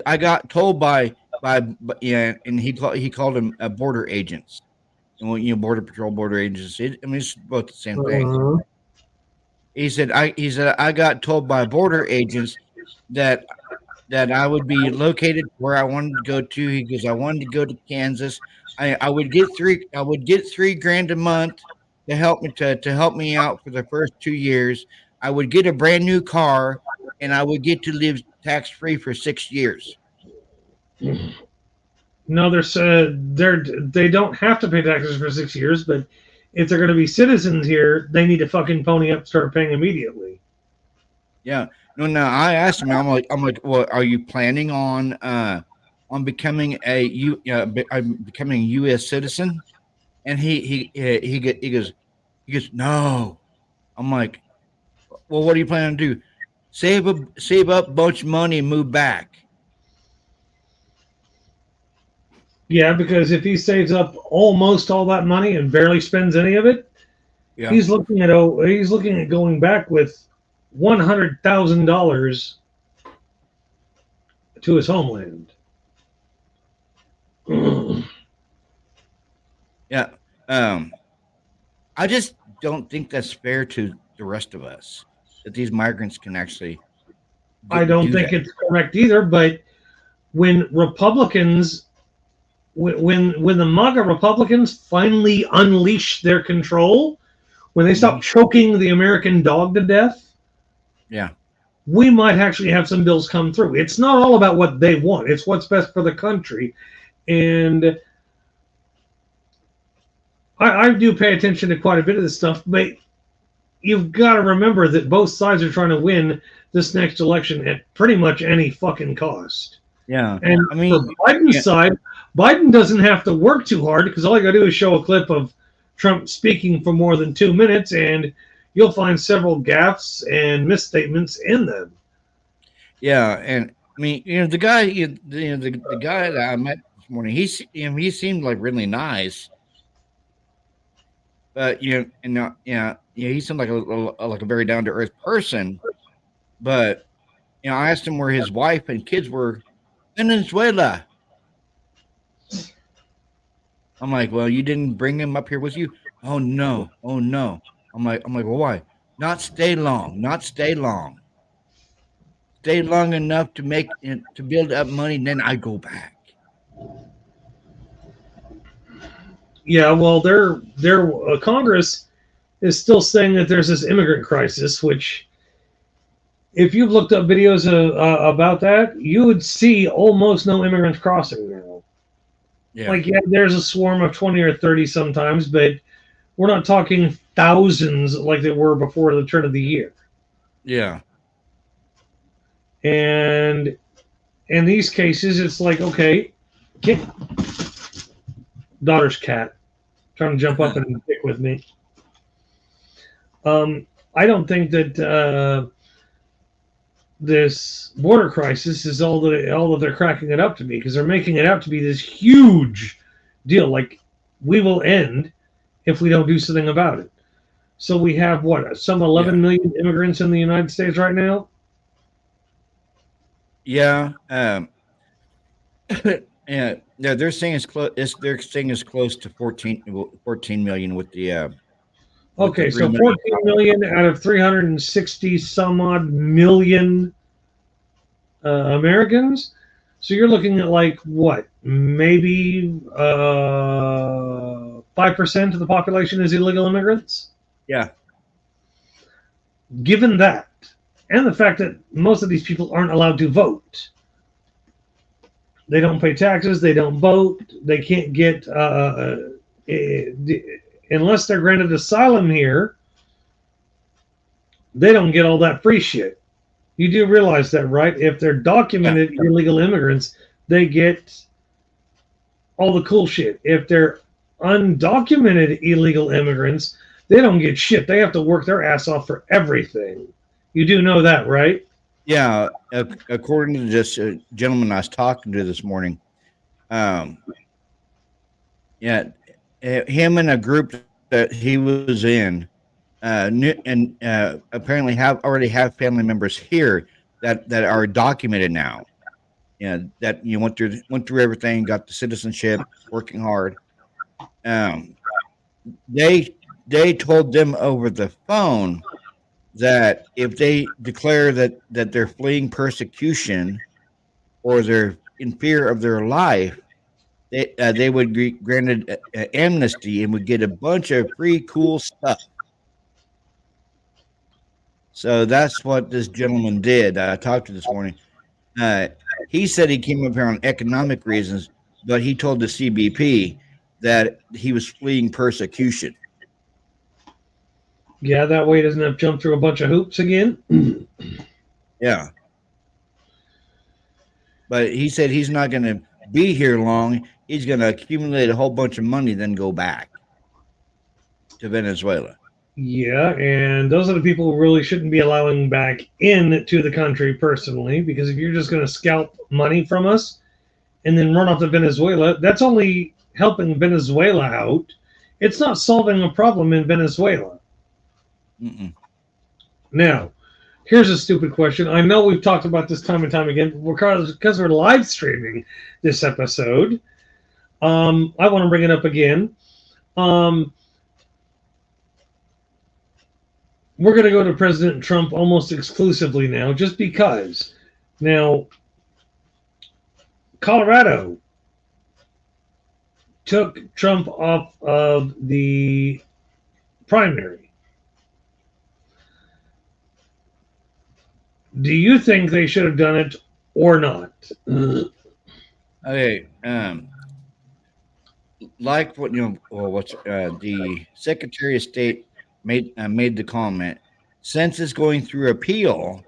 Speaker 2: I got told by yeah, and he called them border agents. And border patrol, border agents. It's both the same thing.
Speaker 1: Uh,
Speaker 2: He said I got told by border agents that I would be located where I wanted to go to. He goes, I wanted to go to Kansas. I would get $3,000 a month to help me out for the first 2 years. I would get a brand new car, and I would get to live tax free for 6 years.
Speaker 1: no, they don't have to pay taxes for 6 years, but if they're going to be citizens here, they need to fucking pony up and start paying immediately.
Speaker 2: Yeah. No, I asked him. Well, are you planning on becoming becoming a U.S. citizen? And he goes, no. I'm like, well, what are you planning to do? Save up a bunch of money and move back.
Speaker 1: Yeah, because if he saves up almost all that money and barely spends any of it,
Speaker 2: Yeah.
Speaker 1: he's looking at going back with $100,000 to his homeland.
Speaker 2: Yeah. I just don't think that's fair to the rest of us that these migrants can actually.
Speaker 1: I don't think it's correct either. But when Republicans, when the MAGA Republicans finally unleash their control, when they stop choking the American dog to death,
Speaker 2: Yeah.
Speaker 1: we might actually have some bills come through. It's not all about what they want. It's what's best for the country. And I do pay attention to quite a bit of this stuff, but you've got to remember that both sides are trying to win this next election at pretty much any fucking cost.
Speaker 2: Yeah.
Speaker 1: And
Speaker 2: I mean,
Speaker 1: for Biden's side, Biden doesn't have to work too hard because all you got to do is show a clip of Trump speaking for more than 2 minutes, and you'll find several gaffes and misstatements in them.
Speaker 2: yeah, and I mean, the guy, the guy that I met this morning, he seemed like really nice, but he seemed like a very down to earth person. But I asked him where his wife and kids were. Venezuela. I'm like, well, you didn't bring him up here with you? Oh no. I'm like, well, why? Not stay long. Stay long enough to build up money, and then I go back.
Speaker 1: Yeah, well, their Congress is still saying that there's this immigrant crisis, which, if you've looked up videos about that, you would see almost no immigrants crossing now.
Speaker 2: Yeah.
Speaker 1: Like, yeah, there's a swarm of 20 or 30 sometimes, but we're not talking thousands like they were before the turn of the year.
Speaker 2: Yeah.
Speaker 1: And in these cases, it's like, okay, daughter's cat trying to jump up and pick with me. I don't think that this border crisis is all that they're cracking it up to be, because they're making it out to be this huge deal. Like, we will end if we don't do something about it. So we have some 11 million immigrants in the United States right now.
Speaker 2: Yeah. Yeah. They're saying it's close. They're saying it's close to 14 million with the.
Speaker 1: Okay, so 14 million out of 360 some odd million Americans. So you're looking at like what? Maybe 5% of the population is illegal immigrants?
Speaker 2: Yeah.
Speaker 1: Given that, and the fact that most of these people aren't allowed to vote, they don't pay taxes, they don't vote, they can't get, unless they're granted asylum here, they don't get all that free shit. You do realize that, right? If they're documented illegal immigrants, they get all the cool shit. If they're undocumented illegal immigrants, they don't get shit. They have to work their ass off for everything. You do know that, right?
Speaker 2: Yeah. According to this gentleman I was talking to this morning, him and a group that he was in, apparently already have family members here that are documented now. That went through everything, got the citizenship, working hard. They told them over the phone that if they declare that they're fleeing persecution or they're in fear of their life, they would be granted amnesty and would get a bunch of free cool stuff. So that's what this gentleman did. I talked to this morning. He said he came up here on economic reasons, but he told the CBP that he was fleeing persecution.
Speaker 1: Yeah, that way he doesn't have to jump through a bunch of hoops again.
Speaker 2: Yeah. But he said he's not going to be here long. He's going to accumulate a whole bunch of money, then go back to Venezuela.
Speaker 1: Yeah, and those are the people who really shouldn't be allowing back into the country personally, because if you're just going to scalp money from us and then run off to Venezuela, that's only helping Venezuela out. It's not solving a problem in Venezuela.
Speaker 2: Mm-mm.
Speaker 1: Now, here's a stupid question. I know we've talked about this time and time again, because we're live streaming this episode. I want to bring it up again. We're going to go to President Trump almost exclusively now, just because. Now, Colorado took Trump off of the primary. Do you think they should have done it or not?
Speaker 2: Okay. Like what what's the Secretary of State made the comment. Since it's going through appeal,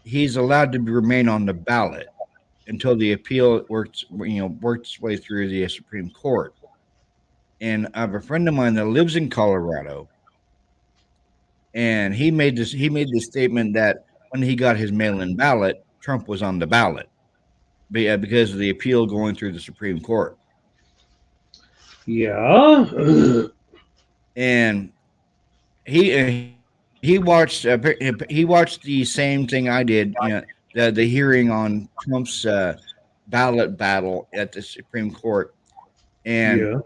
Speaker 2: he's allowed to remain on the ballot until the appeal works its way through the Supreme Court. And I have a friend of mine that lives in Colorado, and he made the statement that when he got his mail-in ballot, Trump was on the ballot because of the appeal going through the Supreme Court.
Speaker 1: Yeah.
Speaker 2: And he watched the same thing I did. The hearing on Trump's ballot battle at the Supreme Court, and
Speaker 1: Yeah.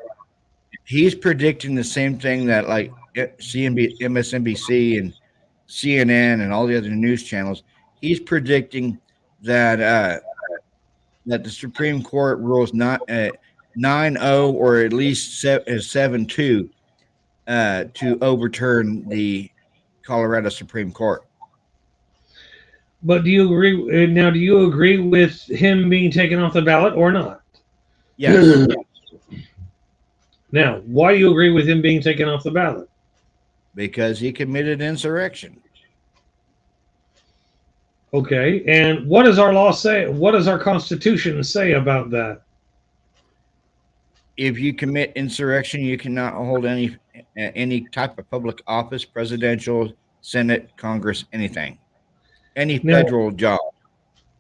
Speaker 2: he's predicting the same thing that like MSNBC and CNN and all the other news channels. He's predicting that that the Supreme Court rules not 9-0 or at least 7-2 to overturn the Colorado Supreme Court.
Speaker 1: But do you agree now? Do you agree with him being taken off the ballot or not?
Speaker 2: Yes.
Speaker 1: Now, why do you agree with him being taken off the ballot?
Speaker 2: Because he committed insurrection.
Speaker 1: Okay, and what does our law say? What does our Constitution say about that?
Speaker 2: If you commit insurrection, you cannot hold any type of public office, presidential, Senate, Congress, anything, any federal job.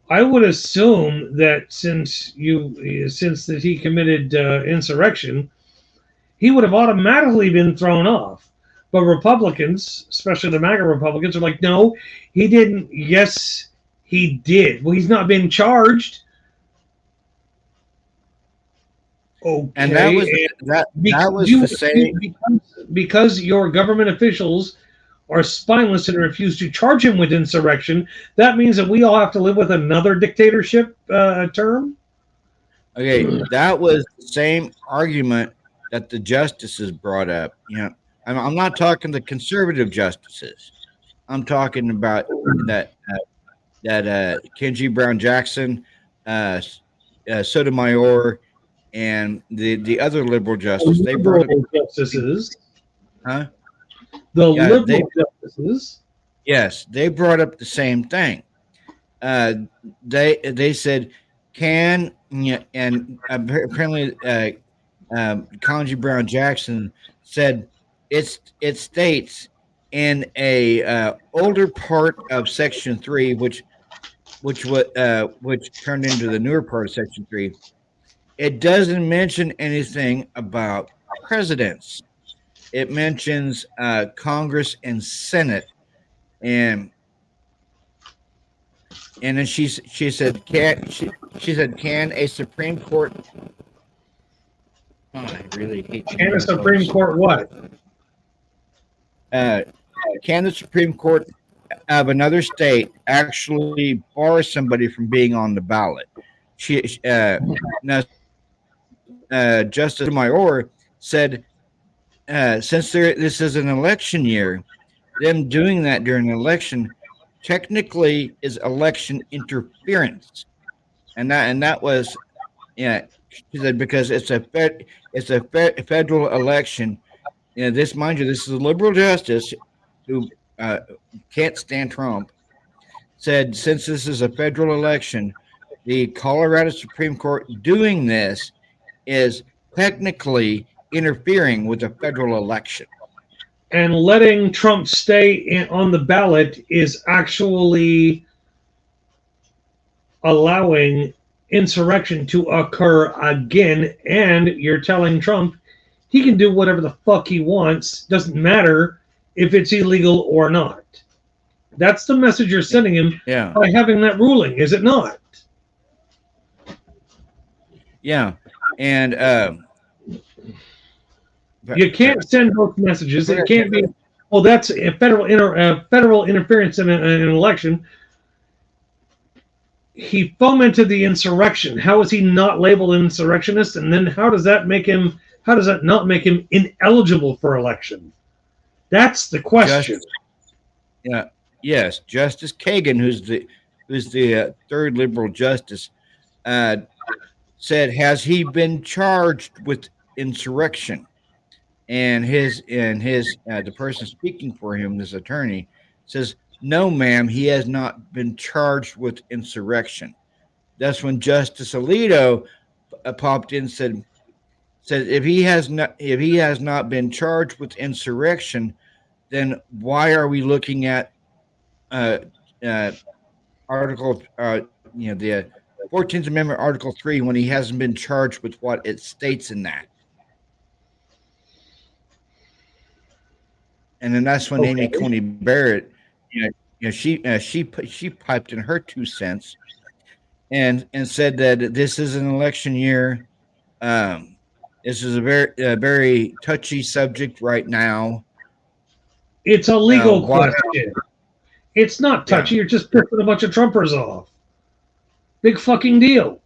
Speaker 1: I would assume that since that he committed insurrection, he would have automatically been thrown off. But Republicans, especially the MAGA Republicans, are like, no, he didn't. Yes, he did. Well, he's not being charged. Okay.
Speaker 2: And that was the same.
Speaker 1: Because your government officials are spineless and refuse to charge him with insurrection, that means that we all have to live with another dictatorship term?
Speaker 2: Okay, that was the same argument that the justices brought up. I'm not talking the conservative justices. I'm talking about that Ketanji Brown Jackson, Sotomayor, and the other liberal justices. They brought up
Speaker 1: justices.
Speaker 2: Huh?
Speaker 1: The liberal justices.
Speaker 2: Yes, they brought up the same thing. They said and apparently Ketanji Brown Jackson said it states in a older part of Section 3, which turned into the newer part of Section 3. It doesn't mention anything about presidents. It mentions Congress and Senate, and then she said can a Supreme Court? Oh, I really hate.
Speaker 1: Can a Supreme Court what?
Speaker 2: Can the Supreme Court of another state actually bar somebody from being on the ballot? Now, Justice Sotomayor said, since this is an election year, them doing that during an election technically is election interference, and that was she said because it's a federal election. This, mind you, this is a liberal justice who can't stand Trump. Said since this is a federal election, the Colorado Supreme Court doing this is technically interfering with a federal election.
Speaker 1: And letting Trump stay on the ballot is actually allowing insurrection to occur again. And you're telling Trump he can do whatever the fuck he wants. Doesn't matter if it's illegal or not. That's the message you're sending him by having that ruling, is it not?
Speaker 2: Yeah. And
Speaker 1: you can't send both messages. It can't be, well, that's a federal interference in an election. He fomented the insurrection. How is he not labeled an insurrectionist? And then how does that not make him ineligible for election? That's the question.
Speaker 2: yes, Justice Kagan, who's the third liberal justice, uh, said, "Has he been charged with insurrection?" And the person speaking for him, this attorney, says, "No, ma'am, he has not been charged with insurrection." That's when Justice Alito popped in, said if he has not been charged with insurrection, then why are we looking at uh, uh, Article the 14th Amendment Article 3 when he hasn't been charged with what it states in that? And then that's when
Speaker 1: Okay.
Speaker 2: Amy Coney Barrett, she piped in her 2 cents and said that this is an election year. Um, this is a very touchy subject right now.
Speaker 1: It's a legal
Speaker 2: Why?
Speaker 1: question. It's not
Speaker 2: Yeah,
Speaker 1: touchy. You're just pissing a bunch of Trumpers off. Big fucking deal.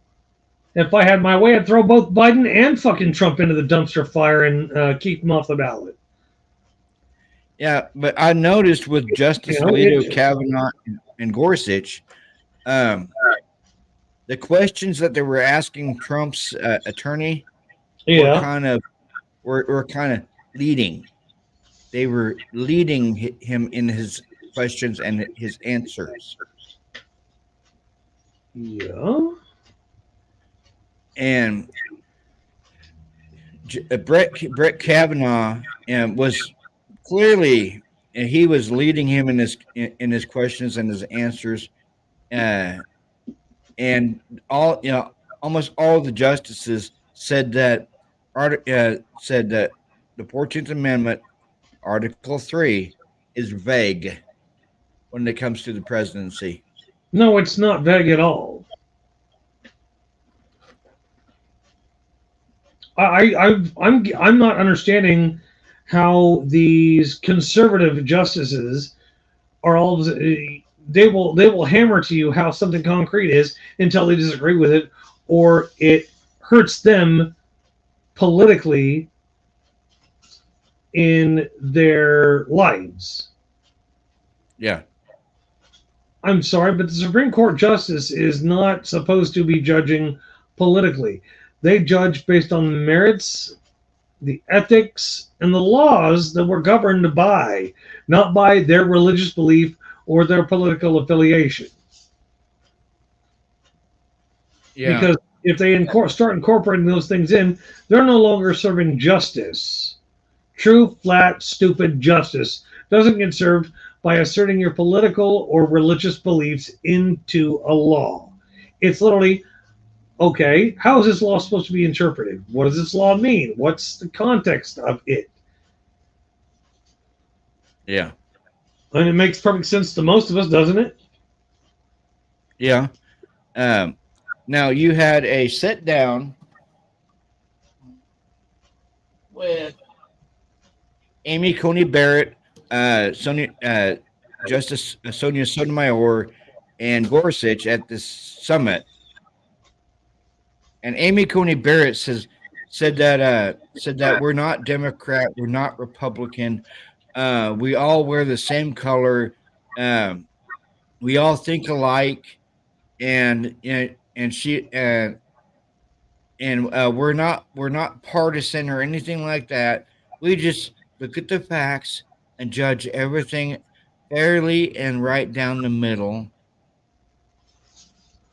Speaker 1: If I had my way, I'd throw both Biden and fucking Trump into the dumpster fire and keep them off the ballot.
Speaker 2: yeah. But I noticed with
Speaker 1: You
Speaker 2: Justice
Speaker 1: know,
Speaker 2: Alito, Kavanaugh, and Gorsuch, um, the questions that they were asking Trump's attorney were
Speaker 1: yeah.
Speaker 2: kind of were kind of leading. They were leading him in his questions and his answers.
Speaker 1: Yeah.
Speaker 2: And Brett Kavanaugh was clearly, and he was leading him in his questions and his answers, uh, and almost all the justices said that the 14th Amendment Article 3 is vague when it comes to the presidency.
Speaker 1: No, it's not vague at all. I'm not understanding how these conservative justices are all they will hammer to you how something concrete is until they disagree with it or it hurts them politically in their lives.
Speaker 2: Yeah,
Speaker 1: I'm sorry, but the Supreme Court justice is not supposed to be judging politically. They judge based on the merits, the ethics, and the laws that we're governed by, not by their religious belief or their political affiliation.
Speaker 2: yeah,
Speaker 1: Because if they start incorporating those things in, they're no longer serving justice. True, flat, stupid justice doesn't get served by asserting your political or religious beliefs into a law. It's literally, okay, how is this law supposed to be interpreted? What does this law mean? What's the context of it?
Speaker 2: yeah,
Speaker 1: And it makes perfect sense to most of us, doesn't it?
Speaker 2: yeah. Um, Now you had a sit down with Amy Coney Barrett, Justice Sonia Sotomayor, and Gorsuch at this summit, and Amy Coney Barrett said that we're not Democrat, we're not Republican, we all wear the same color, um, we all think alike, and she and we're not partisan or anything like that. We just look at the facts and judge everything fairly and right down the middle.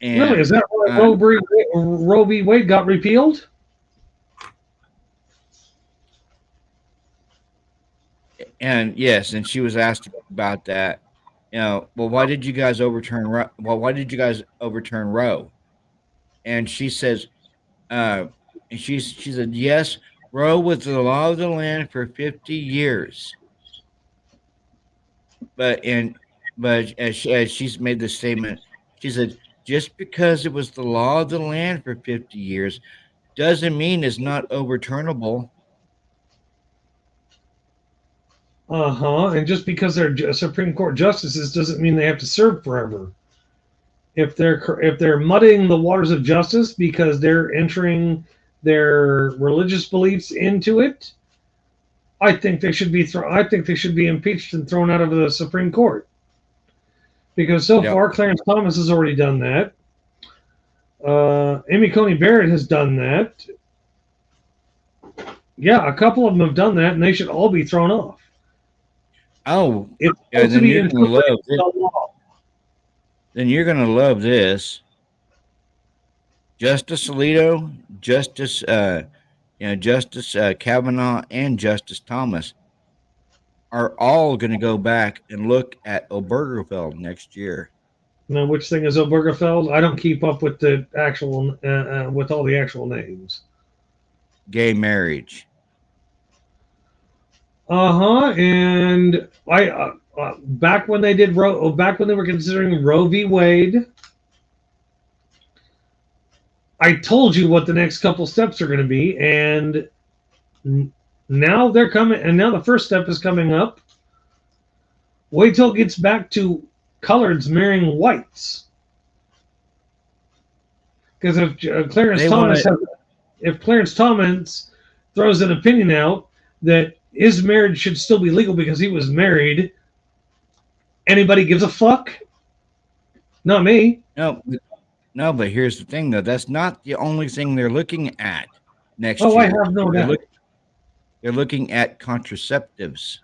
Speaker 1: Really? Is
Speaker 2: And
Speaker 1: that why Roe v. Wade got repealed?
Speaker 2: and yes, and she was asked about that. Well, why did you guys overturn Roe? Well, why did you guys overturn Roe? And she says, uh, and she said, yes, Roe was the law of the land for 50 years. But and but as she's made this statement, she said, just because it was the law of the land for 50 years doesn't mean it's not overturnable.
Speaker 1: Uh-huh. And just because they're Supreme Court justices doesn't mean they have to serve forever. If they're muddying the waters of justice because they're entering their religious beliefs into it, I think they should be impeached and thrown out of the Supreme Court. because so
Speaker 2: Yep.
Speaker 1: far Clarence Thomas has already done that. Amy Coney Barrett has done that. Yeah, a couple of them have done that, and they should all be thrown off.
Speaker 2: Oh,
Speaker 1: It's
Speaker 2: yeah.
Speaker 1: supposed to
Speaker 2: Then
Speaker 1: be
Speaker 2: you're gonna love
Speaker 1: incorporated
Speaker 2: this.
Speaker 1: into law.
Speaker 2: Then you're gonna love this. Justice Alito, Justice Kavanaugh, and Justice Thomas are all going to go back and look at Obergefell next year.
Speaker 1: Now, which thing is Obergefell? I don't keep up with the actual, with all the actual names.
Speaker 2: Gay marriage.
Speaker 1: And I back when they did back when they were considering Roe v. Wade, I told you what the next couple steps are going to be, and now they're coming. And now the first step is coming up. Wait till it gets back to coloreds marrying whites, because if Clarence Thomas throws an opinion out that his marriage should still be legal because he was married, anybody gives a fuck? Not me.
Speaker 2: No, but here's the thing, though. That's not the only thing they're looking at next
Speaker 1: Oh, I
Speaker 2: year.
Speaker 1: have no doubt.
Speaker 2: They're looking at contraceptives.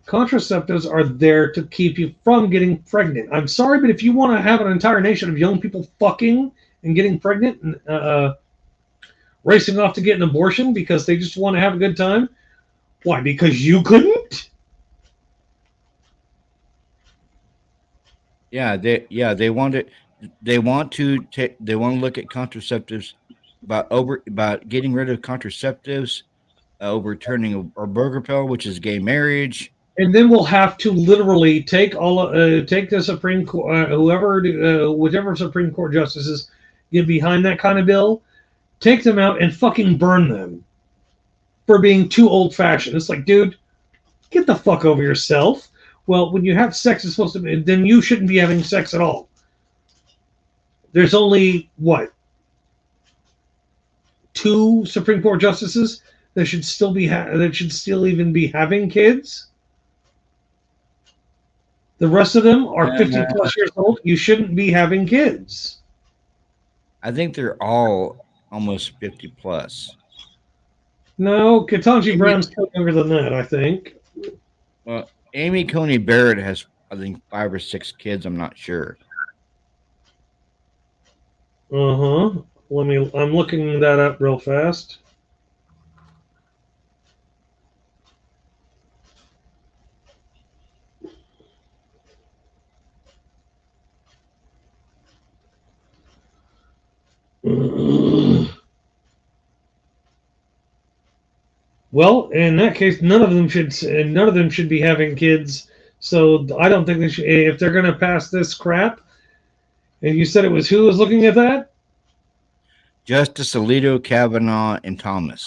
Speaker 1: Contraceptives are there to keep you from getting pregnant. I'm sorry, but if you want to have an entire nation of young people fucking and getting pregnant and racing off to get an abortion because they just want to have a good time, why? Because you couldn't?
Speaker 2: They want to look at contraceptives about getting rid of contraceptives, overturning Obergefell, which is gay marriage.
Speaker 1: And then we'll have to literally take the Supreme Court, whichever Supreme Court justices get behind that kind of bill, take them out and fucking burn them for being too old-fashioned. It's like, dude, get the fuck over yourself. Well, when you have sex, it's supposed to be, then you shouldn't be having sex at all. There's only two Supreme Court justices that should still even be having kids. The rest of them are 50 plus years old. You shouldn't be having kids.
Speaker 2: I think they're all almost 50 plus.
Speaker 1: No, Ketanji Brown's still younger than that, I think.
Speaker 2: Well, Amy Coney Barrett has, I think, 5 or 6 kids. I'm not sure.
Speaker 1: I'm looking that up real fast. Well, in that case, none of them should be having kids. So I don't think they should. If they're going to pass this crap, and you said it was who was looking at that?
Speaker 2: Justice Alito, Kavanaugh, and Thomas.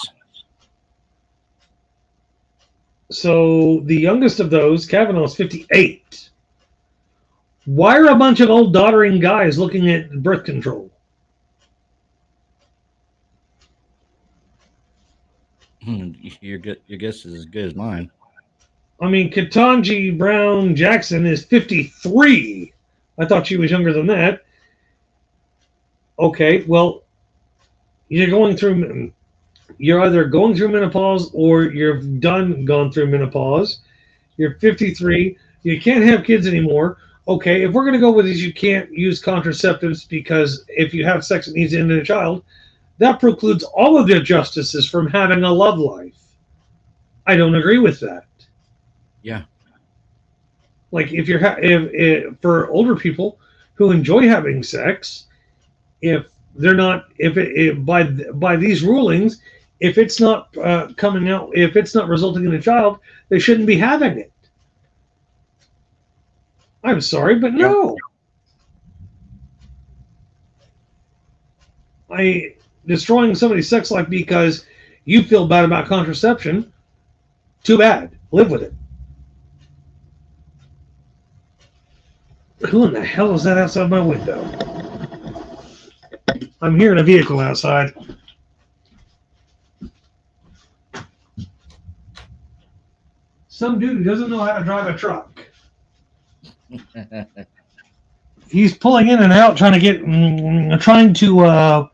Speaker 1: So the youngest of those, Kavanaugh, is 58. Why are a bunch of old doddering guys looking at birth control?
Speaker 2: Your guess is as good as mine.
Speaker 1: I mean, Ketanji Brown Jackson is 53. I thought she was younger than that. Okay, well, you're either going through menopause or you've gone through menopause. You're 53. You can't have kids anymore. Okay, if we're going to go with this, you can't use contraceptives because if you have sex, it needs to end in a child. That precludes all of the justices from having a love life. I don't agree with that.
Speaker 2: Yeah.
Speaker 1: Like if for older people who enjoy having sex, if they're not, by these rulings, if it's not coming out, if it's not resulting in a child, they shouldn't be having it. I'm sorry, but no. Destroying somebody's sex life because you feel bad about contraception, too bad. Live with it. Who in the hell is that outside my window? I'm hearing a vehicle outside. some dude who doesn't know how to drive a truck. He's pulling in and out, trying to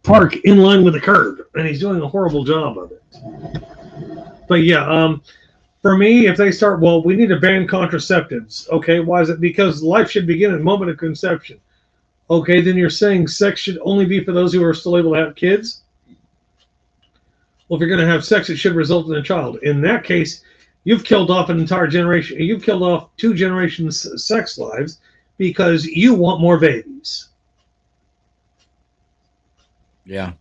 Speaker 1: park in line with the curb, and he's doing a horrible job of it. But yeah, for me, if they start, well, we need to ban contraceptives. Okay, why is it? Because life should begin at the moment of conception. Okay, then you're saying sex should only be for those who are still able to have kids? Well, if you're going to have sex, it should result in a child. In that case, you've killed off an entire generation. You've killed off 2 generations' sex lives because you want more babies.
Speaker 2: Yeah.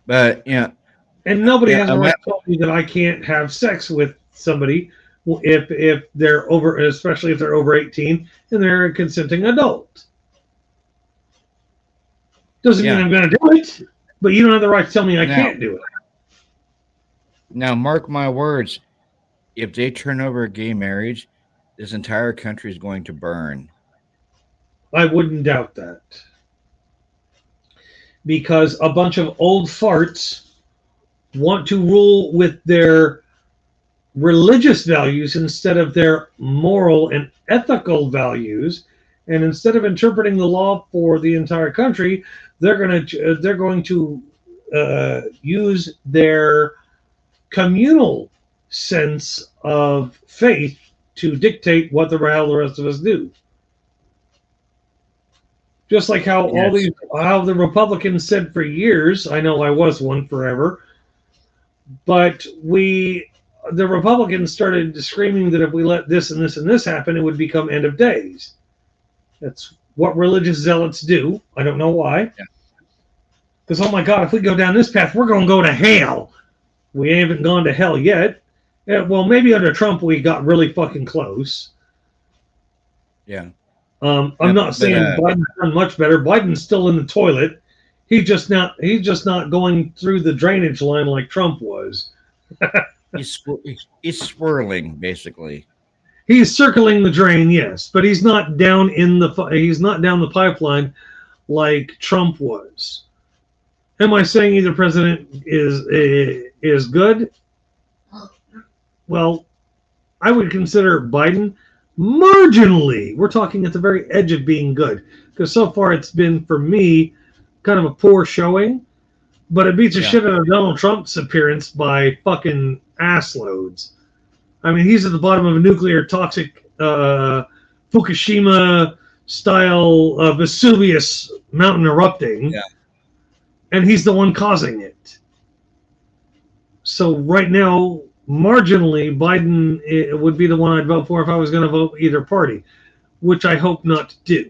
Speaker 2: But,
Speaker 1: And nobody has the right to tell me that I can't have sex with somebody if they're over, especially if they're over 18 and they're a consenting adult. Doesn't mean I'm going to do it, but you don't have the right to tell me I can't do it.
Speaker 2: Now, mark my words. If they turn over a gay marriage, this entire country is going to burn.
Speaker 1: I wouldn't doubt that. Because a bunch of old farts want to rule with their religious values instead of their moral and ethical values. And instead of interpreting the law for the entire country, they're going to use their communal sense of faith to dictate what the rest of us do. Just like how how the Republicans said for years, I know I was one forever, but the Republicans started screaming that if we let this and this and this happen, it would become end of days. That's what religious zealots do. I don't know why. Because, oh my God, if we go down this path, we're going to go to hell. We haven't gone to hell yet. Yeah, well, maybe under Trump we got really fucking close.
Speaker 2: Yeah.
Speaker 1: I'm not saying Biden's done much better. Biden's still in the toilet. He's just not going through the drainage line like Trump was.
Speaker 2: He's swirling, basically.
Speaker 1: He's circling the drain, yes, but he's not down the pipeline like Trump was. Am I saying either president is good? Well, I would consider Biden marginally. We're talking at the very edge of being good, because so far it's been, for me, kind of a poor showing, but it beats the shit out of Donald Trump's appearance by fucking ass loads. I mean, he's at the bottom of a nuclear toxic Fukushima style Vesuvius mountain erupting, and he's the one causing it. So right now, marginally, Biden would be the one I'd vote for if I was going to vote either party, which I hope not to do.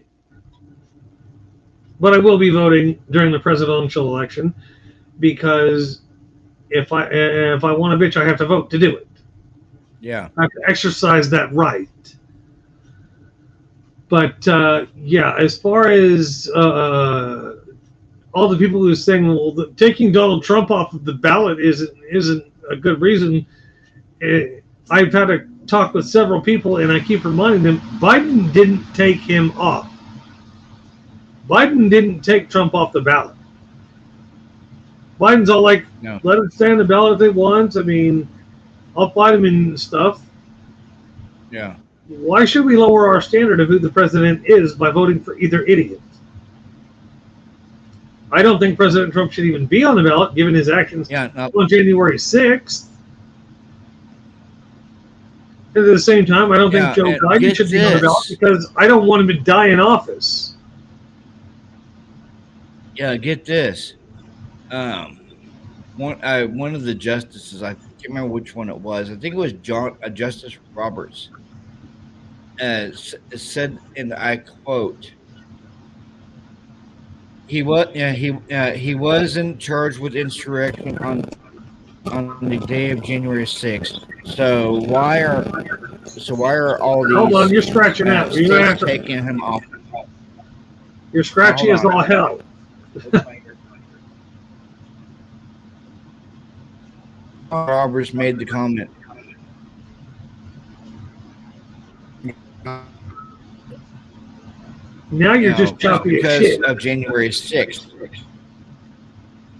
Speaker 1: But I will be voting during the presidential election, because if I want a bitch, I have to vote to do it.
Speaker 2: Yeah.
Speaker 1: I have to exercise that right. But as far as all the people who are saying, well, taking Donald Trump off of the ballot isn't a good reason. I've had a talk with several people, and I keep reminding them, Biden didn't take him off. Biden didn't take Trump off the ballot. Biden's all like, let him stay on the ballot if they want. I mean, I'll fight him and stuff.
Speaker 2: Yeah.
Speaker 1: Why should we lower our standard of who the president is by voting for either idiot? I don't think President Trump should even be on the ballot, given his actions on January 6th. And at the same time, I don't think Joe Biden should be on the ballot, because I don't want him to die in office.
Speaker 2: Yeah, get this. One of the justices, I can't remember which one it was. I think it was Justice Roberts. Said, and I quote, he wasn't charged with insurrection on the day of January 6th. So why are all these?
Speaker 1: Hold on, you're scratching out. You're gonna have to
Speaker 2: taking him off.
Speaker 1: You're scratchy as all hell.
Speaker 2: Roberts made the comment.
Speaker 1: Now you're just choppy as shit.
Speaker 2: Because of January 6th.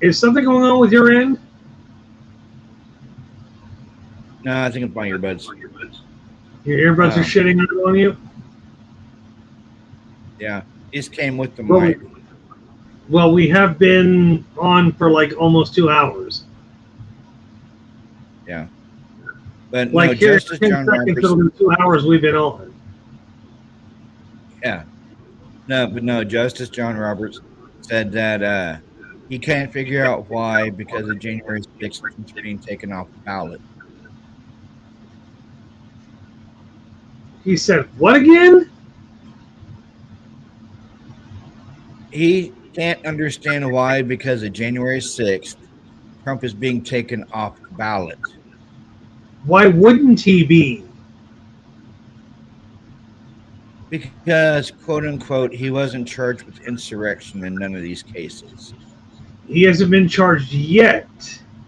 Speaker 1: Is something going on with your end?
Speaker 2: No, I think it's my earbuds.
Speaker 1: Your earbuds are shitting out on you?
Speaker 2: Yeah. These came with the
Speaker 1: Well,
Speaker 2: mic.
Speaker 1: Well, we have been on for like almost 2 hours.
Speaker 2: Yeah. But
Speaker 1: Like
Speaker 2: no,
Speaker 1: here,
Speaker 2: Justice
Speaker 1: 10
Speaker 2: John
Speaker 1: seconds,
Speaker 2: Roberts.
Speaker 1: it'll be 2 hours we've been on.
Speaker 2: Yeah. No, Justice John Roberts said that he can't figure out why because of January 6th it's being taken off the ballot.
Speaker 1: He said, what again?
Speaker 2: He can't understand why because of January 6th Trump is being taken off the ballot.
Speaker 1: Why wouldn't he be?
Speaker 2: Because, quote unquote, he wasn't charged with insurrection in none of these cases.
Speaker 1: He hasn't been charged yet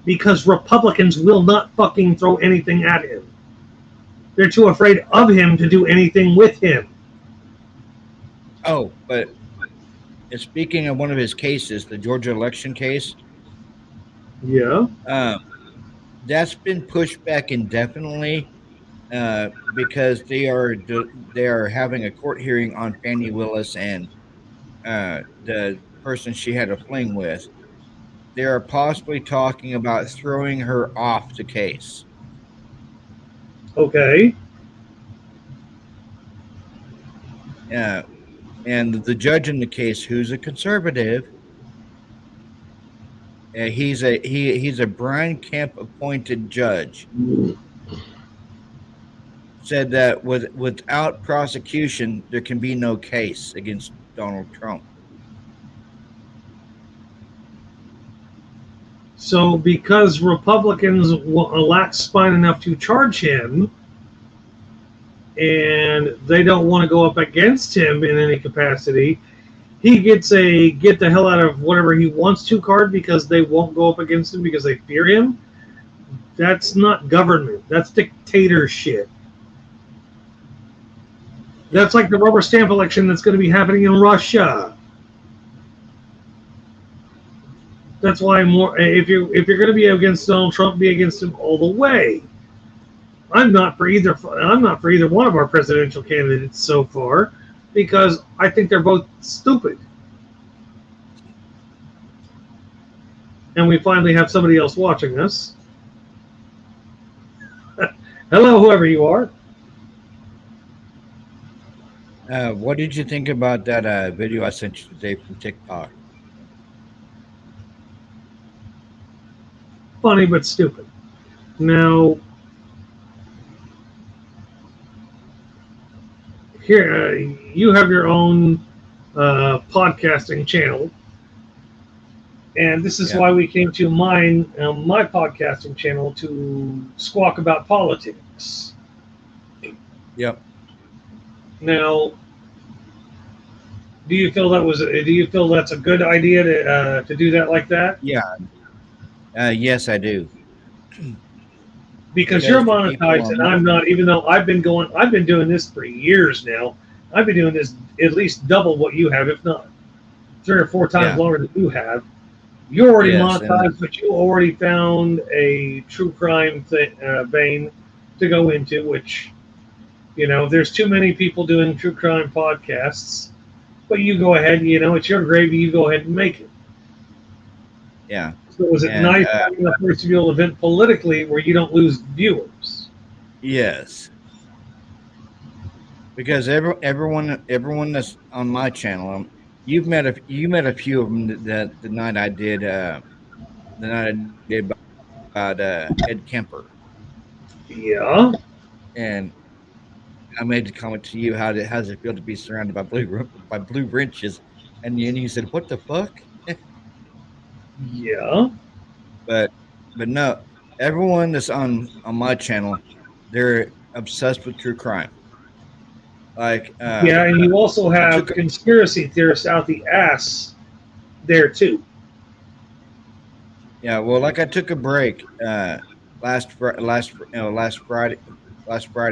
Speaker 1: because Republicans will not fucking throw anything at him. They're too afraid of him to do anything with him.
Speaker 2: Oh, but speaking of one of his cases, the Georgia election case,
Speaker 1: Yeah.
Speaker 2: that's been pushed back indefinitely because they are having a court hearing on Fannie Willis and the person she had a fling with. They are possibly talking about throwing her off the case.
Speaker 1: Okay.
Speaker 2: And the judge in the case, who's a conservative, he's a Brian Kemp appointed judge, said that without prosecution there can be no case against Donald Trump.
Speaker 1: So, because Republicans lack spine enough to charge him, and they don't want to go up against him in any capacity, he gets a get the hell out of whatever he wants to card because they won't go up against him because they fear him. That's not government. That's dictatorship. That's like the rubber stamp election that's going to be happening in Russia. That's why if you're going to be against Donald Trump, be against him all the way. I'm not for either one of our presidential candidates so far because I think they're both stupid. And we finally have somebody else watching us. Hello, whoever you are.
Speaker 2: What did you think about that video I sent you today from TikTok?
Speaker 1: Funny but stupid. Now, here you have your own podcasting channel, and this is why we came to my podcasting channel to squawk about politics.
Speaker 2: Yep.
Speaker 1: Now, do you feel that's a good idea to do that like that?
Speaker 2: Yeah. Yes, I do.
Speaker 1: Because you're monetized and I'm not, even though I've been doing this for years now. I've been doing this at least double what you have, if not 3 or 4 times longer than you have. You're already monetized, but you already found a true crime vein to go into, which, there's too many people doing true crime podcasts. But you go ahead, it's your gravy, you go ahead and make it.
Speaker 2: Yeah.
Speaker 1: So was it nice having a first real event politically where you don't lose viewers?
Speaker 2: Yes. Because everyone that's on my channel, you met a few of them that the night I did about Ed Kemper.
Speaker 1: Yeah.
Speaker 2: And I made the comment to you, how does it feel to be surrounded by blue wrenches? And you said, what the fuck?
Speaker 1: Yeah.
Speaker 2: But no, everyone that's on my channel, they're obsessed with true crime. Like
Speaker 1: and you also have conspiracy theorists out the ass there too.
Speaker 2: Yeah, well, like I took a break last Friday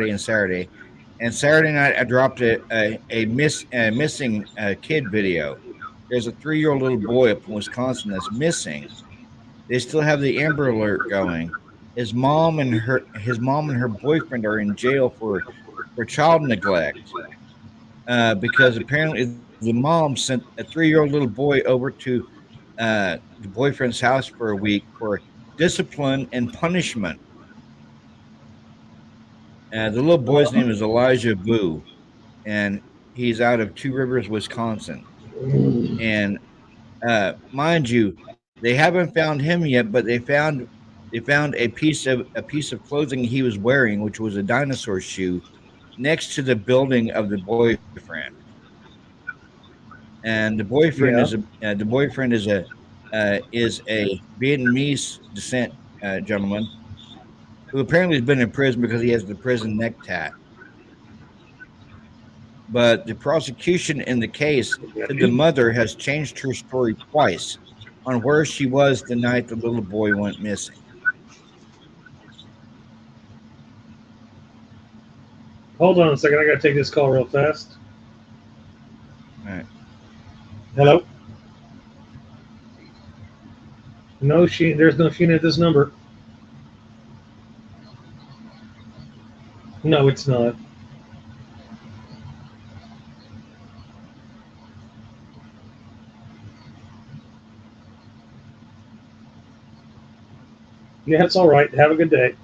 Speaker 2: and Saturday, and Saturday night I dropped a missing kid video. There's a 3-year-old little boy up in Wisconsin that's missing. They still have the Amber Alert going, his mom and her boyfriend are in jail for child neglect because apparently the mom sent a 3-year-old little boy over to the boyfriend's house for a week for discipline and punishment. The little boy's name is Elijah Boo, and he's out of Two Rivers, Wisconsin. And mind you, they haven't found him yet, but they found a piece of clothing he was wearing, which was a dinosaur shoe, next to the building of the boyfriend. And
Speaker 1: Yeah.
Speaker 2: the boyfriend is a Vietnamese descent gentleman who apparently has been in prison because he has the prison neck tat. But the prosecution in the case said the mother has changed her story twice on where she was the night the little boy went missing.
Speaker 1: Hold on a second. I got to take this call real fast.
Speaker 2: All right.
Speaker 1: Hello? No, there's no Sheen at this number. No, it's not. Yeah, it's all right. Have a good day.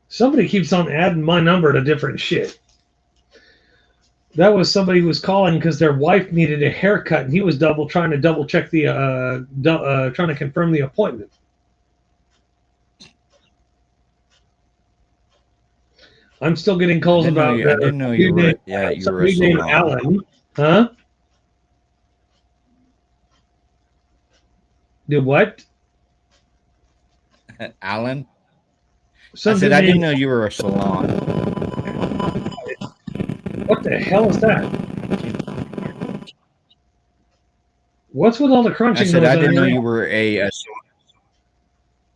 Speaker 1: Somebody keeps on adding my number to different shit. That was somebody who was calling because their wife needed a haircut, and he was trying to double check trying to confirm the appointment. I'm still getting calls about.
Speaker 2: I didn't know you were. Yeah, you were a
Speaker 1: somebody named Alan. Huh? Did what?
Speaker 2: Alan.
Speaker 1: Something
Speaker 2: I didn't know you were a salon.
Speaker 1: What the hell is that? What's with all the crunching?
Speaker 2: I didn't know you were a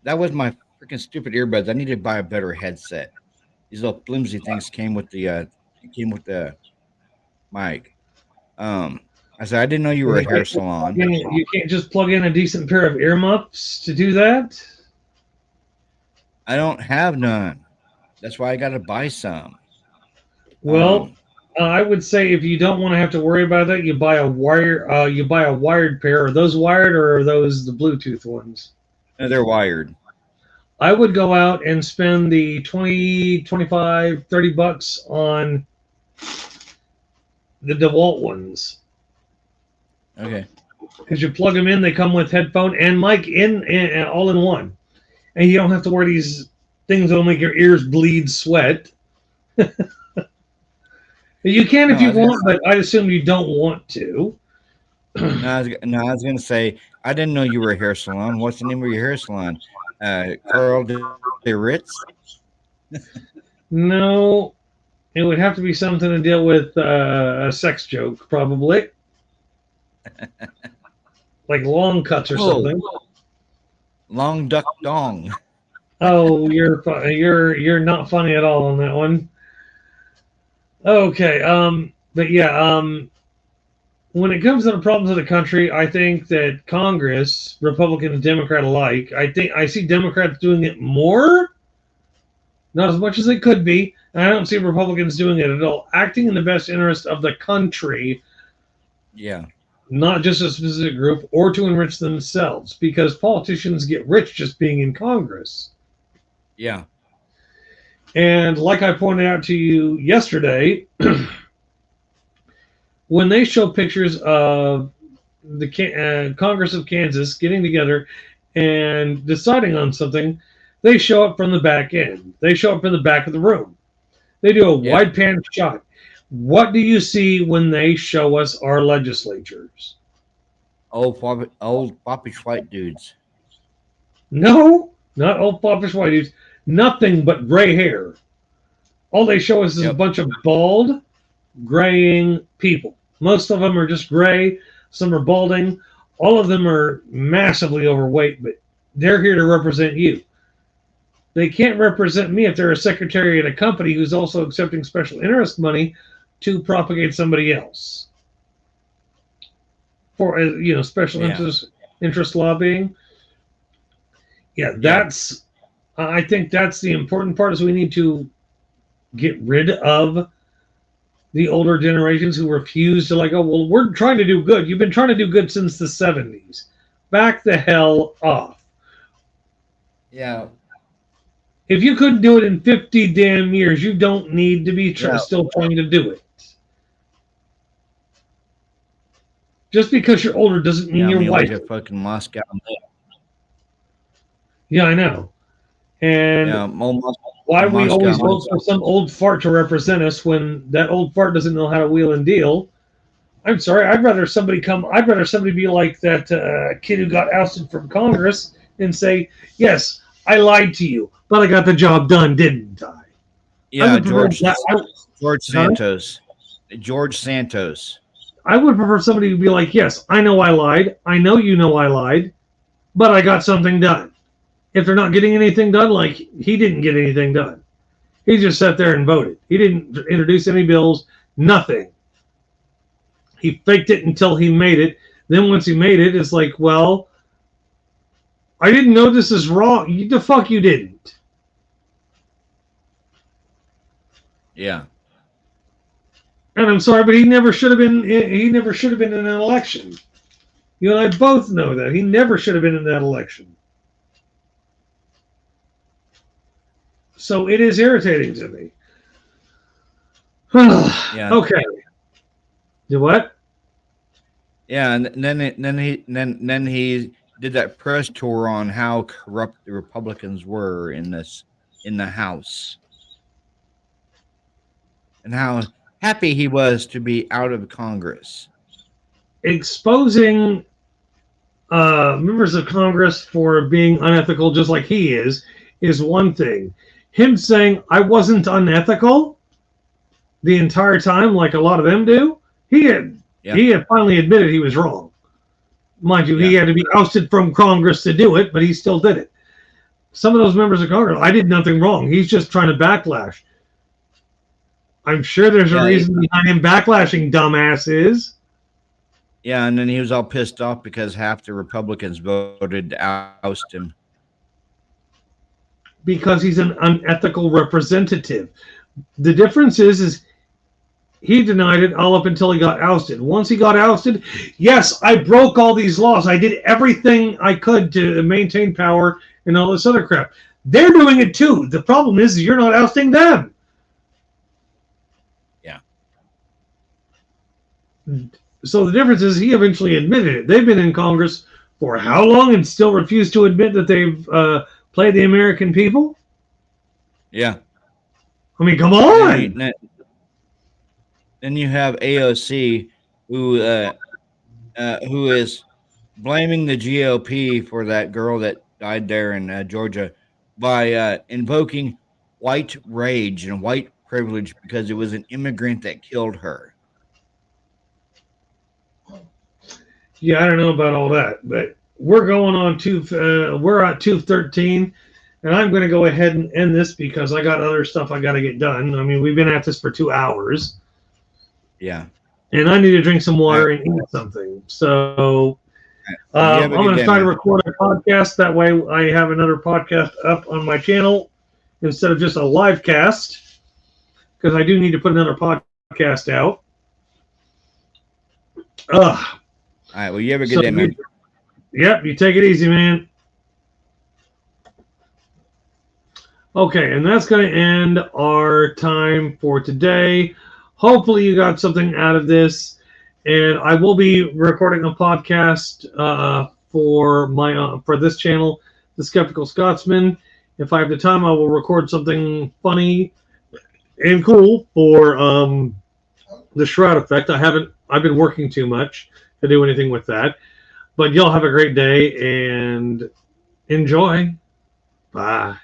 Speaker 2: that was my freaking stupid earbuds. I need to buy a better headset. These little flimsy things came with the mic. I said I didn't know you were a hair salon.
Speaker 1: You can't just plug in a decent pair of earmuffs to do that.
Speaker 2: I don't have none. That's why I got to buy some.
Speaker 1: Well, I would say if you don't want to have to worry about that, you buy a wire. You buy a wired pair. Are those wired or are those the Bluetooth ones?
Speaker 2: They're wired.
Speaker 1: I would go out and spend the 20, 25, 30 bucks on the DeWalt ones.
Speaker 2: Okay.
Speaker 1: Because you plug them in, they come with headphone and mic in all in one. And you don't have to wear these things that'll make your ears bleed sweat. You can if you want, but I'd assume you don't want to.
Speaker 2: I was going to say, I didn't know you were a hair salon. What's the name of your hair salon? Carl de Ritz?
Speaker 1: No, it would have to be something to deal with a sex joke, probably. Like long cuts or something.
Speaker 2: Long duck dong.
Speaker 1: Oh, you're not funny at all on that one. Okay, but yeah, when it comes to the problems of the country, I think that Congress, Republican and Democrat alike, I see Democrats doing it more, not as much as they could be, and I don't see Republicans doing it at all, acting in the best interest of the country.
Speaker 2: Yeah.
Speaker 1: Not just a specific group, or to enrich themselves, because politicians get rich just being in Congress.
Speaker 2: Yeah.
Speaker 1: And like I pointed out to you yesterday, when they show pictures of the Congress of Kansas getting together and deciding on something, they show up from the back end. They show up from the back of the room. They do a wide pan shot. What do you see when they show us our legislatures?
Speaker 2: Old foppish white dudes.
Speaker 1: No, not old foppish white dudes. Nothing but gray hair. All they show us is a bunch of bald, graying people. Most of them are just gray. Some are balding. All of them are massively overweight, but they're here to represent you. They can't represent me if they're a secretary at a company who's also accepting special interest money to propagate somebody else for special interest lobbying. Yeah, that's. I think that's the important part. Is we need to get rid of the older generations who refuse to well, we're trying to do good. You've been trying to do good since the 70s. Back the hell off.
Speaker 2: Yeah.
Speaker 1: If you couldn't do it in 50 damn years, you don't need to be still trying to do it. Just because you're older doesn't mean you're white.
Speaker 2: Like a fucking Moscow.
Speaker 1: Yeah, I know. And why we always vote for some old fart to represent us when that old fart doesn't know how to wheel and deal. I'm sorry. I'd rather somebody be like that kid who got ousted from Congress and say, "Yes, I lied to you, but I got the job done, didn't I?"
Speaker 2: Yeah, George Santos. George Santos.
Speaker 1: I would prefer somebody to be like, "Yes, I know I lied. I know you know I lied, but I got something done." If they're not getting anything done, like he didn't get anything done. He just sat there and voted. He didn't introduce any bills, nothing. He faked it until he made it. Then once he made it, it's like, well, I didn't know this is wrong. The fuck you didn't.
Speaker 2: Yeah.
Speaker 1: And I'm sorry, but he never should have been in an election. You and I both know that. He never should have been in that election. So it is irritating to me.
Speaker 2: Yeah.
Speaker 1: Okay. Do what?
Speaker 2: Yeah, and then he did that press tour on how corrupt the Republicans were in the House, and how happy he was to be out of Congress.
Speaker 1: Exposing members of Congress for being unethical, just like he is one thing. Him saying I wasn't unethical the entire time, like a lot of them do, he had finally admitted he was wrong. Mind you, he had to be ousted from Congress to do it, but he still did it. Some of those members of Congress, I did nothing wrong. He's just trying to backlash. I'm sure there's a reason behind him backlashing, dumbasses.
Speaker 2: Yeah, and then he was all pissed off because half the Republicans voted to oust him.
Speaker 1: Because he's an unethical representative. The difference is he denied it all up until he got ousted. Once he got ousted, yes, I broke all these laws. I did everything I could to maintain power and all this other crap. They're doing it too. The problem is you're not ousting them.
Speaker 2: Yeah.
Speaker 1: So the difference is he eventually admitted it. They've been in Congress for how long and still refuse to admit that they've played the American people?
Speaker 2: Yeah.
Speaker 1: I mean, come on.
Speaker 2: Then you have AOC, who is blaming the GOP for that girl that died there in Georgia by invoking white rage and white privilege because it was an immigrant that killed her.
Speaker 1: Yeah, I don't know about all that, but we're going on we're at 2:13, and I'm going to go ahead and end this because I got other stuff I got to get done. I mean, we've been at this for 2 hours.
Speaker 2: Yeah.
Speaker 1: And I need to drink some water and eat something. So I'm going to try to record a podcast. That way I have another podcast up on my channel instead of just a live cast, because I do need to put another podcast out.
Speaker 2: All right. Well, you have a good day, man.
Speaker 1: Yep. You take it easy, man. Okay. And that's going to end our time for today. Hopefully you got something out of this, and I will be recording a podcast for this channel, The Sceptical Scotsman. If I have the time, I will record something funny and cool for the Shroud Effect. I've been working too much to do anything with that, but y'all have a great day and enjoy. Bye.